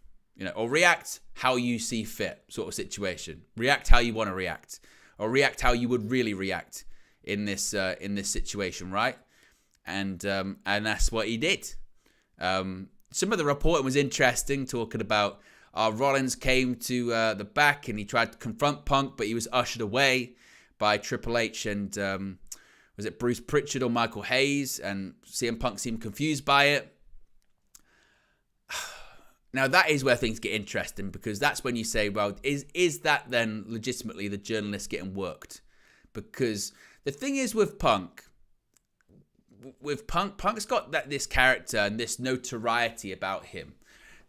or react how you see fit, sort of situation. React how you want to react, or react how you would really react in this situation, right?" And that's what he did. Some of the reporting was interesting, talking about Rollins came to the back and he tried to confront Punk, but he was ushered away by Triple H and was it Bruce Pritchard or Michael Hayes? And CM Punk seemed confused by it. Now that is where things get interesting, because that's when you say, well, is that then legitimately the journalist getting worked? Because the thing is with Punk, Punk's got this character and this notoriety about him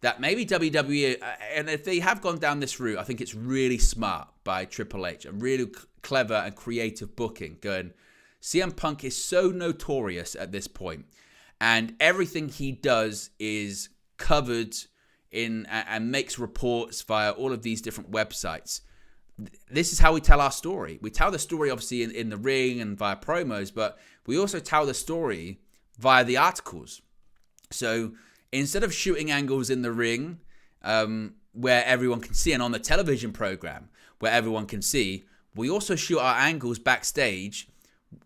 that maybe WWE, and if they have gone down this route, I think it's really smart by Triple H and really clever and creative booking, going, CM Punk is so notorious at this point, and everything he does is covered in and makes reports via all of these different websites. This is how we tell our story. We tell the story obviously in the ring and via promos, but we also tell the story via the articles. So instead of shooting angles in the ring where everyone can see, and on the television program where everyone can see, we also shoot our angles backstage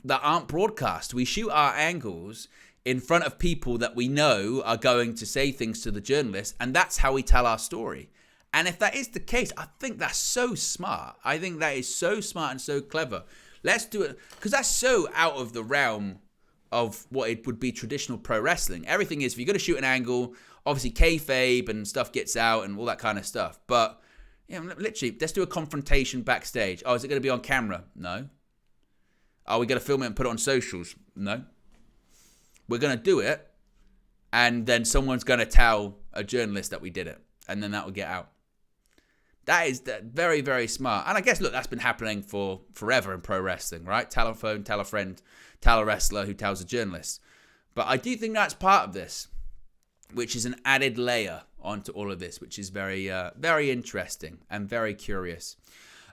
that aren't broadcast. We shoot our angles in front of people that we know are going to say things to the journalists, and that's how we tell our story. And if that is the case, I think that's so smart. I think that is so smart and so clever. Let's do it, because that's so out of the realm of what it would be traditional pro wrestling. Everything is, if you're going to shoot an angle, obviously kayfabe and stuff gets out and all that kind of stuff. But, literally, let's do a confrontation backstage. Oh, is it going to be on camera? No. Are we going to film it and put it on socials? No. We're going to do it, and then someone's going to tell a journalist that we did it, and then that will get out. That is very, very smart. And I guess, look, that's been happening for forever in pro wrestling, right? Tell a phone, tell a friend, tell a wrestler who tells a journalist. But I do think that's part of this, which is an added layer onto all of this, which is very, very interesting and very curious.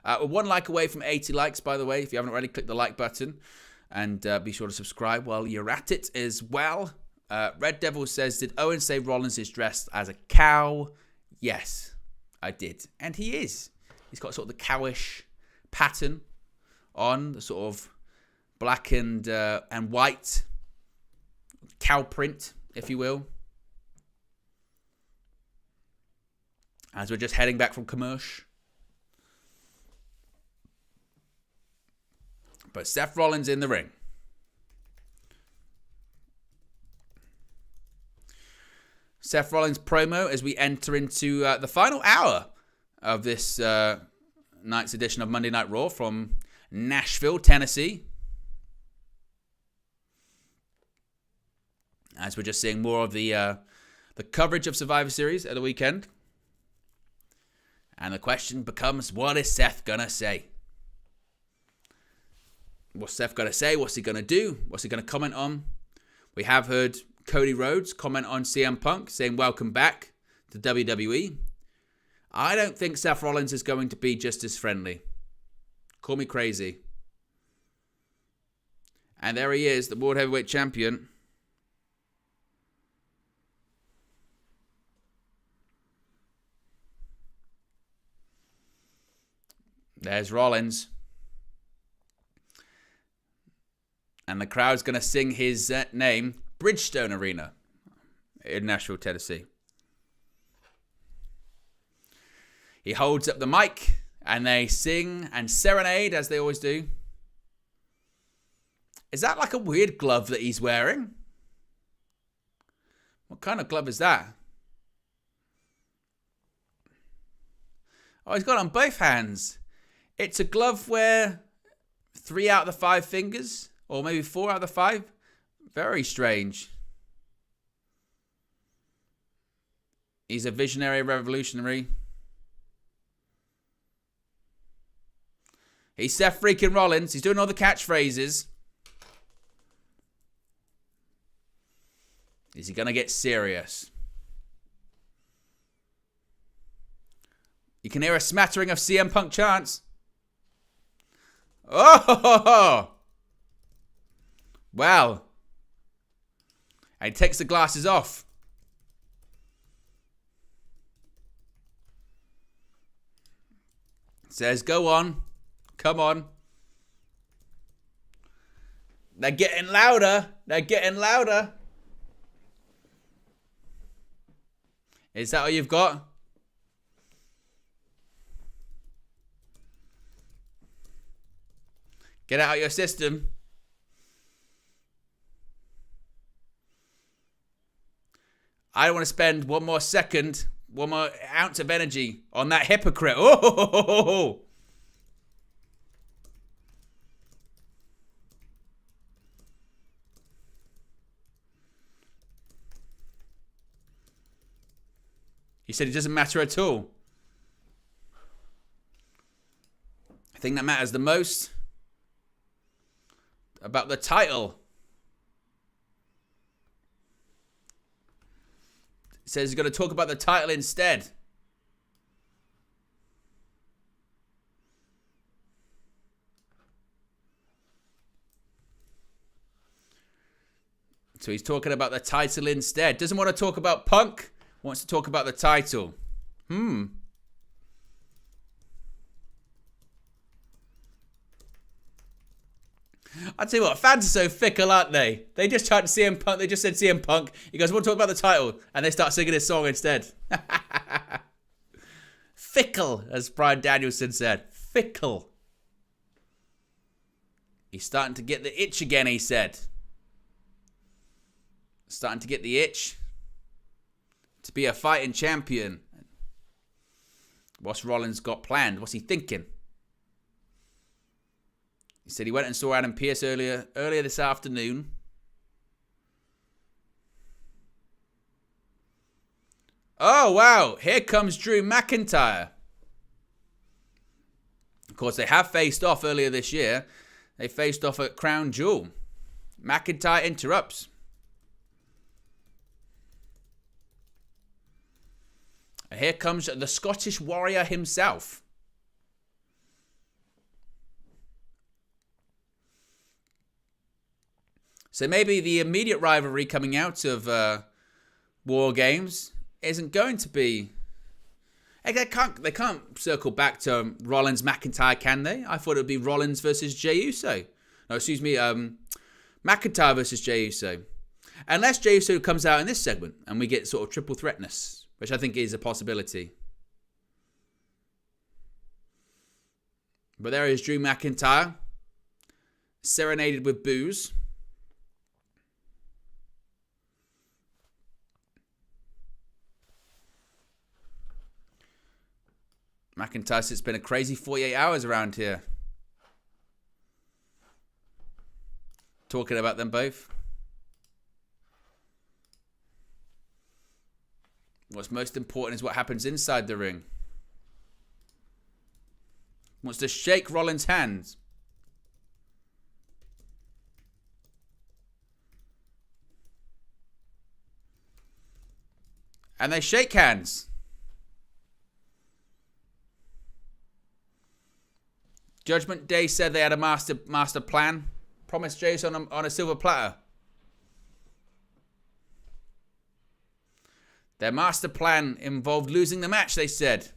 We're 1 like away from 80 likes, by the way. If you haven't already, click the like button. And be sure to subscribe while you're at it as well. Red Devil says, did Owen say Rollins is dressed as a cow? Yes, I did. And he is. He's got sort of the cowish pattern on, the sort of black and white cow print, if you will. As we're just heading back from commercial. But Seth Rollins in the ring. Seth Rollins promo as we enter into the final hour of this night's edition of Monday Night Raw from Nashville, Tennessee. As we're just seeing more of the coverage of Survivor Series at the weekend. And the question becomes, what is Seth going to say? What's Seth going to say? What's he going to do? What's he going to comment on? We have heard Cody Rhodes comment on CM Punk, saying welcome back to WWE. I don't think Seth Rollins is going to be just as friendly. Call me crazy. And there he is, the World Heavyweight Champion. There's Rollins. And the crowd's going to sing his name, Bridgestone Arena in Nashville, Tennessee. He holds up the mic and they sing and serenade as they always do. Is that like a weird glove that he's wearing? What kind of glove is that? Oh, he's got it on both hands. It's a glove where 3 out of the 5 fingers, or maybe 4 out of the 5. Very strange. He's a visionary revolutionary. He's Seth freaking Rollins. He's doing all the catchphrases. Is he going to get serious? You can hear a smattering of CM Punk chants. Oh! Well. And he takes the glasses off. Says, go on. Come on. They're getting louder. They're getting louder. Is that all you've got? Get it out of your system. I don't want to spend one more second, one more ounce of energy on that hypocrite. Oh! He said it doesn't matter at all. I think that matters the most about the title. He says he's going to talk about the title instead. So he's talking about the title instead. Doesn't want to talk about Punk. Wants to talk about the title. I'll tell you what, fans are so fickle, aren't they? They just tried to CM Punk. They just said CM Punk. He goes, want to talk about the title? And they start singing his song instead. Fickle, as Bryan Danielson said. Fickle. He's starting to get the itch again, he said. Starting to get the itch to be a fighting champion. What's Rollins got planned? What's he thinking? He said he went and saw Adam Pearce earlier this afternoon. Oh, wow. Here comes Drew McIntyre. Of course, they have faced off earlier this year. They faced off at Crown Jewel. McIntyre interrupts. And here comes the Scottish Warrior himself. So maybe the immediate rivalry coming out of War Games isn't going to be... They can't circle back to Rollins McIntyre, can they? I thought it would be Rollins versus Jey Uso. No, excuse me, McIntyre versus Jey Uso. Unless Jey Uso comes out in this segment and we get sort of triple threatness, which I think is a possibility. But there is Drew McIntyre, serenaded with booze. McIntyre says it's been a crazy 48 hours around here. Talking about them both. What's most important is what happens inside the ring. Wants to shake Rollins' hands. And they shake hands. Judgment Day said they had a master plan. Promised Jason on a silver platter. Their master plan involved losing the match, they said.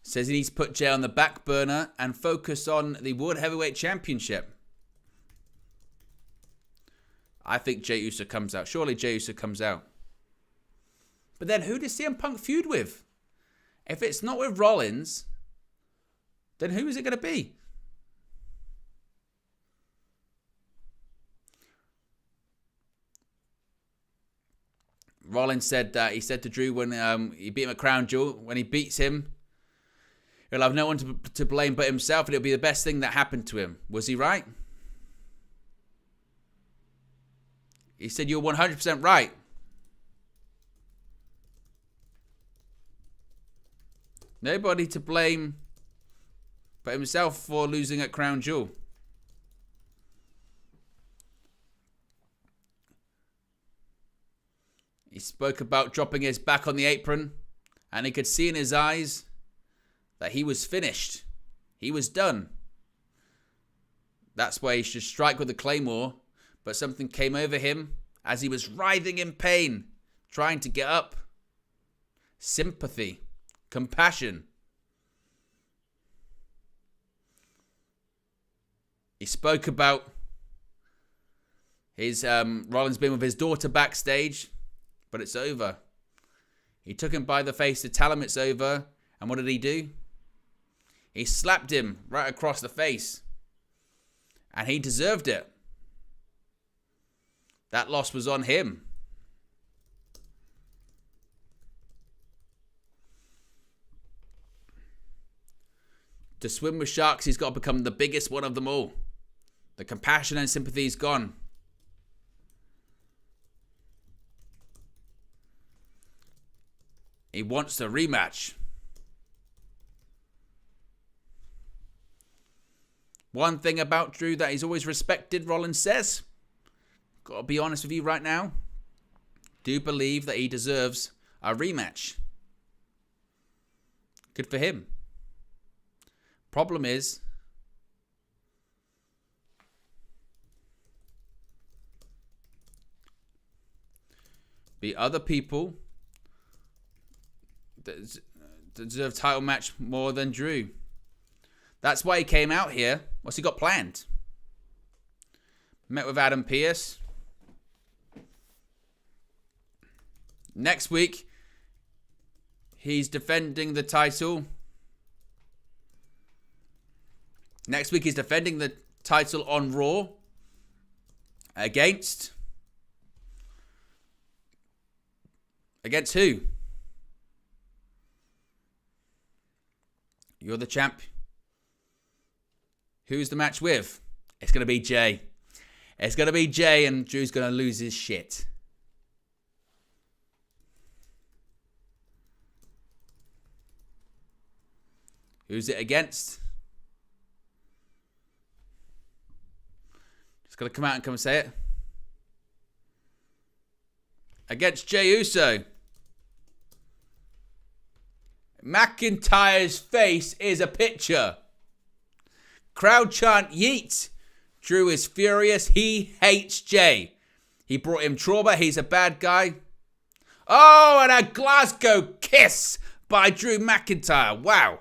Says he needs to put Jey on the back burner and focus on the World Heavyweight Championship. I think Jey Uso comes out. Surely Jey Uso comes out. But then who does CM Punk feud with? If it's not with Rollins, then who is it going to be? Rollins said that he said to Drew when he beat him at Crown Jewel, when he beats him, he'll have no one to blame but himself, and it'll be the best thing that happened to him. Was he right? He said you're 100% right. Nobody to blame but himself for losing at Crown Jewel. He spoke about dropping his back on the apron, and he could see in his eyes that he was finished. He was done. That's why he should strike with the Claymore, but something came over him as he was writhing in pain, trying to get up. Sympathy, compassion. He spoke about his Rollins being with his daughter backstage, but it's over. He took him by the face to tell him it's over, and what did he do? He slapped him right across the face, and he deserved it. That loss was on him. To swim with sharks, he's got to become the biggest one of them all. The compassion and sympathy is gone. He wants a rematch. One thing about Drew that he's always respected, Rollins says, got to be honest with you right now, do believe that he deserves a rematch. Good for him. Problem is, the other people that deserve title match more than Drew. That's why he came out here. What's he got planned? Met with Adam Pearce. Next week, he's defending the title. Next week, he's defending the title on Raw against who? You're the champ. Who's the match with? It's going to be Jay. It's going to be Jay, and Drew's going to lose his shit. Who's it against? Just going to come out and come and say it. Against Jey Uso. McIntyre's face is a picture. Crowd chant yeet. Drew is furious. He hates Jay. He brought him trauma. He's a bad guy. Oh, and a Glasgow kiss by Drew McIntyre. Wow.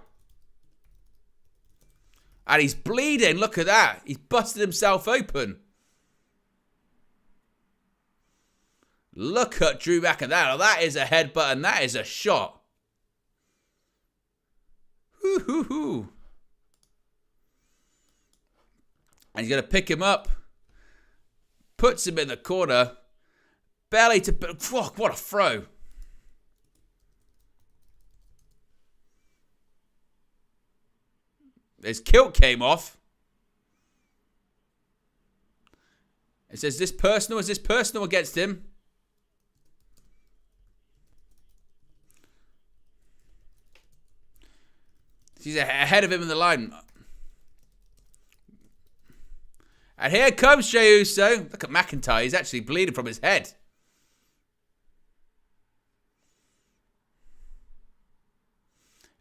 And he's bleeding. Look at that. He's busted himself open. Look at Drew McIntyre. Oh, that is a headbutt and that is a shot. Hoo. And he's going to pick him up. Puts him in the corner. Belly to... Fuck, what a throw. His kilt came off. It says, this personal? Is this personal against him? He's ahead of him in the line. And here comes Jey Uso. Look at McIntyre. He's actually bleeding from his head.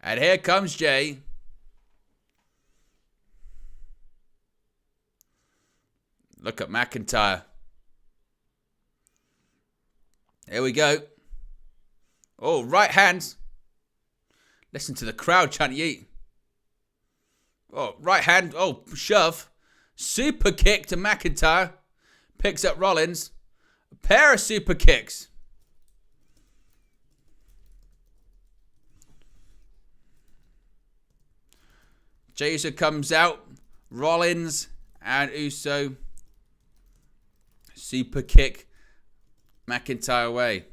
And here comes Jey. Look at McIntyre. Here we go. Oh, right hand. Listen to the crowd chanting yeet. Oh, right hand. Oh, shove. Super kick to McIntyre. Picks up Rollins. A pair of super kicks. Jey Uso comes out. Rollins and Uso. Super kick. McIntyre away.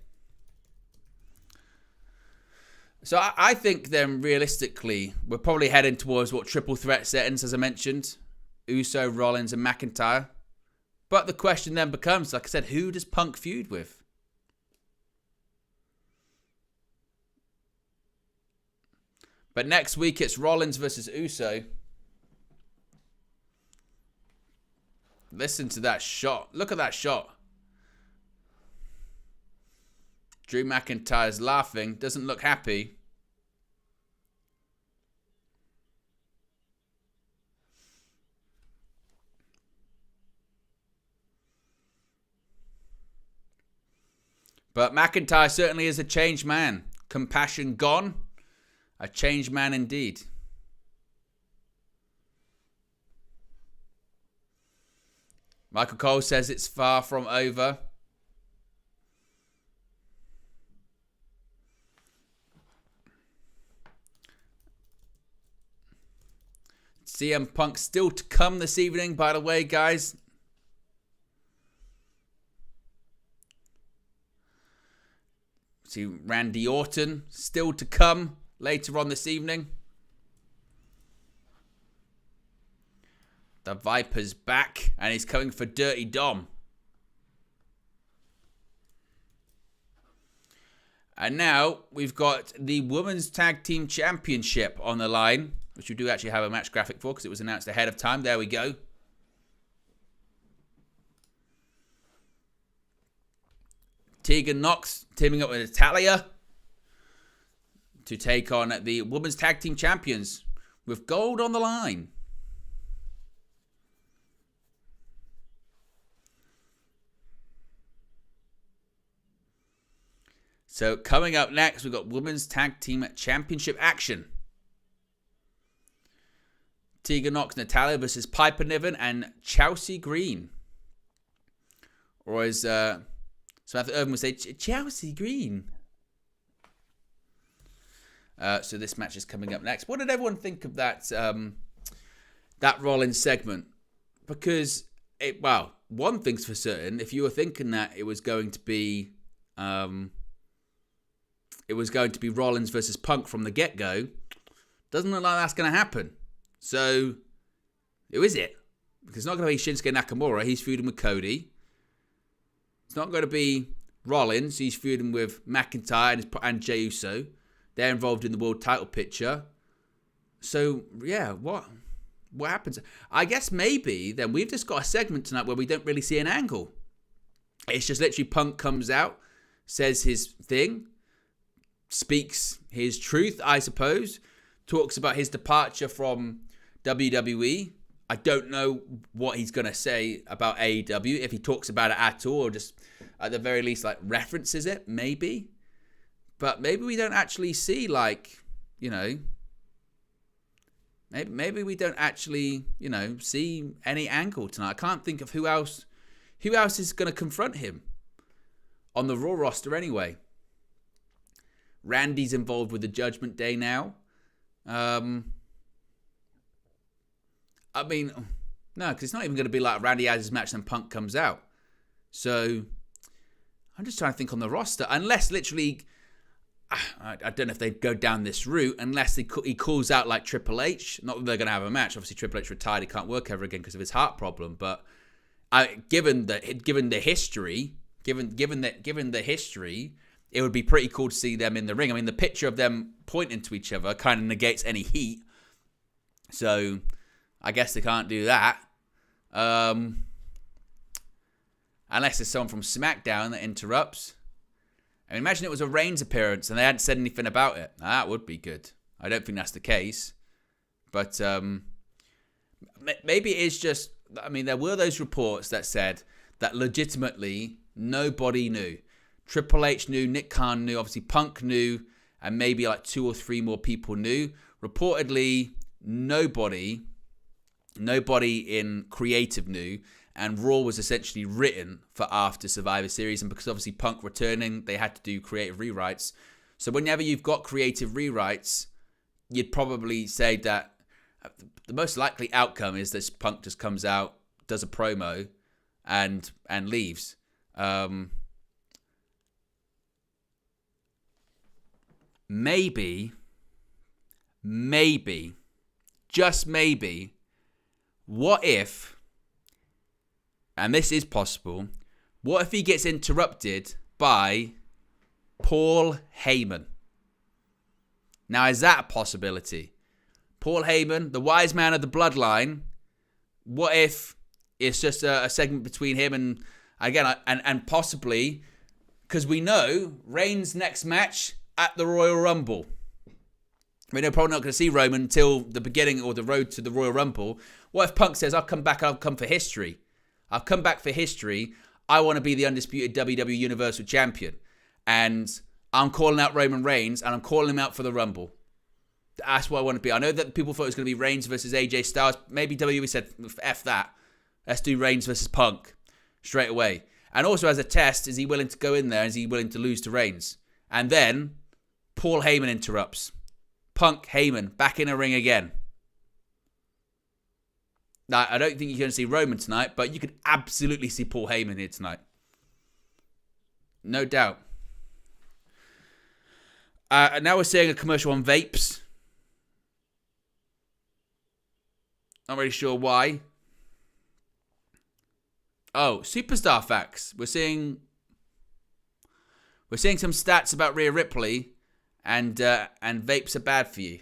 So I think then realistically, we're probably heading towards what triple threat settings, as I mentioned. Uso, Rollins and McIntyre. But the question then becomes, like I said, who does Punk feud with? But next week, it's Rollins versus Uso. Listen to that shot. Look at that shot. Drew McIntyre's laughing. Doesn't look happy. But McIntyre certainly is a changed man. Compassion gone. A changed man indeed. Michael Cole says it's far from over. CM Punk still to come this evening, by the way, guys. See Randy Orton still to come later on this evening. The Viper's back and he's coming for Dirty Dom. And now we've got the Women's Tag Team Championship on the line, which we do actually have a match graphic for because it was announced ahead of time. There we go. Tegan Nox teaming up with Natalya to take on the Women's Tag Team Champions with gold on the line. So coming up next, we've got Women's Tag Team Championship action. Tegan Nox, Natalya versus Piper Niven and Chelsea Green. Or as Samantha Irvin would say, Chelsea Green. So this match is coming up next. What did everyone think of that that Rollins segment? Because, one thing's for certain. If you were thinking that it was going to be Rollins versus Punk from the get-go, doesn't look like that's going to happen. So, who is it? Because it's not going to be Shinsuke Nakamura. He's feuding with Cody. It's not going to be Rollins. He's feuding with McIntyre and Jey Uso. They're involved in the world title picture. So, yeah, what happens? I guess maybe then we've just got a segment tonight where we don't really see an angle. It's just literally Punk comes out, says his thing, speaks his truth, I suppose, talks about his departure from WWE. I don't know what he's going to say about AEW, if he talks about it at all, or just at the very least like references it, maybe. But maybe we don't actually see maybe we don't actually, see any angle tonight. I can't think of who else is going to confront him on the Raw roster anyway. Randy's involved with the Judgment Day now. No, because it's not even going to be like Randy has his match and Punk comes out. So I'm just trying to think on the roster. Unless literally, I don't know if they go down this route, unless he calls out like Triple H. Not that they're going to have a match. Obviously, Triple H retired. He can't work ever again because of his heart problem. But given the history, it would be pretty cool to see them in the ring. I mean, the picture of them pointing to each other kind of negates any heat. So I guess they can't do that. Unless there's someone from SmackDown that interrupts. I mean, imagine it was a Reigns appearance and they hadn't said anything about it. Now, that would be good. I don't think that's the case. But maybe it is just... I mean, there were those reports that said that legitimately nobody knew. Triple H knew, Nick Khan knew, obviously Punk knew, and maybe like 2 or 3 more people knew. Reportedly, nobody in creative knew, and Raw was essentially written for after Survivor Series, and because obviously Punk returning, they had to do creative rewrites. So whenever you've got creative rewrites, you'd probably say that the most likely outcome is that Punk just comes out, does a promo, and leaves. Maybe, just maybe, what if, and this is possible, what if he gets interrupted by Paul Heyman? Now, is that a possibility? Paul Heyman, the wise man of the Bloodline, what if it's just a segment between him and, again, and possibly, because we know Reigns' next match at the Royal Rumble. We're probably not going to see Roman until the beginning or the road to the Royal Rumble. What if Punk says, I'll come back, I'll come for history. I've come back for history. I want to be the undisputed WWE Universal Champion. And I'm calling out Roman Reigns, and I'm calling him out for the Rumble. That's what I want to be. I know that people thought it was going to be Reigns versus AJ Styles. Maybe WWE said, F that. Let's do Reigns versus Punk straight away. And also as a test, is he willing to go in there? Is he willing to lose to Reigns? And then Paul Heyman interrupts. Punk, Heyman, back in a ring again. Now, I don't think you're going to see Roman tonight, but you could absolutely see Paul Heyman here tonight. No doubt. Now we're seeing a commercial on vapes. Not really sure why. Oh, superstar facts. We're seeing some stats about Rhea Ripley, and vapes are bad for you.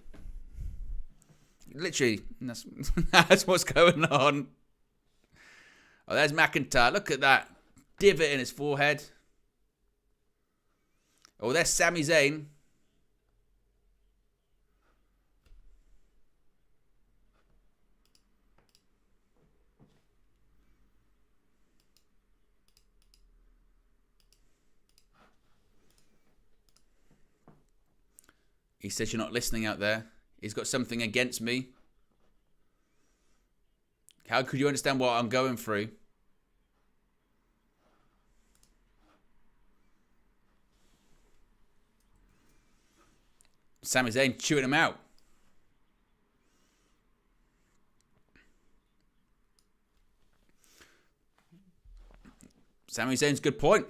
Literally, that's what's going on. Oh, there's McIntyre. Look at that divot in his forehead. Oh, there's Sami Zayn. He says you're not listening out there. He's got something against me. How could you understand what I'm going through? Sami Zayn chewing him out. Sami Zayn's good point.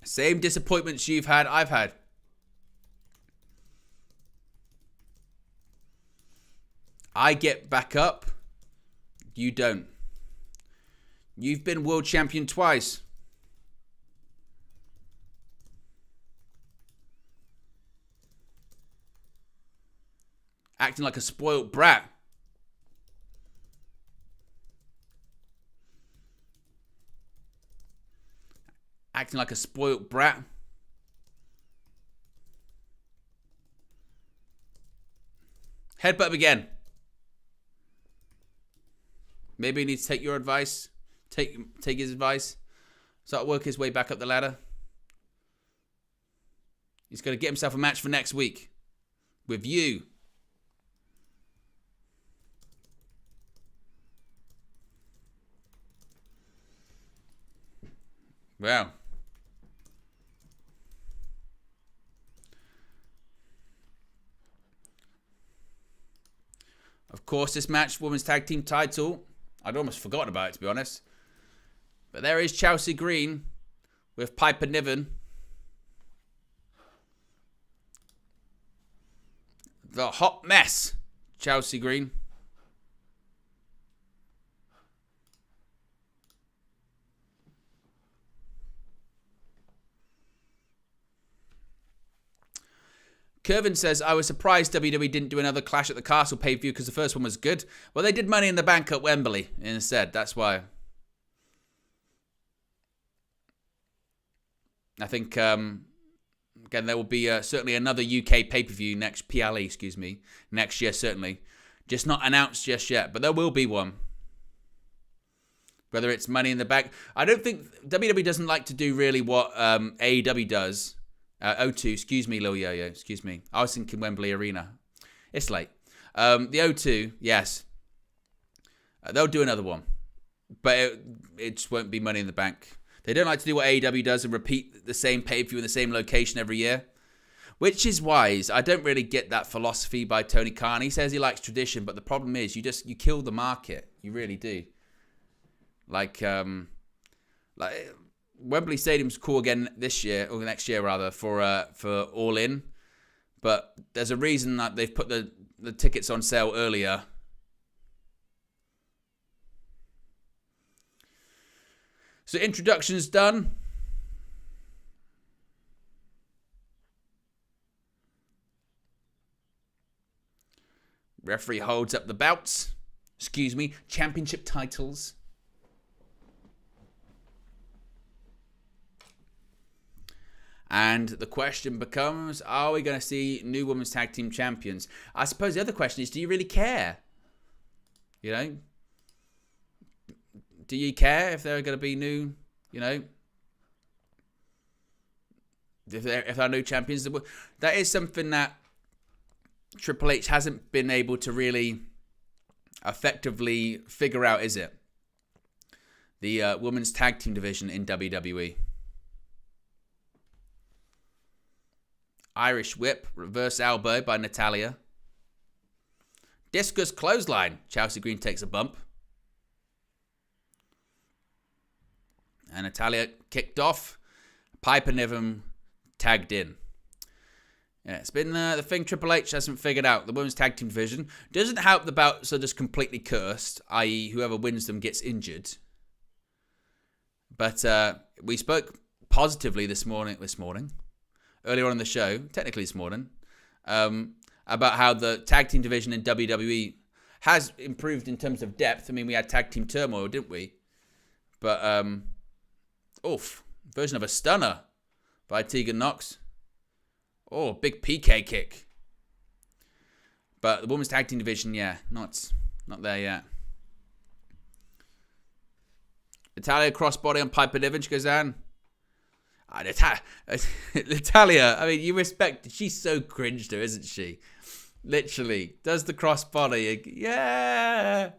Same disappointments you've had, I've had. I get back up. You don't. You've been world champion twice. Acting like a spoiled brat. Acting like a spoiled brat. Headbutt him again. Maybe he needs to take your advice. Take his advice. Start work his way back up the ladder. He's going to get himself a match for next week. With you. Wow. Of course, this match, Women's Tag Team title, I'd almost forgotten about it, to be honest. But there is Chelsea Green with Piper Niven. The hot mess, Chelsea Green. Kervin says, I was surprised WWE didn't do another Clash at the Castle pay-per-view because the first one was good. Well, they did Money in the Bank at Wembley instead. That's why. I think, again, there will be certainly another UK pay-per-view next year, certainly. Just not announced just yet, but there will be one. Whether it's Money in the Bank. I don't think WWE doesn't like to do really what AEW does. O2, excuse me, Lil Yo-Yo, excuse me. I was thinking Wembley Arena. It's late. The O2, yes. They'll do another one. But it just won't be Money in the Bank. They don't like to do what AEW does and repeat the same pay-per-view in the same location every year. Which is wise. I don't really get that philosophy by Tony Khan. He says he likes tradition, but the problem is you kill the market. You really do. Like Wembley Stadium's cool again this year, or next year rather, for All In. But there's a reason that they've put the tickets on sale earlier. So introductions done. Referee holds up the belts. Championship titles. And the question becomes, are we going to see new women's tag team champions? I suppose the other question is, do you really care? You know? Do you care if there are going to be new, you know? If there are new champions? That is something that Triple H hasn't been able to really effectively figure out, is it? The women's tag team division in WWE. Irish whip, reverse elbow by Natalya. Discus clothesline. Chelsea Green takes a bump. And Natalya kicked off. Piper Niven tagged in. Yeah, it's been the thing Triple H hasn't figured out. The women's tag team division doesn't help the belts are just completely cursed, i.e. whoever wins them gets injured. But we spoke positively this morning, earlier on in the show, technically this morning, about how the tag team division in WWE has improved in terms of depth. I mean, we had Tag Team Turmoil, didn't we? But, version of a stunner by Tegan Nox. Oh, big PK kick. But the women's tag team division, yeah, not there yet. Natalya crossbody on Piper Niven. She goes down. Natalya, I mean, you respect, she's so cringe though, isn't she? Literally, does the crossbody. Yeah.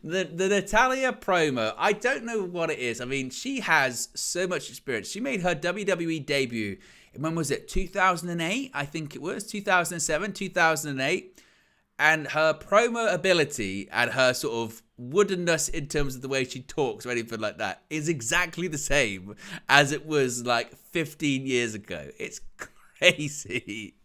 the Natalya promo, I don't know what it is. I mean, she has so much experience. She made her WWE debut, when was it, 2008? I think it was, 2007, 2008. And her promo ability and her sort of woodenness in terms of the way she talks or anything like that is exactly the same as it was like 15 years ago. It's crazy.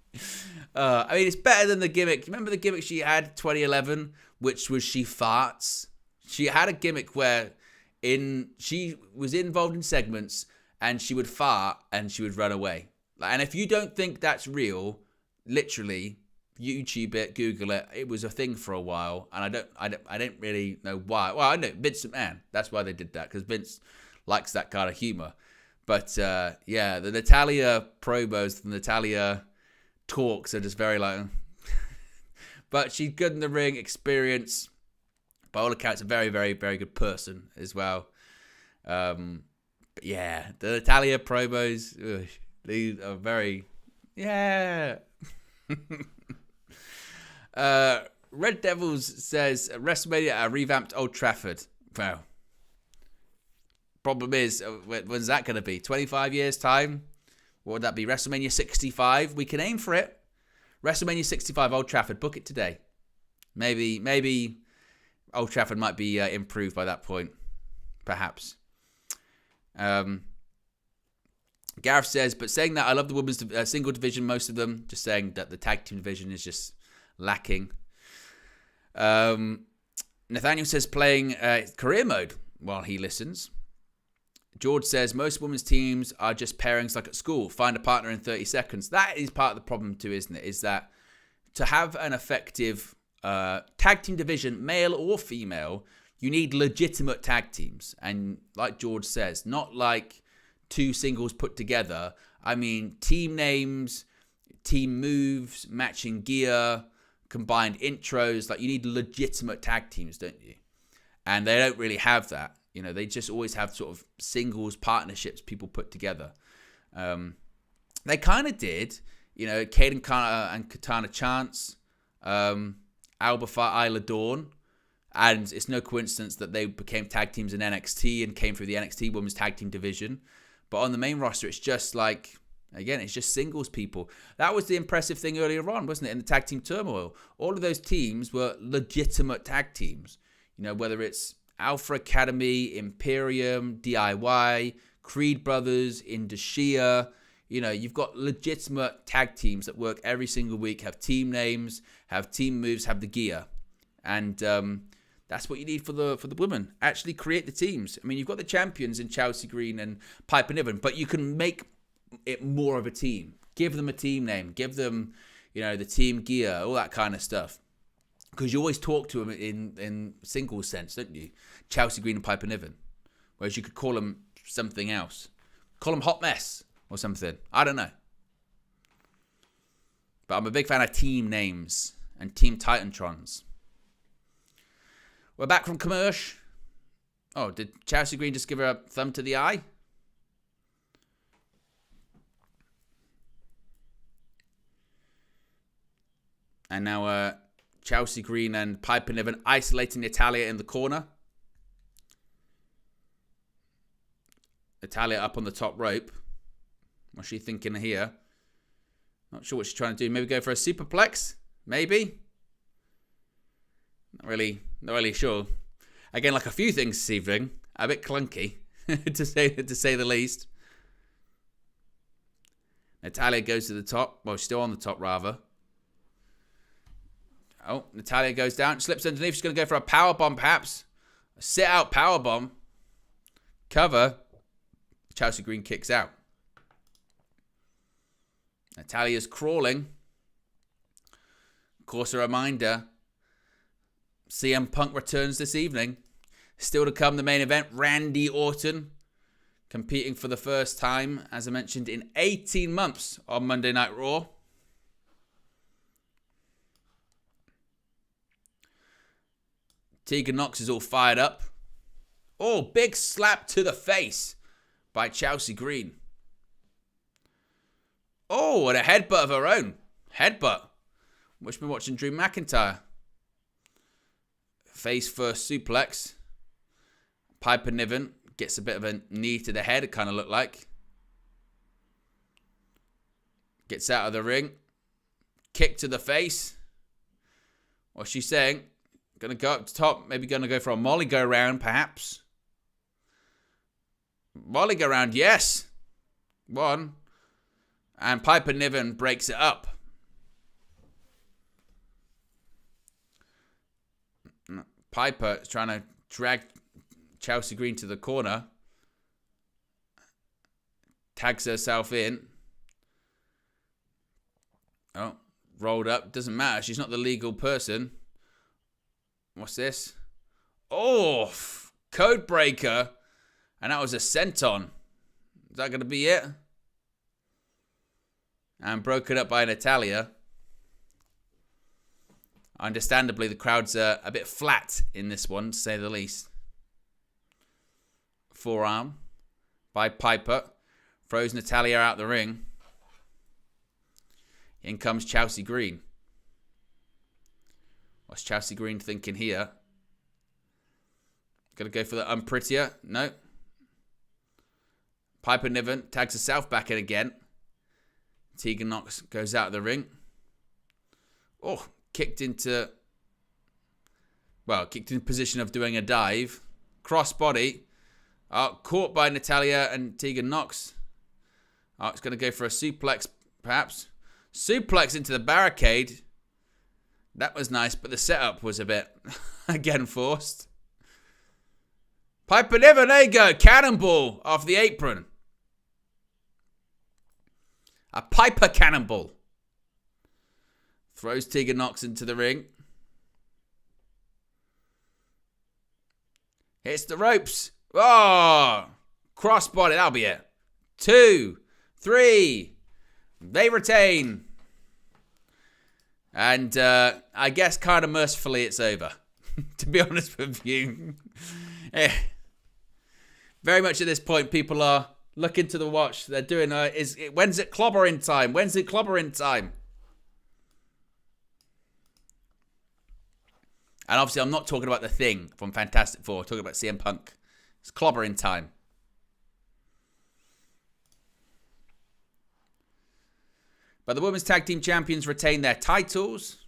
I mean, it's better than the gimmick. Remember the gimmick she had 2011, which was she farts? She had a gimmick where she was involved in segments and she would fart and she would run away. And if you don't think that's real, literally, YouTube it, Google it. It was a thing for a while, and I don't really know why. Well, I know Vince McMahon. That's why they did that, because Vince likes that kind of humor. But yeah, the Natalya promos, the Natalya talks are just very like. But she's good in the ring, experience. By all accounts, a very, very, very good person as well. But yeah, the Natalya promos, these are very, yeah. Red Devils says WrestleMania at revamped Old Trafford. Wow. Problem is, when's that going to be? 25 years time? What would that be? WrestleMania 65? We can aim for it. WrestleMania 65 Old Trafford. Book it today. Maybe Old Trafford might be improved by that point. Perhaps. Gareth says, but saying that, I love the women's single division, most of them. Just saying that the tag team division is just lacking. Nathaniel says playing career mode while he listens. George says most women's teams are just pairings like at school. Find a partner in 30 seconds. That is part of the problem too, isn't it? Is that to have an effective tag team division, male or female, you need legitimate tag teams. And like George says, not like two singles put together. I mean, team names, team moves, matching gear, combined intros. Like, you need legitimate tag teams, don't you? And they don't really have that. You know, they just always have sort of singles partnerships people put together. They kind of did. You know, Kaden Carter and Katana Chance, Alba Fire, Isla Dawn. And it's no coincidence that they became tag teams in NXT and came through the NXT Women's Tag Team Division. But on the main roster, it's just like, again, it's just singles people. That was the impressive thing earlier on, wasn't it? In the Tag Team Turmoil. All of those teams were legitimate tag teams. You know, whether it's Alpha Academy, Imperium, DIY, Creed Brothers, Indashia. You know, you've got legitimate tag teams that work every single week, have team names, have team moves, have the gear. And That's what you need for the women. Actually create the teams. I mean, you've got the champions in Chelsea Green and Piper Niven, but you can make it more of a team. Give them a team name. Give them, the team gear, all that kind of stuff. Because you always talk to them in single sense, don't you? Chelsea Green and Piper Niven. Whereas you could call them something else. Call them Hot Mess or something. I don't know. But I'm a big fan of team names and Team Titantrons. We're back from commercial. Oh, did Chelsea Green just give her a thumb to the eye? And now Chelsea Green and Piper Niven isolating Natalya in the corner. Natalya up on the top rope. What's she thinking here? Not sure what she's trying to do. Maybe go for a superplex? Maybe? Not really sure. Again, like a few things this evening, a bit clunky, to say the least. Natalya goes to the top. Well, still on the top, rather. Oh, Natalya goes down, slips underneath. She's going to go for a powerbomb, perhaps. A sit-out powerbomb. Cover. Chelsea Green kicks out. Natalya's crawling. Of course, a reminder. CM Punk returns this evening. Still to come, the main event. Randy Orton competing for the first time, as I mentioned, in 18 months on Monday Night Raw. Tegan Nox is all fired up. Oh, big slap to the face by Chelsea Green. Oh, and a headbutt of her own. Headbutt. Wish me watching Drew McIntyre. Face first suplex. Piper Niven gets a bit of a knee to the head, it kind of looked like. Gets out of the ring. Kick to the face. What's she saying? Going to go up to top. Maybe going to go for a Molly go round, perhaps. Molly go round, yes. One. And Piper Niven breaks it up. Piper is trying to drag Chelsea Green to the corner. Tags herself in. Oh, rolled up. Doesn't matter. She's not the legal person. What's this? Oh, code breaker. And that was a senton. Is that going to be it? And broken up by Natalya. Understandably, the crowd's a bit flat in this one, to say the least. Forearm by Piper. Throws Natalya out the ring. In comes Chelsea Green. What's Chelsea Green thinking here? Gonna go for the unprettier? No. Piper Niven tags herself back in again. Tegan Nox goes out of the ring. Oh, kicked into position of doing a dive. Crossbody. Caught by Natalya and Tegan Nox. It's going to go for a suplex, perhaps. Suplex into the barricade. That was nice, but the setup was a bit, again, forced. Piper Niven, there you go. Cannonball off the apron. A Piper cannonball. Throws Tegan Nox into the ring. Hits the ropes. Oh! Crossbody, that'll be it. 2, 3. They retain. And I guess kind of mercifully it's over. To be honest with you. Very much at this point, people are looking to the watch. They're doing, when's it clobbering time? When's it clobbering time? And obviously, I'm not talking about the Thing from Fantastic Four. I'm talking about CM Punk. It's clobbering time. But the Women's Tag Team Champions retain their titles.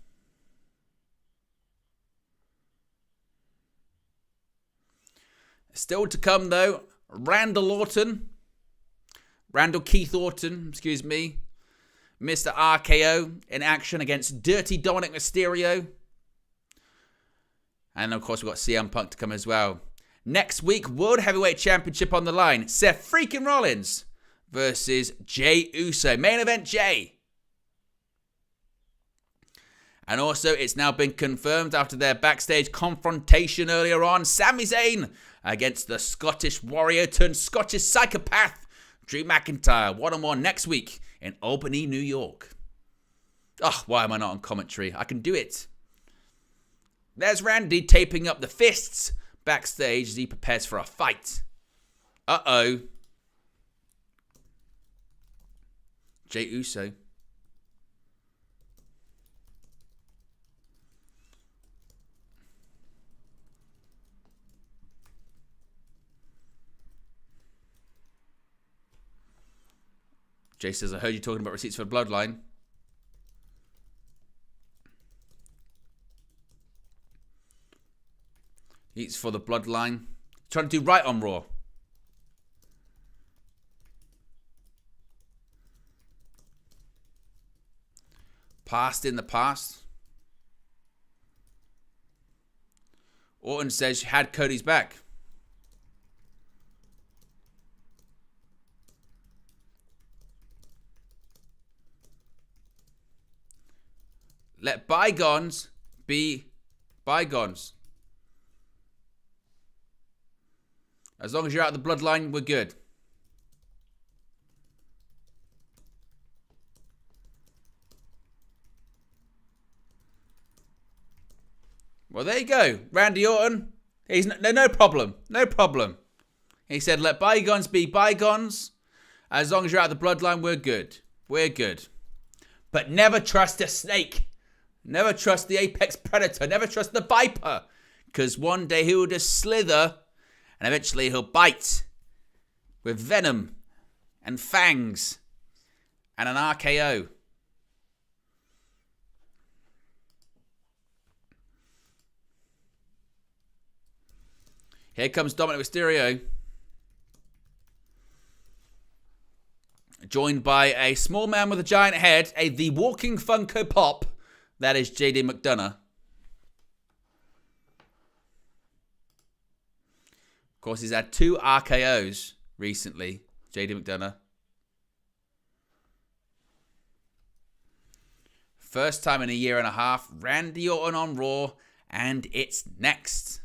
Still to come, though, Randall Keith Orton, excuse me. Mr. RKO in action against Dirty Dominik Mysterio. And, of course, we've got CM Punk to come as well. Next week, World Heavyweight Championship on the line. Seth freaking Rollins versus Jey Uso. Main event, Jey. And also, it's now been confirmed after their backstage confrontation earlier on. Sami Zayn against the Scottish warrior turned Scottish psychopath, Drew McIntyre. 1-on-1 next week in Albany, New York. Oh, why am I not on commentary? I can do it. There's Randy taping up the fists backstage as he prepares for a fight. Uh-oh. Jey Uso. Jay says, I heard you talking about receipts for Bloodline. Eats for the Bloodline. Trying to do right on Raw. Past in the past. Orton says she had Cody's back. Let bygones be bygones. As long as you're out of the Bloodline, we're good. Well, there you go. Randy Orton. He's no problem. No problem. He said, let bygones be bygones. As long as you're out of the Bloodline, we're good. We're good. But never trust a snake. Never trust the apex predator. Never trust the viper. Because one day he will just slither and eventually he'll bite with venom and fangs and an RKO. Here comes Dominik Mysterio. Joined by a small man with a giant head, the walking Funko Pop. That is JD McDonough. Of course, he's had 2 RKOs recently, JD McDonough. First time in a year and a half, Randy Orton on Raw, and it's next.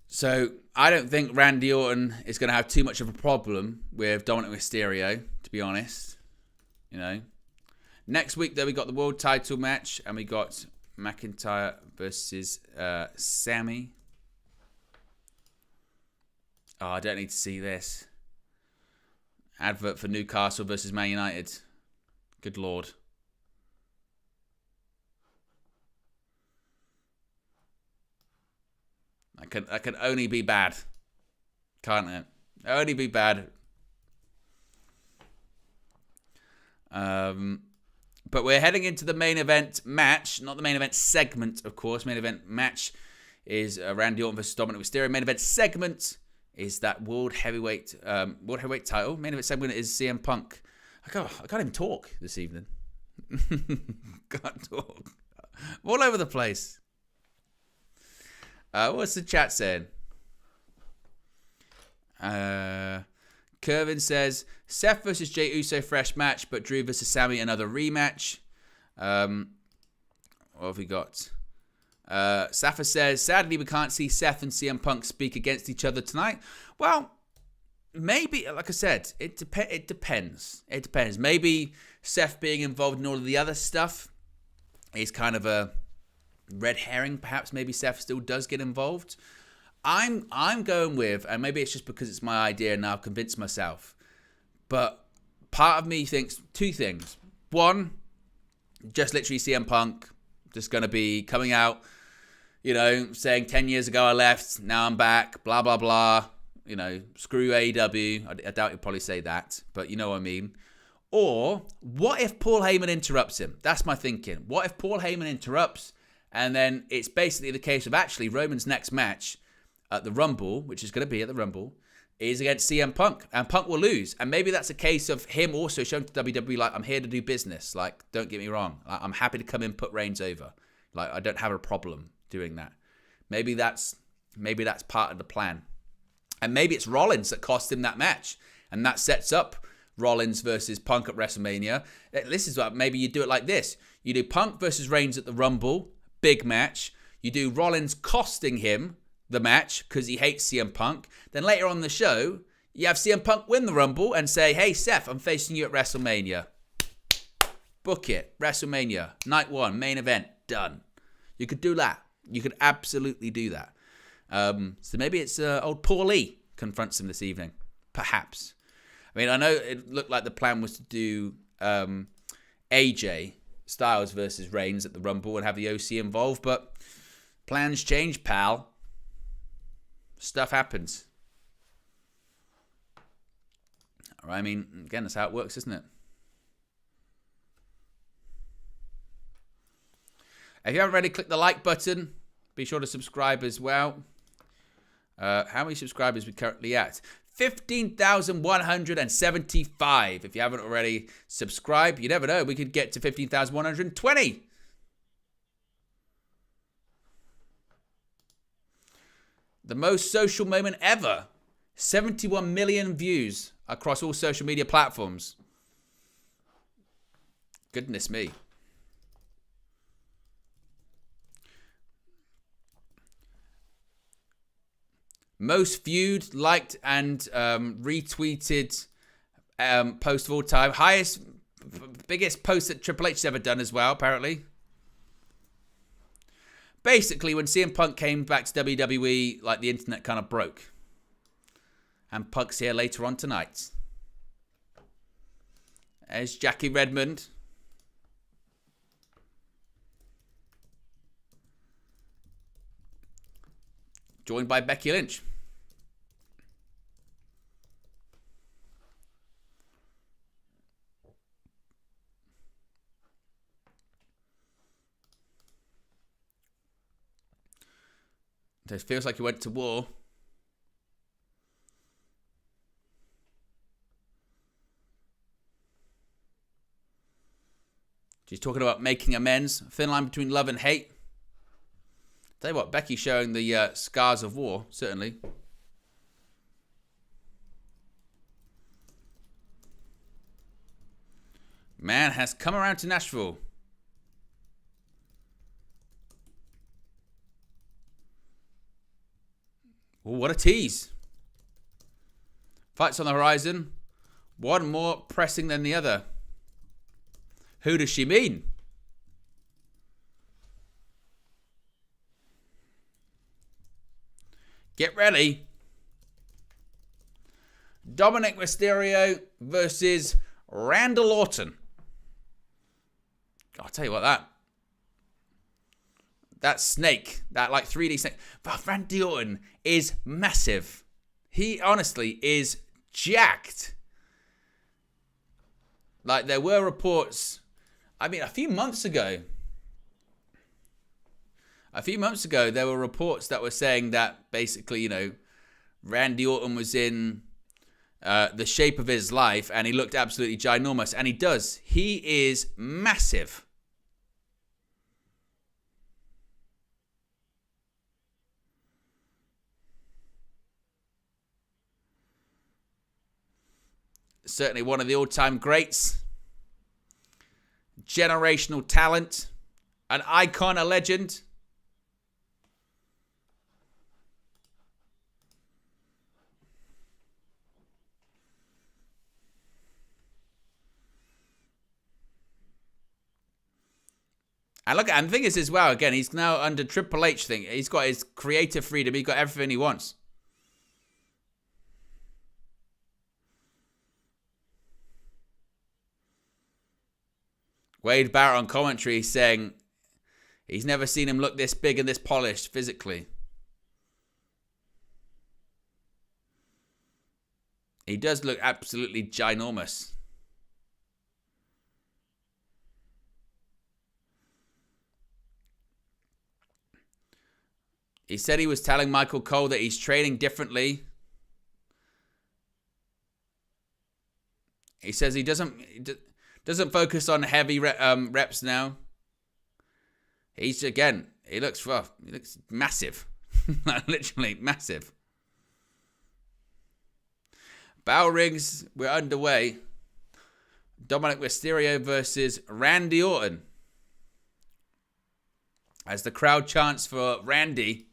So, I don't think Randy Orton is going to have too much of a problem with Dominik Mysterio, to be honest. You know. Next week, though, we got the world title match, and we got McIntyre versus Sami. Oh, I don't need to see this. Advert for Newcastle versus Man United. Good Lord. That can only be bad. Can't it? Only be bad. But we're heading into the main event match. Not the main event segment, of course. Main event match is Randy Orton versus Dominik Mysterio. Main event segment is that World Heavyweight title. Main event segment is CM Punk. I can't even talk this evening. Can't talk. I'm all over the place. What's the chat saying? Kervin says, Seth versus Jey Uso, fresh match, but Drew versus Sami, another rematch. What have we got? Safa says, sadly, we can't see Seth and CM Punk speak against each other tonight. Well, maybe, like I said, it depends. It depends. Maybe Seth being involved in all of the other stuff is kind of a red herring. Perhaps maybe Seth still does get involved. I'm going with, and maybe it's just because it's my idea and now I've convinced myself, but part of me thinks 2 things. One, just literally CM Punk just going to be coming out, you know, saying 10 years ago I left, now I'm back, blah, blah, blah. You know, screw AEW. I doubt he'll probably say that, but you know what I mean. Or, what if Paul Heyman interrupts him? That's my thinking. What if Paul Heyman interrupts, and then it's basically the case of actually Roman's next match at the Rumble, which is going to be at the Rumble, is against CM Punk, and Punk will lose. And maybe that's a case of him also showing to WWE, like, I'm here to do business. Like, don't get me wrong. I'm happy to come in, put Reigns over. Like, I don't have a problem doing that. Maybe that's part of the plan. And maybe it's Rollins that cost him that match. And that sets up Rollins versus Punk at WrestleMania. This is what, maybe you do it like this. You do Punk versus Reigns at the Rumble, big match. You do Rollins costing him the match because he hates CM Punk. Then later on the show, you have CM Punk win the Rumble and say, hey, Seth, I'm facing you at WrestleMania. Book it. WrestleMania. Night 1, main event. Done. You could do that. You could absolutely do that. So maybe it's old Paulie confronts him this evening. Perhaps. I mean, I know it looked like the plan was to do AJ Styles versus Reigns at the Rumble and have the OC involved, but plans change, pal. Stuff happens. All right, I mean, again, that's how it works, isn't it? If you haven't already, click the like button. Be sure to subscribe as well. How many subscribers are we currently at? 15,175. If you haven't already subscribed, you never know. We could get to 15,120. The most social moment ever. 71 million views across all social media platforms. Goodness me. Most viewed, liked, and retweeted post of all time. Biggest post that Triple H has ever done as well, apparently. Basically, when CM Punk came back to WWE, like, the internet kind of broke. And Punk's here later on tonight. There's Jackie Redmond. Joined by Becky Lynch. It feels like he went to war. She's talking about making amends. Thin line between love and hate. Tell you what, Becky showing the scars of war, certainly. Man has come around to Nashville. Oh, what a tease. Fights on the horizon. One more pressing than the other. Who does she mean? Get ready. Dominik Mysterio versus Randall Orton. I'll tell you what, that snake, that like 3D snake, but Randy Orton is massive. He honestly is jacked. Like, there were reports, I mean, a few months ago, there were reports that were saying that basically, you know, Randy Orton was in the shape of his life and he looked absolutely ginormous. And he does. He is massive. Certainly one of the all-time greats. Generational talent. An icon, a legend. And look, and the thing is as well, again, he's now under Triple H thing. He's got his creative freedom. He's got everything he wants. Wade Barrett on commentary saying he's never seen him look this big and this polished physically. He does look absolutely ginormous. He said he was telling Michael Cole that he's training differently. He says he doesn't focus on heavy reps now. He looks rough. He looks massive. Literally massive. Bell rings, we're underway. Dominik Mysterio versus Randy Orton. As the crowd chants for Randy.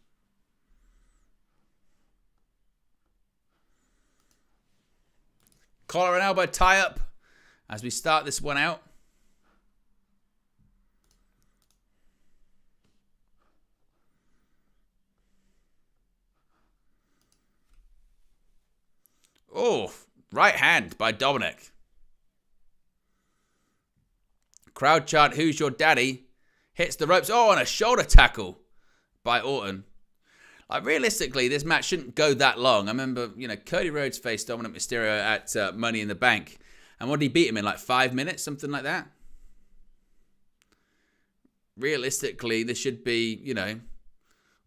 Collar and elbow tie-up as we start this one out. Oh, right hand by Dominik. Crowd chant, who's your daddy? Hits the ropes. Oh, and a shoulder tackle by Orton. Like, realistically, this match shouldn't go that long. I remember, Cody Rhodes faced Dominik Mysterio at Money in the Bank. And what did he beat him in, like 5 minutes? Something like that? Realistically, this should be,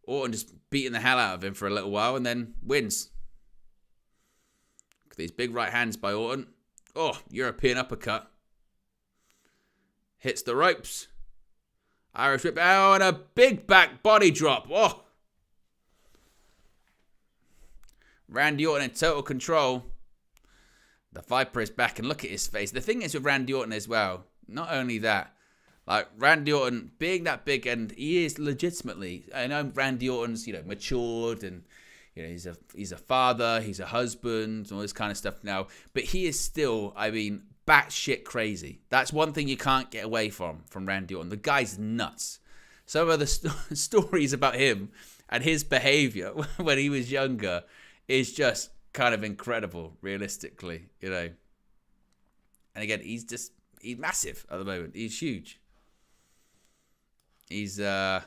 Orton just beating the hell out of him for a little while and then wins. Look at these big right hands by Orton. Oh, European uppercut. Hits the ropes. Irish whip. Oh, and a big back body drop. Oh. Randy Orton in total control. The Viper is back, and look at his face. The thing is with Randy Orton as well, not only that, like Randy Orton being that big, and he is legitimately, I know Randy Orton's, matured, and he's a father, he's a husband, all this kind of stuff now, but he is still, batshit crazy. That's one thing you can't get away from Randy Orton. The guy's nuts. Some of the stories about him and his behavior when he was younger is just kind of incredible, realistically, And again, he's massive at the moment. He's huge. I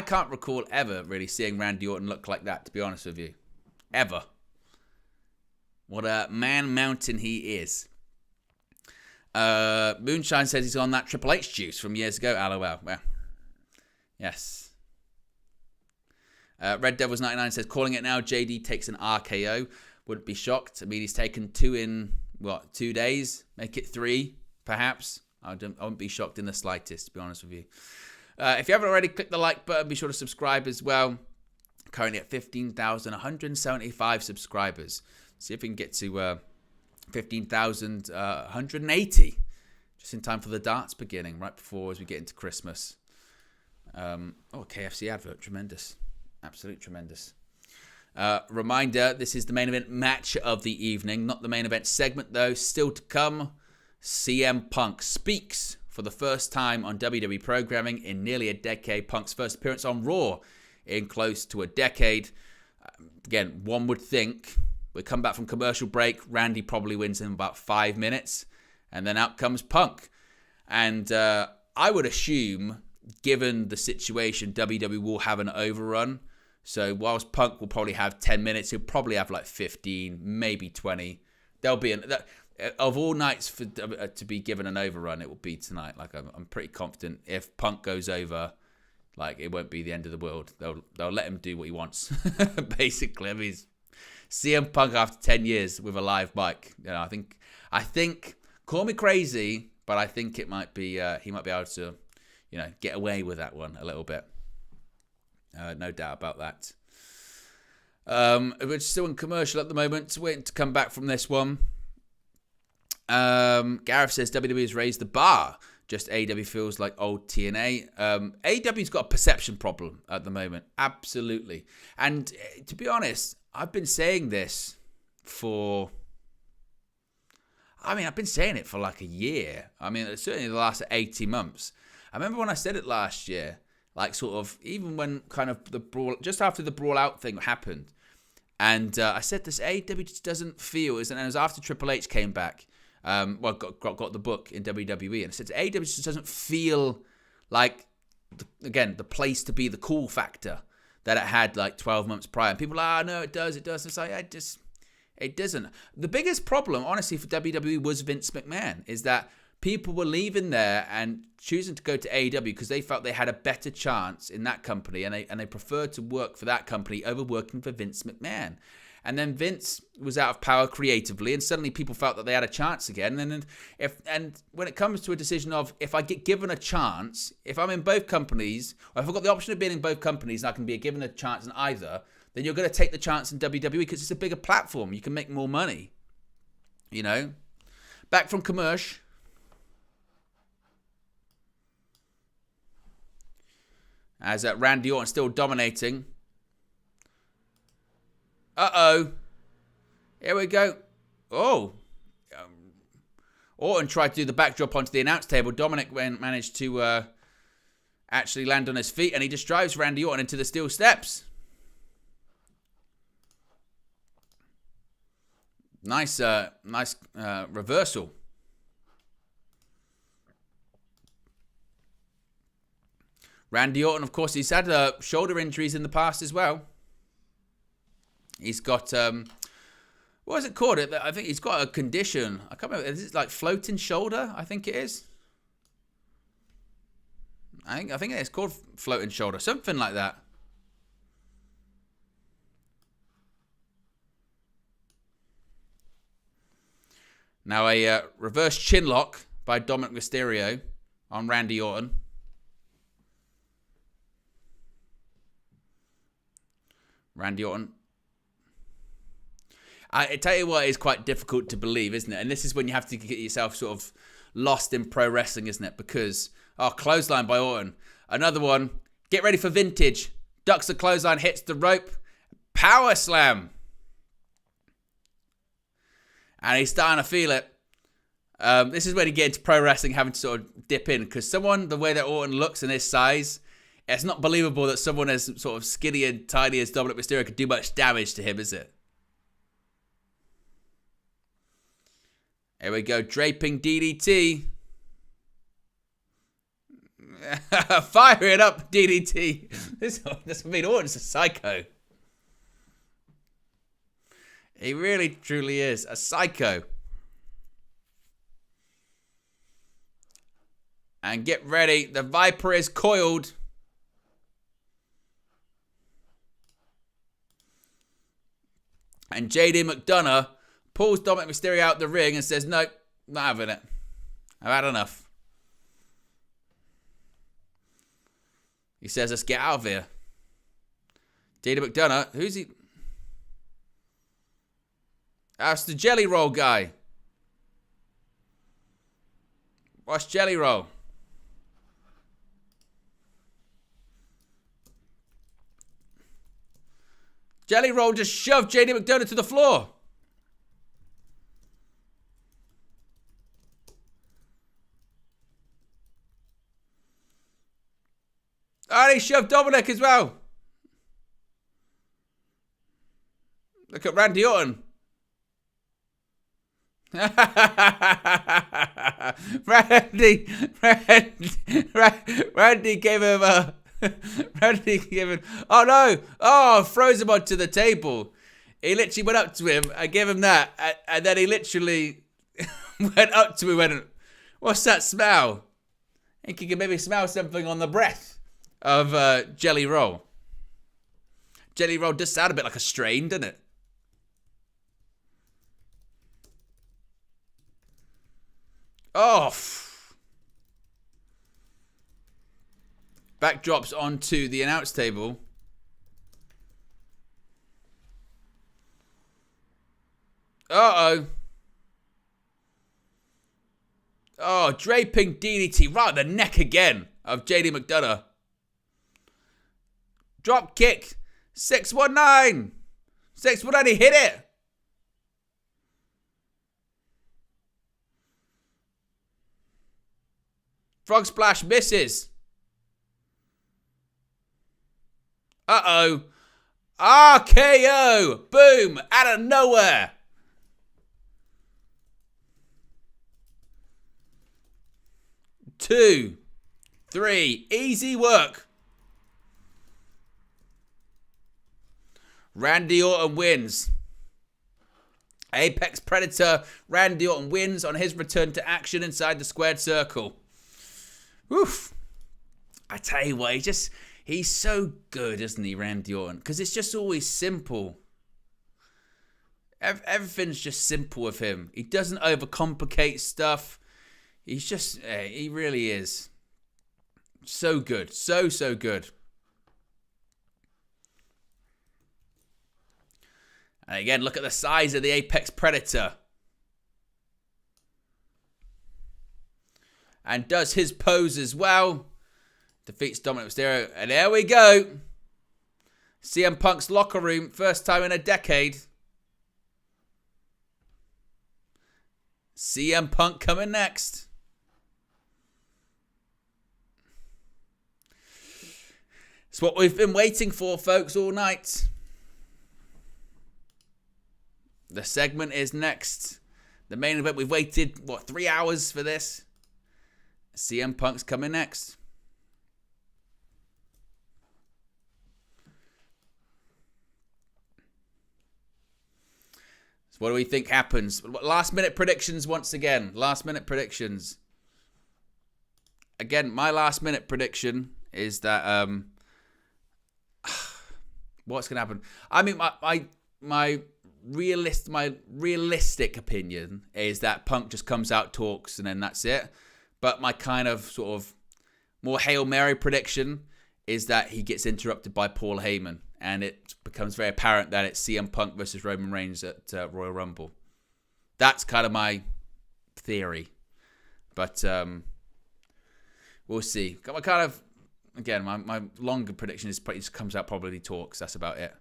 can't recall ever really seeing Randy Orton look like that, to be honest with you. Ever. What a man mountain he is. Moonshine says he's on that Triple H juice from years ago. LOL. Well, yes. Red Devils 99 says, calling it now, JD takes an RKO. Wouldn't be shocked. He's taken 2 in, 2 days? Make it 3, perhaps. I wouldn't be shocked in the slightest, to be honest with you. If you haven't already, click the like button. Be sure to subscribe as well. Currently at 15,175 subscribers. See if we can get to 15,180. Just in time for the darts beginning, right before as we get into Christmas. KFC advert. Tremendous. Absolutely tremendous. Reminder, this is the main event match of the evening. Not the main event segment, though. Still to come, CM Punk speaks for the first time on WWE programming in nearly a decade. Punk's first appearance on Raw in close to a decade. Again, one would think we come back from commercial break. Randy probably wins in about 5 minutes. And then out comes Punk. And I would assume, given the situation, WWE will have an overrun. So whilst Punk will probably have 10 minutes, he'll probably have like 15, maybe 20. There'll be of all nights to be given an overrun, it will be tonight. Like I'm pretty confident if Punk goes over, like it won't be the end of the world. They'll let him do what he wants. Basically, CM Punk after 10 years with a live mic. I think. Call me crazy, but I think it might be. He might be able to, get away with that one a little bit. No doubt about that. We're still in commercial at the moment. Waiting to come back from this one. Gareth says WWE has raised the bar. Just AEW feels like old TNA. AEW's got a perception problem at the moment. Absolutely. And to be honest, I've been saying this for... I've been saying it for like a year. Certainly the last 18 months. I remember when I said it last year, like sort of, even when kind of the brawl, just after the brawl out thing happened. And I said this, AEW just doesn't feel, and it was after Triple H came back, got the book in WWE. And I said, AEW just doesn't feel like, the place to be, the cool factor that it had like 12 months prior. And people are like, no, it does. It's like, it doesn't. The biggest problem, honestly, for WWE was Vince McMahon, is that people were leaving there and choosing to go to AEW because they felt they had a better chance in that company, and they preferred to work for that company over working for Vince McMahon. And then Vince was out of power creatively, and suddenly people felt that they had a chance again. And when it comes to a decision of, if I get given a chance, if I'm in both companies, or if I've got the option of being in both companies and I can be given a chance in either, then you're going to take the chance in WWE because it's a bigger platform. You can make more money. You know? Back from commercial. As Randy Orton still dominating. Uh-oh. Here we go. Oh. Orton tried to do the backdrop onto the announce table. Dominik managed to actually land on his feet, and he just drives Randy Orton into the steel steps. Nice reversal. Randy Orton, of course, he's had shoulder injuries in the past as well. He's got, what is it called? I think he's got a condition. I can't remember. Is it like floating shoulder? I think it is. I think it's called floating shoulder. Something like that. Now a reverse chin lock by Dominik Mysterio on Randy Orton. Randy Orton. I tell you what, it's quite difficult to believe, isn't it? And this is when you have to get yourself sort of lost in pro wrestling, isn't it? Because, clothesline by Orton. Another one. Get ready for vintage. Ducks the clothesline, hits the rope. Power slam. And he's starting to feel it. This is when you get into pro wrestling having to sort of dip in. Because the way that Orton looks and his size, it's not believable that someone as sort of skinny and tiny as Dominik Mysterio could do much damage to him, is it? Here we go, draping DDT. Fire it up, DDT. This would mean Orton's a psycho. He really, truly is a psycho. And get ready, the Viper is coiled. And JD McDonough pulls Dominik Mysterio out the ring and says, nope, not having it. I've had enough. He says, let's get out of here. JD McDonough, who's he? That's the Jelly Roll guy. What's Jelly Roll? Jelly Roll just shoved JD McDonough to the floor. Oh, he shoved Dominik as well. Look at Randy Orton. Randy gave him a... oh no! Oh, froze him onto the table. He literally went up to him and gave him that, and then he literally went up to him and went, "What's that smell?" I think you can maybe smell something on the breath of Jelly Roll. Jelly Roll does sound a bit like a strain, doesn't it? Oh. Backdrops onto the announce table. Uh-oh. Oh, draping DDT right on the neck again of JD McDonough. Drop kick. 619. 619, he hit it. Frog splash misses. Uh-oh. RKO. Boom. Out of nowhere. Two. Three. Easy work. Randy Orton wins. Apex Predator Randy Orton wins on his return to action inside the squared circle. Woof. I tell you what, he's so good, isn't he, Randy Orton? Because it's just always simple. Everything's just simple with him. He doesn't overcomplicate stuff. He's just, he really is so good. So good. And again, look at the size of the Apex Predator. And does his pose as well. Defeats Dominik Mysterio. And there we go. CM Punk's locker room. First time in a decade. CM Punk coming next. It's what we've been waiting for, folks, all night. The segment is next. The main event, we've waited, 3 hours for this? CM Punk's coming next. So what do we think happens? Last minute predictions once again. Last minute predictions. Again, my last minute prediction is that what's going to happen? I mean, my realistic opinion is that Punk just comes out, talks, and then that's it. But my kind of sort of more Hail Mary prediction is that he gets interrupted by Paul Heyman, and it becomes very apparent that it's CM Punk versus Roman Reigns at Royal Rumble. That's kind of my theory. But we'll see. My longer prediction is he just comes out, probably talks. That's about it.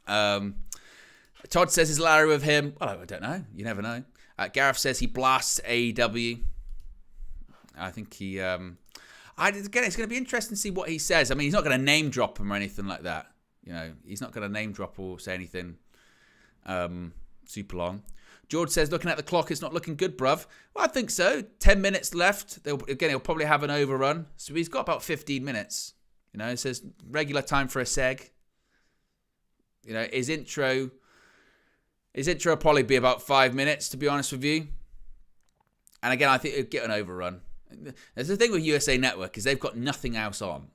Todd says his Larry with him. Well, I don't know. You never know. Gareth says he blasts AEW. I think he... again, it's going to be interesting to see what he says. I mean, he's not going to name drop him or anything like that. You know, he's not going to name drop or say anything super long. George says, looking at the clock, it's not looking good, bruv. Well, I think so. 10 minutes left. He'll probably have an overrun. So he's got about 15 minutes. You know, it says regular time for a seg. You know, his intro will probably be about 5 minutes, to be honest with you. And again, I think he'll get an overrun. There's the thing with USA Network is they've got nothing else on.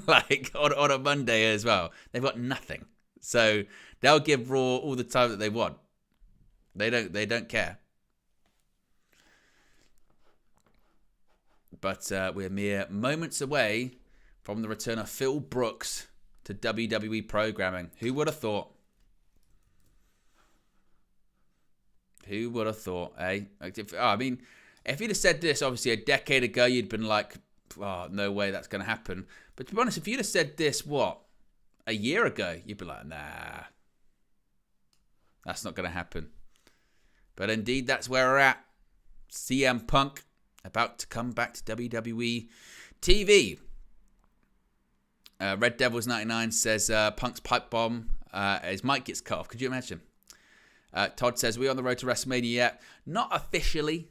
Like on a Monday as well. They've got nothing. So they'll give Raw all the time that they want. They don't care. But we're mere moments away from the return of Phil Brooks to WWE programming. Who would have thought? Who would have thought, eh? If you'd have said this, obviously, a decade ago, you'd been like, oh, no way that's going to happen. But to be honest, if you'd have said this, a year ago, you'd be like, nah, that's not going to happen. But indeed, that's where we're at. CM Punk about to come back to WWE TV. Red Devils 99 says Punk's pipe bomb, his mic gets cut off. Could you imagine? Todd says, we're on the road to WrestleMania yet? Not officially.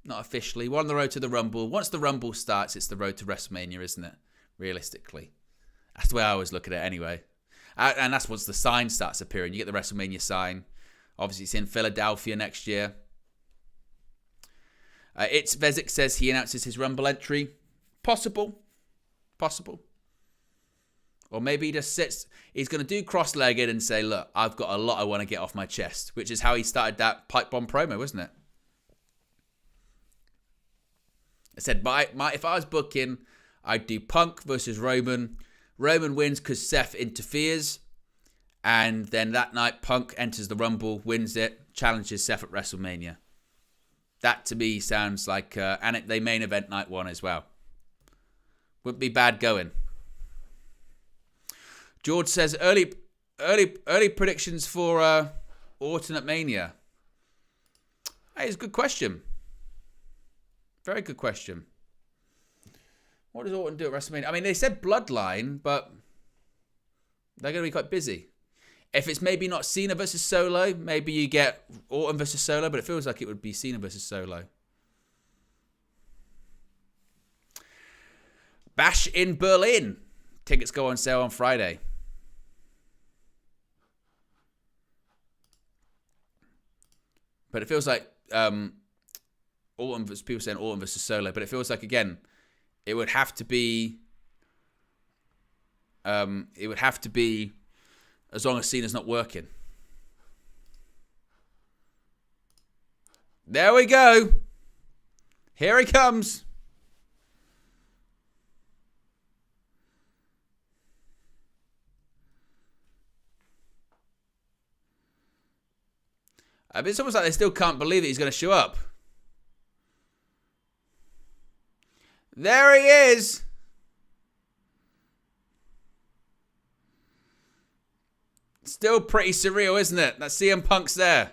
We're on the road to the Rumble. Once the Rumble starts, it's the road to WrestleMania, isn't it? Realistically. That's the way I always look at it anyway. And that's once the sign starts appearing. You get the WrestleMania sign. Obviously, it's in Philadelphia next year. It's Vezic says he announces his Rumble entry. Possible. Or maybe he just sits. He's going to do cross-legged and say, look, I've got a lot I want to get off my chest. Which is how he started that pipe bomb promo, wasn't it? I said, if I was booking, I'd do Punk versus Roman. Roman wins because Seth interferes. And then that night, Punk enters the Rumble, wins it, challenges Seth at WrestleMania. That to me sounds like, and they main event night one as well. Wouldn't be bad going. George says early predictions for Orton at Mania. Hey, it's a good question. Very good question. What does Orton do at WrestleMania? I mean, they said Bloodline, but they're going to be quite busy. If it's maybe not Cena versus Solo, maybe you get Orton versus Solo, but it feels like it would be Cena versus Solo. Bash in Berlin. Tickets go on sale on Friday. But it feels like Orton versus, people saying Orton versus Solo, but it feels like, again, it would have to be as long as Cena's not working. There we go. Here he comes. It's almost like they still can't believe that he's going to show up. There he is. Still pretty surreal, isn't it? That CM Punk's there.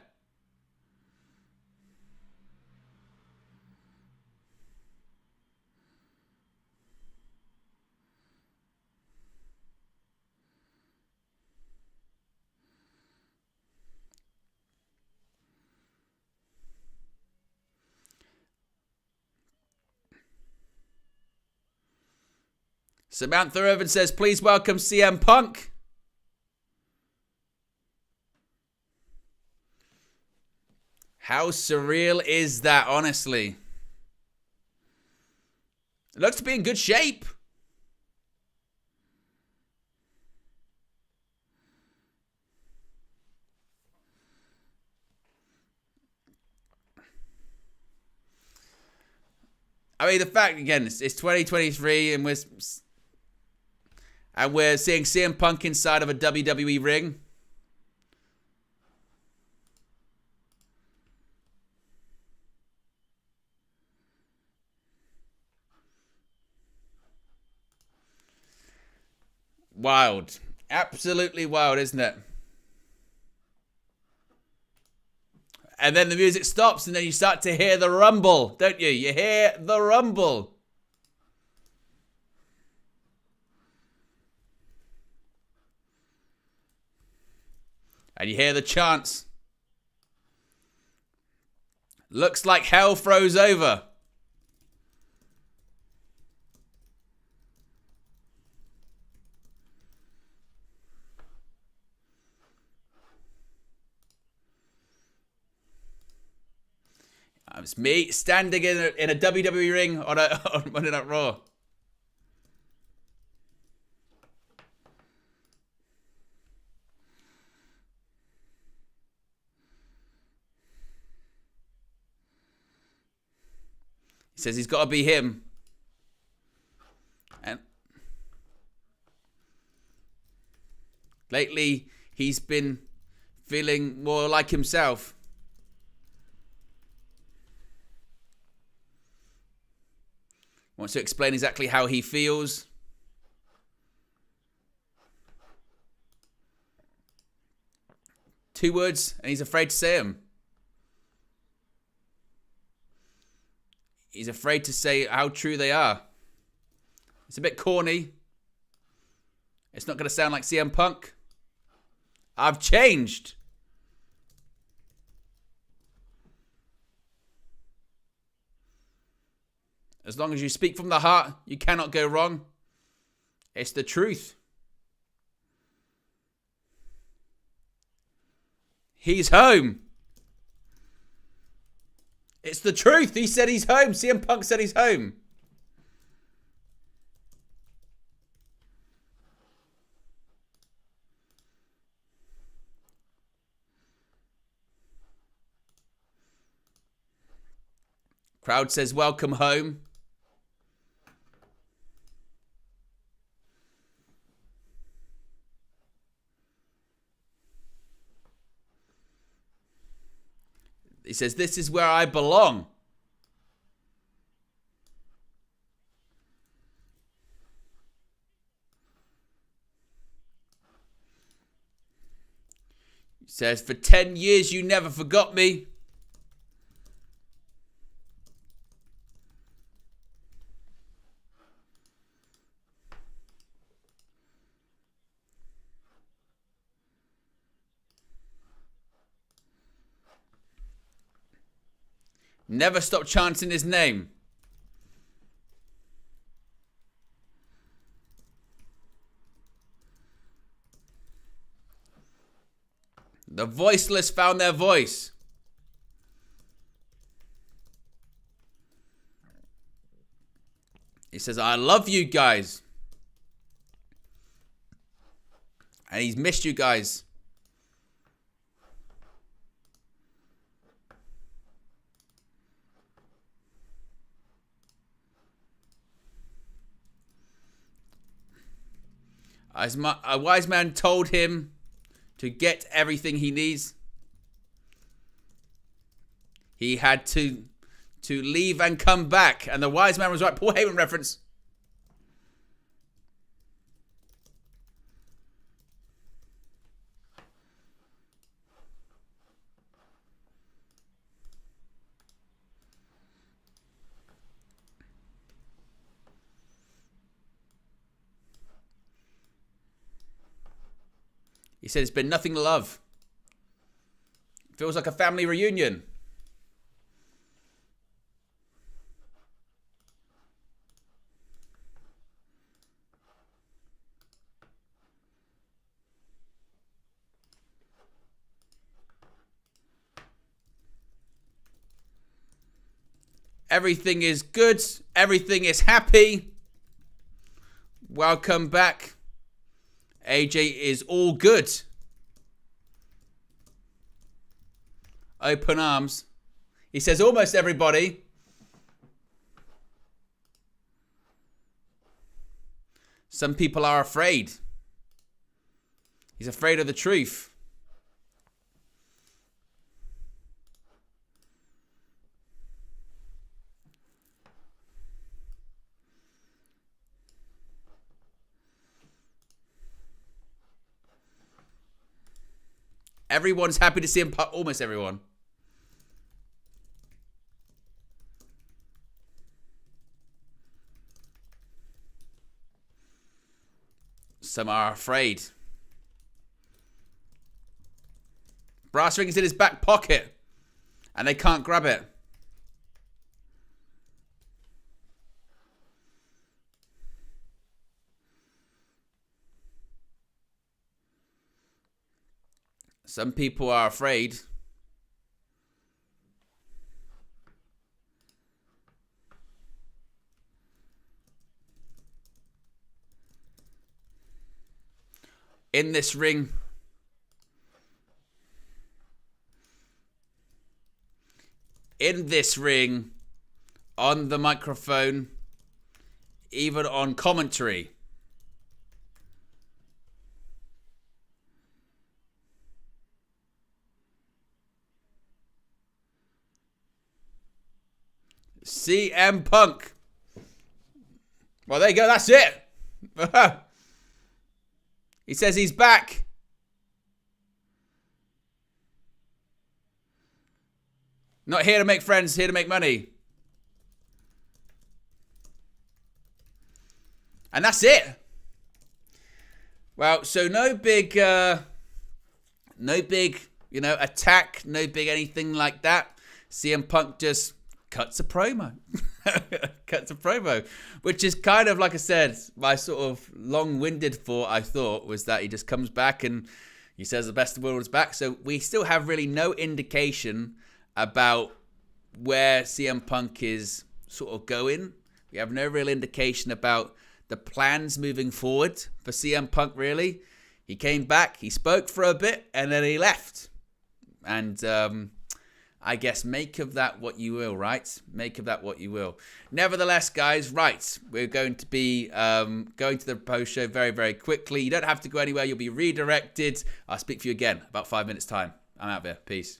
Samantha Irvin says, please welcome CM Punk. How surreal is that, honestly? It looks to be in good shape. I mean, the fact, again, it's 2023 and we're seeing CM Punk inside of a WWE ring. Wild. Absolutely wild, isn't it? And then the music stops and then you start to hear the rumble, don't you? You hear the rumble. And you hear the chants. Looks like hell froze over. It's me standing in a WWE ring on Monday Night Raw. He says he's got to be him. And lately, he's been feeling more like himself. Wants to explain exactly how he feels. Two words, and he's afraid to say them. He's afraid to say how true they are. It's a bit corny. It's not going to sound like CM Punk. I've changed. As long as you speak from the heart, you cannot go wrong. It's the truth. He's home. It's the truth. He said he's home. CM Punk said he's home. Crowd says welcome home. He says, this is where I belong. He says, for 10 years you never forgot me. Never stop chanting his name. The voiceless found their voice. He says, I love you guys. And he's missed you guys. A wise man told him to get everything he needs. He had to leave and come back. And the wise man was right. Paul Heyman reference. He said it's been nothing to love. Feels like a family reunion. Everything is good. Everything is happy. Welcome back. AJ is all good. Open arms. He says almost everybody. Some people are afraid. He's afraid of the truth. Everyone's happy to see him. Almost everyone. Some are afraid. Brass ring is in his back pocket. And they can't grab it. Some people are afraid. In this ring, on the microphone, even on commentary. CM Punk. Well, there you go. That's it. He says he's back. Not here to make friends, here to make money. And that's it. Well, so no big, attack, no big anything like that. CM Punk just cuts a promo. Which is kind of, like I said, my sort of long-winded thought, I thought, was that he just comes back and he says the best of the world is back. So we still have really no indication about where CM Punk is sort of going. We have no real indication about the plans moving forward for CM Punk, really. He came back, he spoke for a bit, and then he left. And I guess make of that what you will, right? Make of that what you will. Nevertheless, guys, right, we're going to be going to the post show very, very quickly. You don't have to go anywhere. You'll be redirected. I'll speak for you again about 5 minutes' time. I'm out there. Peace.